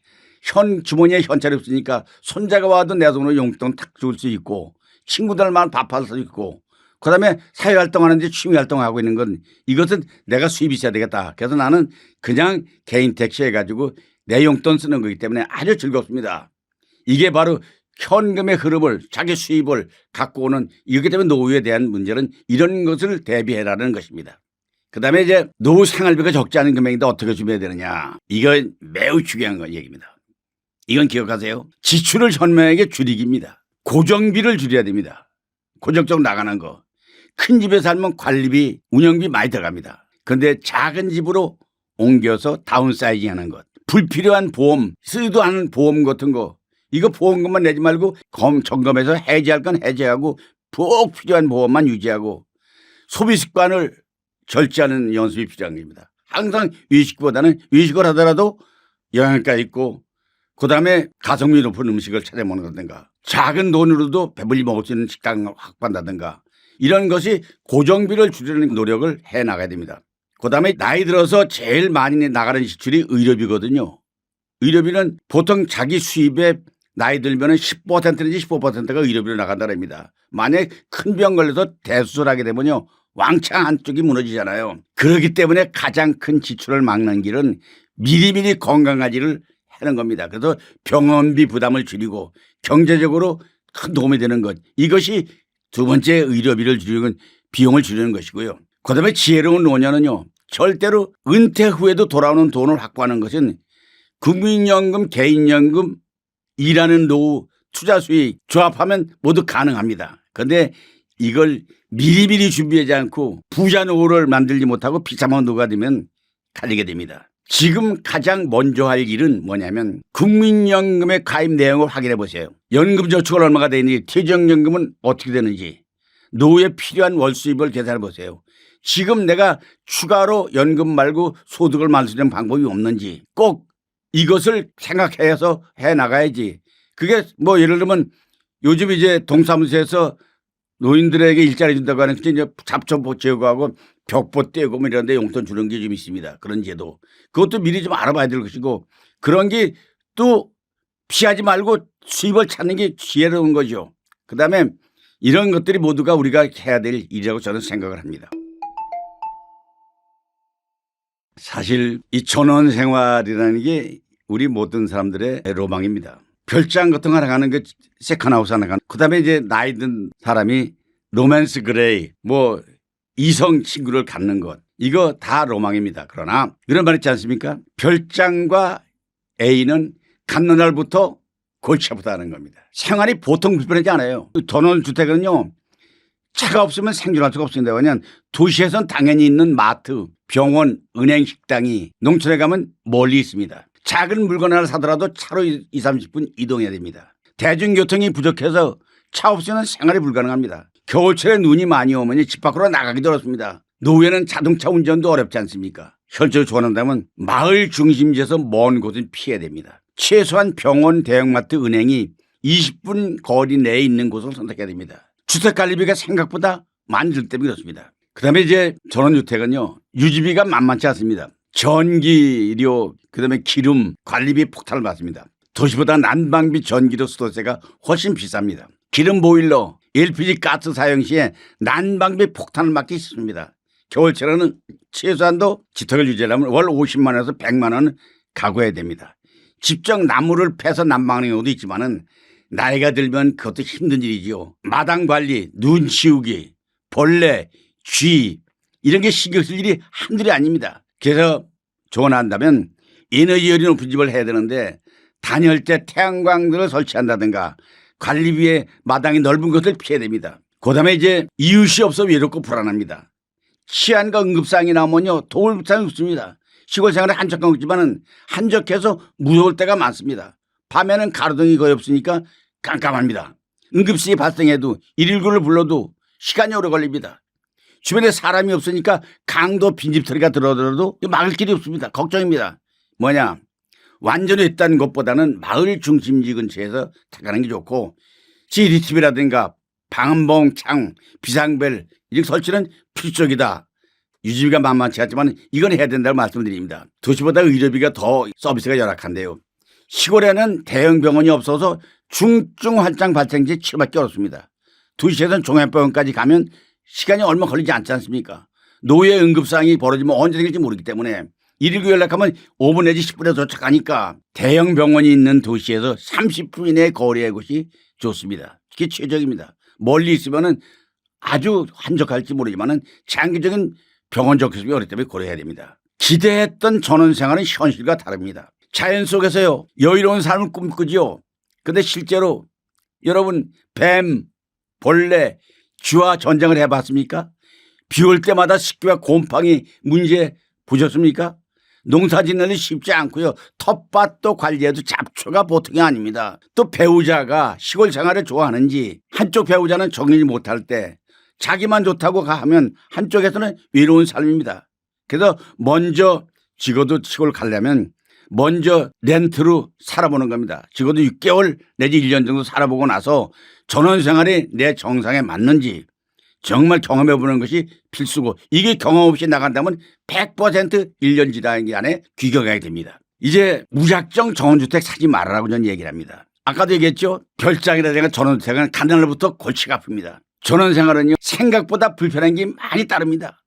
주머니에 현찰이 없으니까 손자가 와도 내 돈으로 용돈 탁 줄 수 있고 친구들만 밥할 수 있고 그다음에 사회활동하는데 취미활동하고 있는 건 이것은 내가 수입이 있어야 되겠다. 그래서 나는 그냥 개인 택시 해가지고 내 용돈 쓰는 거기 때문에 아주 즐겁습니다. 이게 바로 현금의 흐름을 자기 수입을 갖고 오는 이렇기 때문에 노후에 대한 문제는 이런 것을 대비해라는 것입니다. 그다음에 이제 노후 생활비가 적지 않은 금액인데 어떻게 준비해야 되느냐. 이건 매우 중요한 건 얘기입니다. 이건 기억하세요. 지출을 현명하게 줄이기입니다. 고정비를 줄여야 됩니다. 고정적 나가는 거. 큰 집에 살면 관리비, 운영비 많이 들어갑니다. 그런데 작은 집으로 옮겨서 다운사이징 하는 것. 불필요한 보험, 쓰지도 않은 보험 같은 거. 이거 보험금만 내지 말고 점검해서 해지할 건 해지하고 꼭 필요한 보험만 유지하고 소비 습관을 절제하는 연습이 필요한 겁니다. 항상 외식보다는 외식을 하더라도 영양가 있고 그다음에 가성비 높은 음식을 찾아 먹는다든가 작은 돈으로도 배불리 먹을 수 있는 식당을 확보한다든가 이런 것이 고정비를 줄이는 노력을 해 나가야 됩니다. 그다음에 나이 들어서 제일 많이 나가는 지출이 의료비거든요. 의료비는 보통 자기 수입의 나이 들면은 10%내지 15%가 의료비로 나간다는 겁니다. 만약에 큰 병 걸려서 대수술하게 되면요. 왕창 한쪽이 무너지잖아요. 그렇기 때문에 가장 큰 지출을 막는 길은 미리미리 건강관리를 하는 겁니다. 그래서 병원비 부담을 줄이고 경제적으로 큰 도움이 되는 것. 이것이 두 번째 의료비를 줄이는 비용을 줄이는 것이고요. 그다음에 지혜로운 노년은요. 절대로 은퇴 후에도 돌아오는 돈을 확보하는 것은 국민연금, 개인연금, 일하는 노후, 투자 수익 조합하면 모두 가능합니다. 그런데 이걸 미리미리 준비하지 않고 부자 노후를 만들지 못하고 비참한 노후가 되면 갈리게 됩니다. 지금 가장 먼저 할 일은 뭐냐면 국민연금의 가입 내용을 확인해 보세요. 연금저축은 얼마가 되는지, 퇴직연금은 어떻게 되는지, 노후에 필요한 월수입을 계산해 보세요. 지금 내가 추가로 연금 말고 소득을 만들 수 있는 방법이 없는지 꼭 이것을 생각해서 해 나가야지. 그게 뭐 예를 들면 요즘 이제 동사무소에서 노인들에게 일자리 준다고 하는 이제 잡초보 제거하고 벽보 떼고 뭐 이런 데 용돈 주는 게 좀 있습니다. 그런 제도. 그것도 미리 좀 알아봐야 될 것이고 그런 게 또 피하지 말고 수입을 찾는 게 지혜로운 거죠. 그다음에 이런 것들이 모두가 우리가 해야 될 일이라고 저는 생각을 합니다. 사실 이 전원 생활이라는 게 우리 모든 사람들의 로망입니다. 별장 같은 거 하나 가는 게 세컨하우스 하나 가는. 그다음에 이제 나이 든 사람이 로맨스 그레이 뭐 이성 친구를 갖는 것. 이거 다 로망입니다. 그러나 이런 말 있지 않습니까? 별장과 애인은 갖는 날부터 골치 아프다는 겁니다. 생활이 보통 불편하지 않아요. 전원주택은요. 차가 없으면 생존할 수가 없습니다. 왜냐하면 도시에선 당연히 있는 마트, 병원, 은행, 식당이 농촌에 가면 멀리 있습니다. 작은 물건 하나 사더라도 차로 20-30분 이동해야 됩니다. 대중교통이 부족해서 차 없이는 생활이 불가능합니다. 겨울철에 눈이 많이 오면 집 밖으로 나가기도 어렵습니다. 노후에는 자동차 운전도 어렵지 않습니까? 현실을 조언한다면 마을 중심지에서 먼 곳은 피해야 됩니다. 최소한 병원, 대형마트, 은행이 20분 거리 내에 있는 곳을 선택해야 됩니다. 주택관리비가 생각보다 많이 들 때문에 그렇습니다. 그다음에 이제 전원주택은요. 유지비가 만만치 않습니다. 전기료, 그다음에 기름, 관리비 폭탄을 받습니다. 도시보다 난방비, 전기료, 수도세가 훨씬 비쌉니다. 기름 보일러, LPG 가스 사용 시에 난방비 폭탄을 맞기 쉽습니다. 겨울철에는 최소한도 주택을 유지하려면 월 50만 원에서 100만 원은 각오해야 됩니다. 직접 나무를 패서 난방하는 경우도 있지만은 나이가 들면 그것도 힘든 일이지요. 마당 관리, 눈 치우기, 벌레, 쥐 이런 게 신경 쓸 일이 한둘이 아닙니다. 그래서 조언한다면 에너지열이 높은 집을 해야 되는데 단열재 태양광들을 설치한다든가 관리비에 마당이 넓은 것을 피해야 됩니다. 그다음에 이제 이웃이 없어 외롭고 불안합니다. 치안과 응급사항이 나오면요 도울 사항이 없습니다. 시골 생활에 한적한 거지만은 한적해서 무서울 때가 많습니다. 밤에는 가로등이 거의 없으니까 깜깜합니다. 응급실이 발생해도 119를 불러도 시간이 오래 걸립니다. 주변에 사람이 없으니까 강도 빈집털이가 들어오더라도 막을 길이 없습니다. 걱정입니다. 뭐냐 완전히 했다는 것보다는 마을 중심지 근처에서 택하는 게 좋고 CCTV라든가 방음봉, 창, 비상벨 이렇게 설치는 필수적이다. 유지비가 만만치 않지만 이건 해야 된다고 말씀드립니다. 도시보다 의료비가 더 서비스가 열악한데요. 시골에는 대형 병원이 없어서 중증 환자 발생지 치료받기 어렵습니다. 도시에서는 종합병원까지 가면 시간이 얼마 걸리지 않지 않습니까? 노후의 응급사항이 벌어지면 언제 생길지 모르기 때문에 119 연락하면 5분 내지 10분에 도착하니까 대형 병원이 있는 도시에서 30분 이내에 거리의 곳이 좋습니다. 그게 최적입니다. 멀리 있으면은 아주 한적할지 모르지만은 장기적인 병원 접근이 어렵기 때문에 고려해야 됩니다. 기대했던 전원생활은 현실과 다릅니다. 자연 속에서요 여유로운 삶을 꿈꾸지요. 근데 실제로 여러분 뱀, 벌레, 쥐와 전쟁을 해봤습니까? 비 올 때마다 습기와 곰팡이 문제 보셨습니까? 농사 짓는 일 쉽지 않고요. 텃밭도 관리해도 잡초가 보통이 아닙니다. 또 배우자가 시골 생활을 좋아하는지 한쪽 배우자는 정리 못할 때 자기만 좋다고 하면 한쪽에서는 외로운 삶입니다. 그래서 먼저 적어도 시골 가려면 먼저 렌트로 살아보는 겁니다. 적어도 6개월 내지 1년 정도 살아보고 나서 전원생활이 내 정상에 맞는지 정말 경험해보는 것이 필수고 이게 경험 없이 나간다면 100% 1년 지나기 안에 귀경하게 됩니다. 이제 무작정 전원주택 사지 말라고 저는 얘기를 합니다. 아까도 얘기했죠. 별장이라든가 전원주택은 가난날부터 골치가 아픕니다. 전원생활은요 생각보다 불편한 게 많이 따릅니다.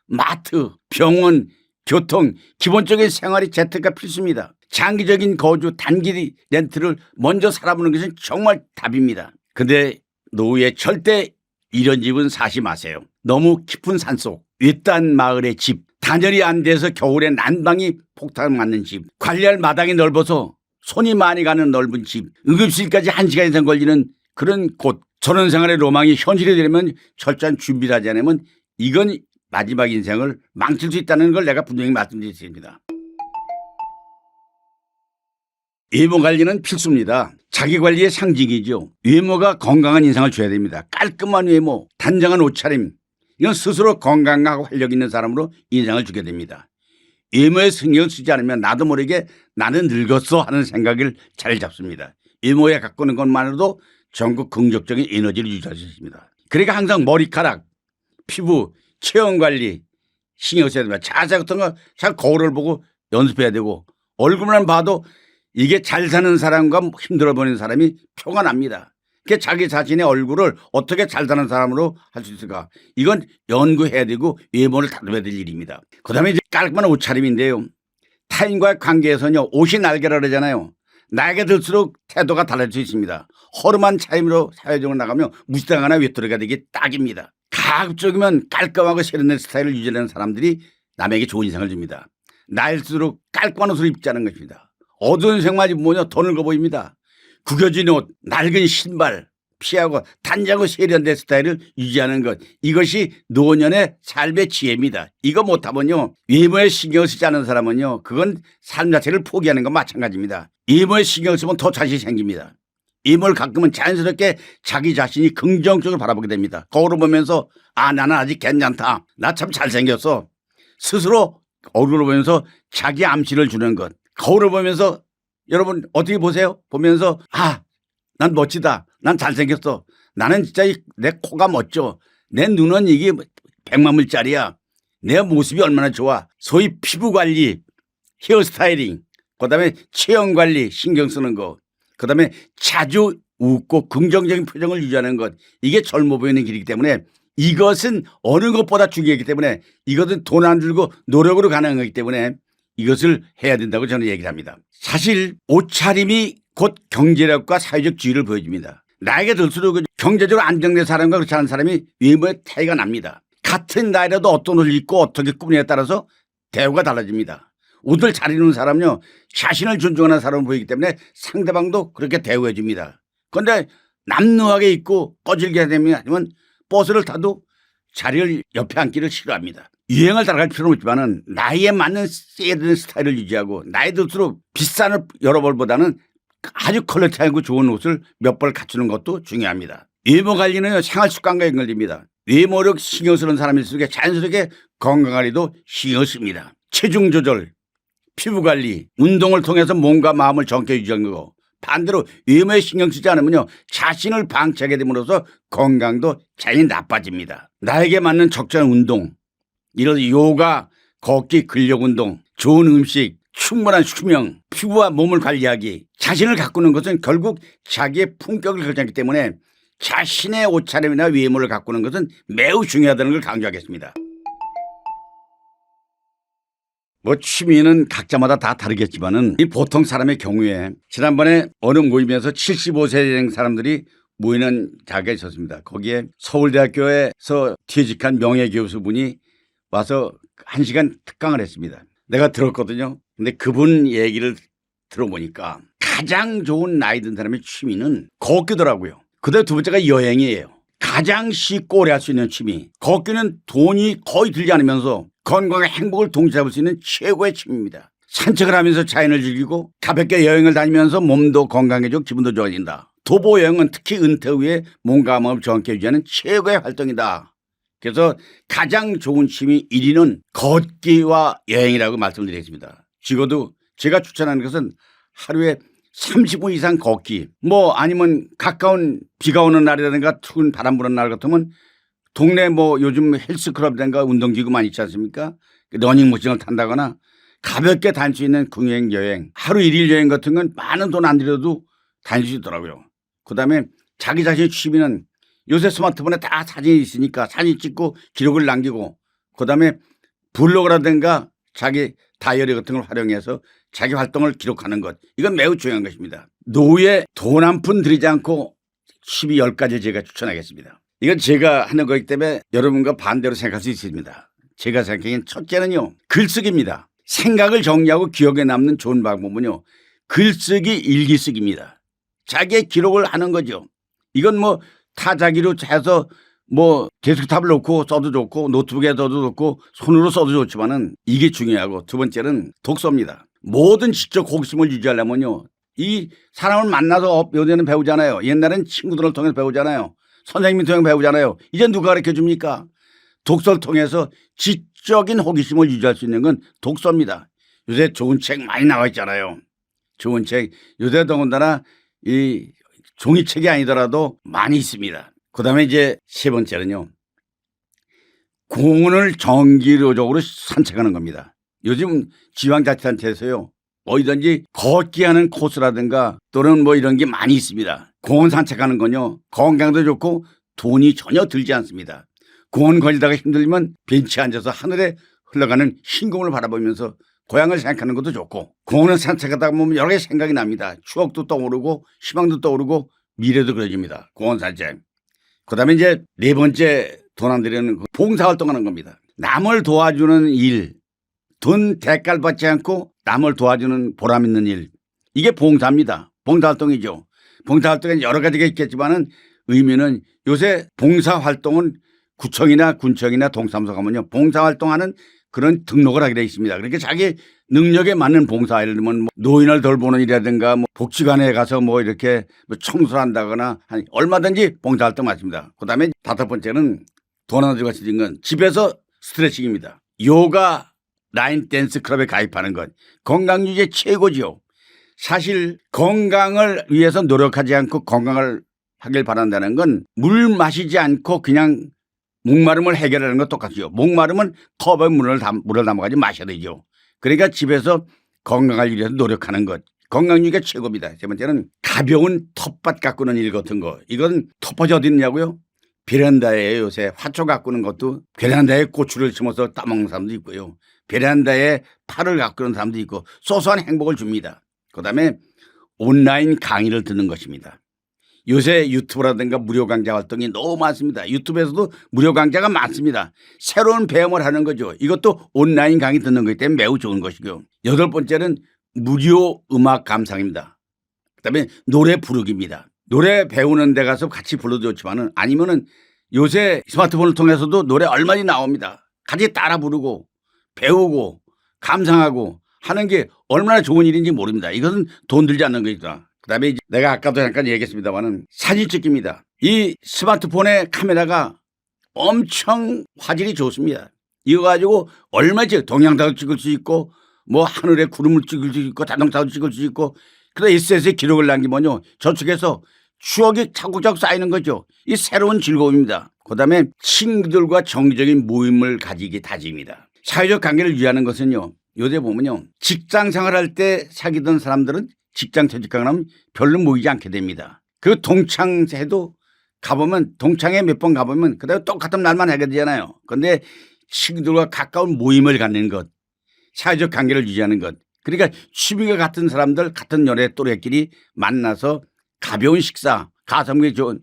마트, 병원, 교통, 기본적인 생활이 재테크가 필수입니다. 장기적인 거주, 단기 렌트를 먼저 살아보는 것은 정말 답입니다. 근데 노후에 절대 이런 집은 사지 마세요. 너무 깊은 산속, 외딴 마을의 집, 단열이 안 돼서 겨울에 난방이 폭탄 맞는 집, 관리할 마당이 넓어서 손이 많이 가는 넓은 집, 응급실까지 1시간 이상 걸리는 그런 곳, 전원생활의 로망이 현실이 되려면 철저한 준비를 하지 않으면 이건 마지막 인생을 망칠 수 있다는 걸 내가 분명히 말씀드리겠습니다. 외모 관리는 필수입니다. 자기 관리의 상징이죠. 외모가 건강한 인상을 줘야 됩니다. 깔끔한 외모, 단정한 옷차림, 이건 스스로 건강하고 활력 있는 사람으로 인상을 주게 됩니다. 외모에 신경을 쓰지 않으면 나도 모르게 나는 늙었어 하는 생각을 잘 잡습니다. 외모에 가꾸는 것만으로도 전국 긍정적인 에너지를 유지할 수 있습니다. 그러니까 항상 머리카락, 피부, 체형 관리 신경 써야 됩니다. 자세 같은 거 잘 거울을 보고 연습해야 되고 얼굴만 봐도 이게 잘 사는 사람과 힘들어 보이는 사람이 표가 납니다. 그게 자기 자신의 얼굴을 어떻게 잘 사는 사람으로 할 수 있을까? 이건 연구해야 되고 외모를 다뤄야 될 일입니다. 그다음에 이제 깔끔한 옷차림인데요. 타인과의 관계에서는요 옷이 날개라 그러잖아요. 나이가 들수록 태도가 달라질 수 있습니다. 허름한 차림으로 사회적으로 나가면 무시당하나 외톨이가 되기 딱입니다. 가급적이면 깔끔하고 세련된 스타일을 유지하는 사람들이 남에게 좋은 인상을 줍니다. 나일수록 깔끔한 옷을 입지 않은 것입니다. 어두운 색만 입으면 더 늙어 보입니다. 구겨진 옷, 낡은 신발 피하고 단정하고 세련된 스타일을 유지하는 것, 이것이 노년의 삶의 지혜입니다. 이거 못하면요 외모에 신경을 쓰지 않는 사람은요 그건 삶 자체를 포기하는 것 마찬가지입니다. 외모에 신경을 쓰면 더 자신이 생깁니다. 외모를 가끔은 자연스럽게 자기 자신이 긍정적으로 바라보게 됩니다. 거울을 보면서 아 나는 아직 괜찮다. 나 참 잘생겼어. 스스로 얼굴을 보면서 자기 암시를 주는 것. 거울을 보면서 여러분 어떻게 보세요? 보면서 아 난 멋지다. 난 잘생겼어. 나는 진짜 내 코가 멋져. 내 눈은 이게 100만불짜리야. 내 모습이 얼마나 좋아. 소위 피부 관리, 헤어스타일링, 그다음에 체형 관리 신경 쓰는 거. 그다음에 자주 웃고 긍정적인 표정을 유지하는 것. 이게 젊어 보이는 길이기 때문에 이것은 어느 것보다 중요하기 때문에 이것은 돈 안 들고 노력으로 가능한 거기 때문에 이것을 해야 된다고 저는 얘기를 합니다. 사실 옷차림이 곧 경제력과 사회적 지위를 보여줍니다. 나이가 들수록 경제적으로 안정된 사람과 그렇지 않은 사람이 외모에 차이가 납니다. 같은 나이라도 어떤 옷을 입고 어떻게 꾸미냐에 따라서 대우가 달라집니다. 옷을 잘 입는 사람은요 자신을 존중하는 사람을 보이기 때문에 상대방도 그렇게 대우해 줍니다. 그런데 남루하게 입고 꺼질게 되면 아니면 버스를 타도 자리를 옆에 앉기를 싫어합니다. 유행을 따라갈 필요는 없지만은 나이에 맞는 세련된 스타일을 유지하고 나이 들수록 비싼 옷 여러 벌보다는 아주 퀄리티하고 좋은 옷을 몇 벌 갖추는 것도 중요합니다. 외모 관리는 생활 습관과 연결됩니다. 외모를 신경 쓰는 사람일수록 자연스럽게 건강관리도 신경 씁니다. 체중 조절, 피부 관리, 운동을 통해서 몸과 마음을 정케 유지하는 거. 반대로 외모에 신경 쓰지 않으면요 자신을 방치하게 됨으로써 건강도 자연히 나빠집니다. 나에게 맞는 적절한 운동, 이런 요가, 걷기, 근력 운동, 좋은 음식, 충분한 수면, 피부와 몸을 관리하기, 자신을 가꾸는 것은 결국 자기의 품격을 결정하기 때문에 자신의 옷차림이나 외모를 가꾸는 것은 매우 중요하다는 걸 강조하겠습니다. 뭐 취미는 각자마다 다 다르겠지만은 이 보통 사람의 경우에 지난번에 어느 모임에서 75세 된 사람들이 모이는 자리가 있었습니다. 거기에 서울대학교에서 퇴직한 명예교수분이 와서 1시간 특강을 했습니다. 내가 들었거든요. 근데 그분 얘기를 들어보니까 가장 좋은 나이 든 사람의 취미는 걷기더라고요. 그다음에 두 번째가 여행이에요. 가장 쉽고 오래 할 수 있는 취미. 걷기는 돈이 거의 들지 않으면서 건강과 행복을 동시에 잡을 수 있는 최고의 취미입니다. 산책을 하면서 자연을 즐기고 가볍게 여행을 다니면서 몸도 건강해지고 기분도 좋아진다. 도보 여행은 특히 은퇴 후에 몸과 마음을 정확히 유지하는 최고의 활동이다. 그래서 가장 좋은 취미 1위는 걷기와 여행이라고 말씀드리겠습니다. 적어도 제가 추천하는 것은 하루에 30분 이상 걷기, 뭐 아니면 가까운 비가 오는 날이라든가 추운 바람 부는 날 같으면 동네 뭐 요즘 헬스클럽이라든가 운동기구 많이 있지 않습니까? 러닝머신을 탄다거나 가볍게 다닐 수 있는 궁행 여행, 하루 1일 여행 같은 건 많은 돈 안 들여도 다닐 수 있더라고요. 그다음에 자기 자신의 취미는 요새 스마트폰에 다 사진이 있으니까 사진 찍고 기록을 남기고 그다음에 블로그라든가 자기 다이어리 같은 걸 활용해서 자기 활동을 기록하는 것. 이건 매우 중요한 것입니다. 노후에 돈 한 푼 들이지 않고 취미 10가지 제가 추천하겠습니다. 이건 제가 하는 거기 때문에 여러분과 반대로 생각할 수 있습니다. 제가 생각하기엔 첫째는요. 글쓰기입니다. 생각을 정리하고 기억에 남는 좋은 방법은요. 글쓰기, 일기쓰기입니다. 자기의 기록을 하는 거죠. 이건 뭐 타자기로 해서 뭐 데스크탑을 놓고 써도 좋고 노트북에 써도 좋고 손으로 써도 좋지만은 이게 중요하고 두 번째는 독서입니다. 모든 지적 호기심을 유지하려면요. 이 사람을 만나서 요새는 배우잖아요. 옛날엔 친구들을 통해서 배우잖아요. 선생님을 통해서 배우잖아요. 이제 누가 가르쳐 줍니까? 독서를 통해서 지적인 호기심을 유지할 수 있는 건 독서입니다. 요새 좋은 책 많이 나와 있잖아요. 좋은 책. 요새 더군다나 이 종이책이 아니더라도 많이 있습니다. 그다음에 이제 세 번째는요. 공원을 정기적으로 산책하는 겁니다. 요즘 지방자치단체에서요. 어디든지 걷기 하는 코스라든가 또는 뭐 이런 게 많이 있습니다. 공원 산책하는 건요. 건강도 좋고 돈이 전혀 들지 않습니다. 공원 걸리다가 힘들면 벤치에 앉아서 하늘에 흘러가는 흰공을 바라보면서 고향을 생각하는 것도 좋고 공원을 산책하다 보면 여러 가지 생각이 납니다. 추억도 떠오르고 희망도 떠오르고 미래도 그려집니다. 공원 산책. 그다음에 이제 네 번째 돈 안 들이는 봉사활동하는 겁니다. 남을 도와주는 일, 돈 대가를 받지 않고 남을 도와주는 보람 있는 일. 이게 봉사입니다. 봉사활동이죠. 봉사활동에 여러 가지가 있겠지만은 의미는 요새 봉사활동은 구청이나 군청이나 동사무소 가면요. 봉사활동하는 그런 등록을 하게 되어 있습니다. 그러니까 자기 능력에 맞는 봉사, 예를 들면 뭐 노인을 돌보는 일이라든가 뭐 복지관에 가서 뭐 이렇게 뭐 청소를 한다거나 얼마든지 봉사활동 맞습니다. 그다음에 다섯 번째는 돈 하나 들고 쓰는 건 집에서 스트레칭입니다. 요가, 라인 댄스 클럽에 가입하는 것. 건강 유지의 최고지요. 사실 건강을 위해서 노력하지 않고 건강을 하길 바란다는 건 물 마시지 않고 그냥 목마름을 해결하는 것 똑같죠. 목마름은 컵에 물을 담아가지고 마셔야 되죠. 그러니까 집에서 건강을 위해서 노력하는 것. 건강 유지가 최고입니다. 세 번째는 가벼운 텃밭 가꾸는 일 같은 거. 이건 텃밭이 어디 있냐고요? 베란다에 요새 화초 가꾸는 것도 베란다에 고추를 심어서 따먹는 사람도 있고요. 베란다에 파를 가꾸는 사람도 있고 소소한 행복을 줍니다. 그다음에 온라인 강의를 듣는 것입니다. 요새 유튜브라든가 무료 강좌 활동이 너무 많습니다. 유튜브에서도 무료 강좌가 많습니다. 새로운 배움을 하는 거죠. 이것도 온라인 강의 듣는 거기 때문에 매우 좋은 것이고요. 여덟 번째는 무료 음악 감상입니다. 그다음에 노래 부르기입니다. 노래 배우는 데 가서 같이 불러도 좋지만은 아니면은 요새 스마트폰을 통해서도 노래 얼마나 나옵니다. 같이 따라 부르고 배우고 감상하고 하는 게 얼마나 좋은 일인지 모릅니다. 이것은 돈 들지 않는 거니까. 그다음에 이제 내가 아까도 잠깐 얘기했습니다만은 사진 찍기입니다. 이 스마트폰의 카메라가 엄청 화질이 좋습니다. 이거 가지고 얼마지 동영상도 찍을 수 있고 뭐 하늘에 구름을 찍을 수 있고 자동차도 찍을 수 있고 그래서 SNS에 기록을 남기면요 저축해서 추억이 차곡차곡 쌓이는 거죠. 이 새로운 즐거움입니다. 그다음에 친구들과 정기적인 모임을 가지기 다짐입니다. 사회적 관계를 유지하는 것은요. 요새 보면요. 직장 생활할 때 사귀던 사람들은 직장 퇴직하고 나면 별로 모이지 않게 됩니다. 그 동창회도 가보면 동창회 몇 번 가보면 그다음에 똑같은 날만 하게 되잖아요. 그런데 친구들과 가까운 모임을 갖는 것. 사회적 관계를 유지하는 것. 그러니까 취미가 같은 사람들, 같은 연애 또래끼리 만나서 가벼운 식사, 가성비 좋은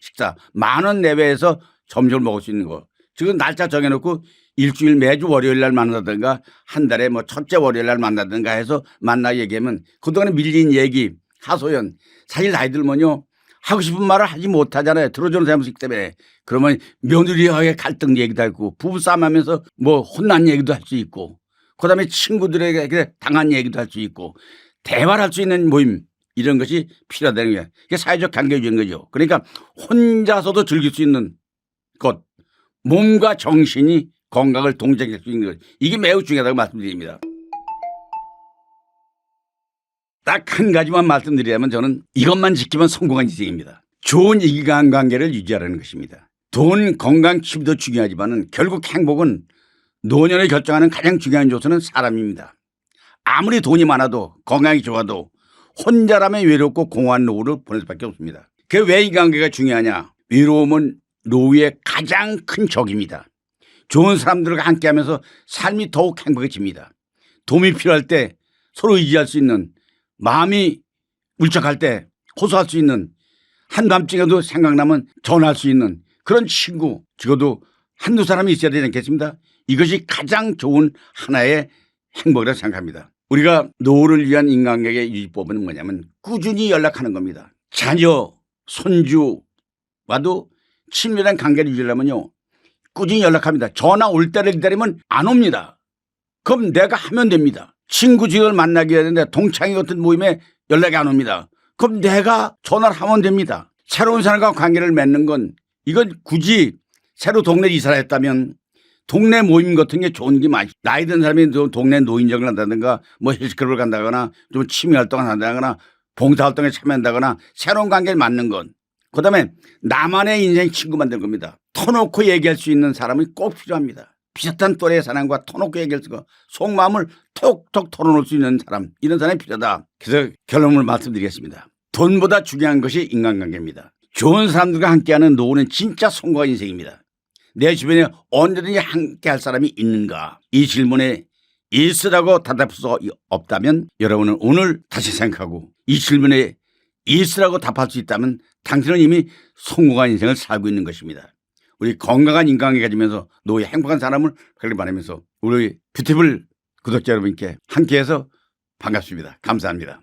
식사, 10,000원 내외에서 점심을 먹을 수 있는 거. 지금 날짜 정해놓고 일주일 매주 월요일 날 만나든가 한 달에 뭐 첫째 월요일 날 만나든가 해서 만나 얘기하면 그동안에 밀린 얘기, 하소연, 사실 나이들 뭐요 하고 싶은 말을 하지 못하잖아요. 들어주는 사람식 때문에. 그러면 며느리와의 갈등 얘기도 하고 부부싸움 하면서 뭐 혼난 얘기도 할 수 있고 그다음에 친구들에게 당한 얘기도 할 수 있고 대화를 할 수 있는 모임 이런 것이 필요하다는 거예요. 이게 사회적 관계 유지인 거죠. 그러니까 혼자서도 즐길 수 있는 것, 몸과 정신이 건강을 동작할 수 있는 것. 이게 매우 중요하다고 말씀드립니다. 딱 한 가지만 말씀드리자면 저는 이것만 지키면 성공한 인생입니다. 좋은 인간관계를 유지하라는 것입니다. 돈, 건강, 취미도 중요하지만 결국 행복은 노년을 결정하는 가장 중요한 요소는 사람입니다. 아무리 돈이 많아도 건강이 좋아도 혼자라면 외롭고 공허한 노후를 보낼 수밖에 없습니다. 그게 왜 인간관계가 중요하냐? 외로움은 노후의 가장 큰 적입니다. 좋은 사람들과 함께하면서 삶이 더욱 행복해집니다. 도움이 필요할 때 서로 의지할 수 있는 마음이 울적할 때 호소할 수 있는 한밤중에도 생각나면 전화할 수 있는 그런 친구 적어도 한두 사람이 있어야 되지 않겠습니까? 이것이 가장 좋은 하나의 행복이라고 생각합니다. 우리가 노후를 위한 인간관계 유지법은 뭐냐면 꾸준히 연락하는 겁니다. 자녀, 손주와도 친밀한 관계를 유지하려면요. 꾸준히 연락합니다. 전화 올 때를 기다리면 안 옵니다. 그럼 내가 하면 됩니다. 친구 지역을 만나게 해야 되는데 동창회 같은 모임에 연락이 안 옵니다. 그럼 내가 전화를 하면 됩니다. 새로운 사람과 관계를 맺는 건 이건 굳이 새로 동네 이사를 했다면 동네 모임 같은 게 좋은 게 많이 나이 든 사람이 동네 노인정을 한다든가 뭐 헬스클럽을 간다거나 좀 취미 활동을 한다거나 봉사활동에 참여한다거나 새로운 관계를 만든 건 그다음에 나만의 인생 친구 만든 겁니다. 터놓고 얘기할 수 있는 사람이 꼭 필요합니다. 비슷한 또래의 사람과 터놓고 얘기할 수가 속마음을 톡톡 털어놓을 수 있는 사람 이런 사람이 필요하다. 그래서 결론을 말씀드리겠습니다. 돈보다 중요한 것이 인간관계입니다. 좋은 사람들과 함께하는 노후는 진짜 성공한 인생입니다. 내 주변에 언제든지 함께할 사람이 있는가? 이 질문에 있으라고 답할 수 없다면 여러분은 오늘 다시 생각하고 이 질문에 있으라고 답할 수 있다면 당신은 이미 성공한 인생을 살고 있는 것입니다. 우리 건강한 인간관계 가지면서 노후에 행복한 사람을 하길 바라면서 우리 뷰티풀 구독자 여러분께 함께해서 반갑습니다. 감사합니다.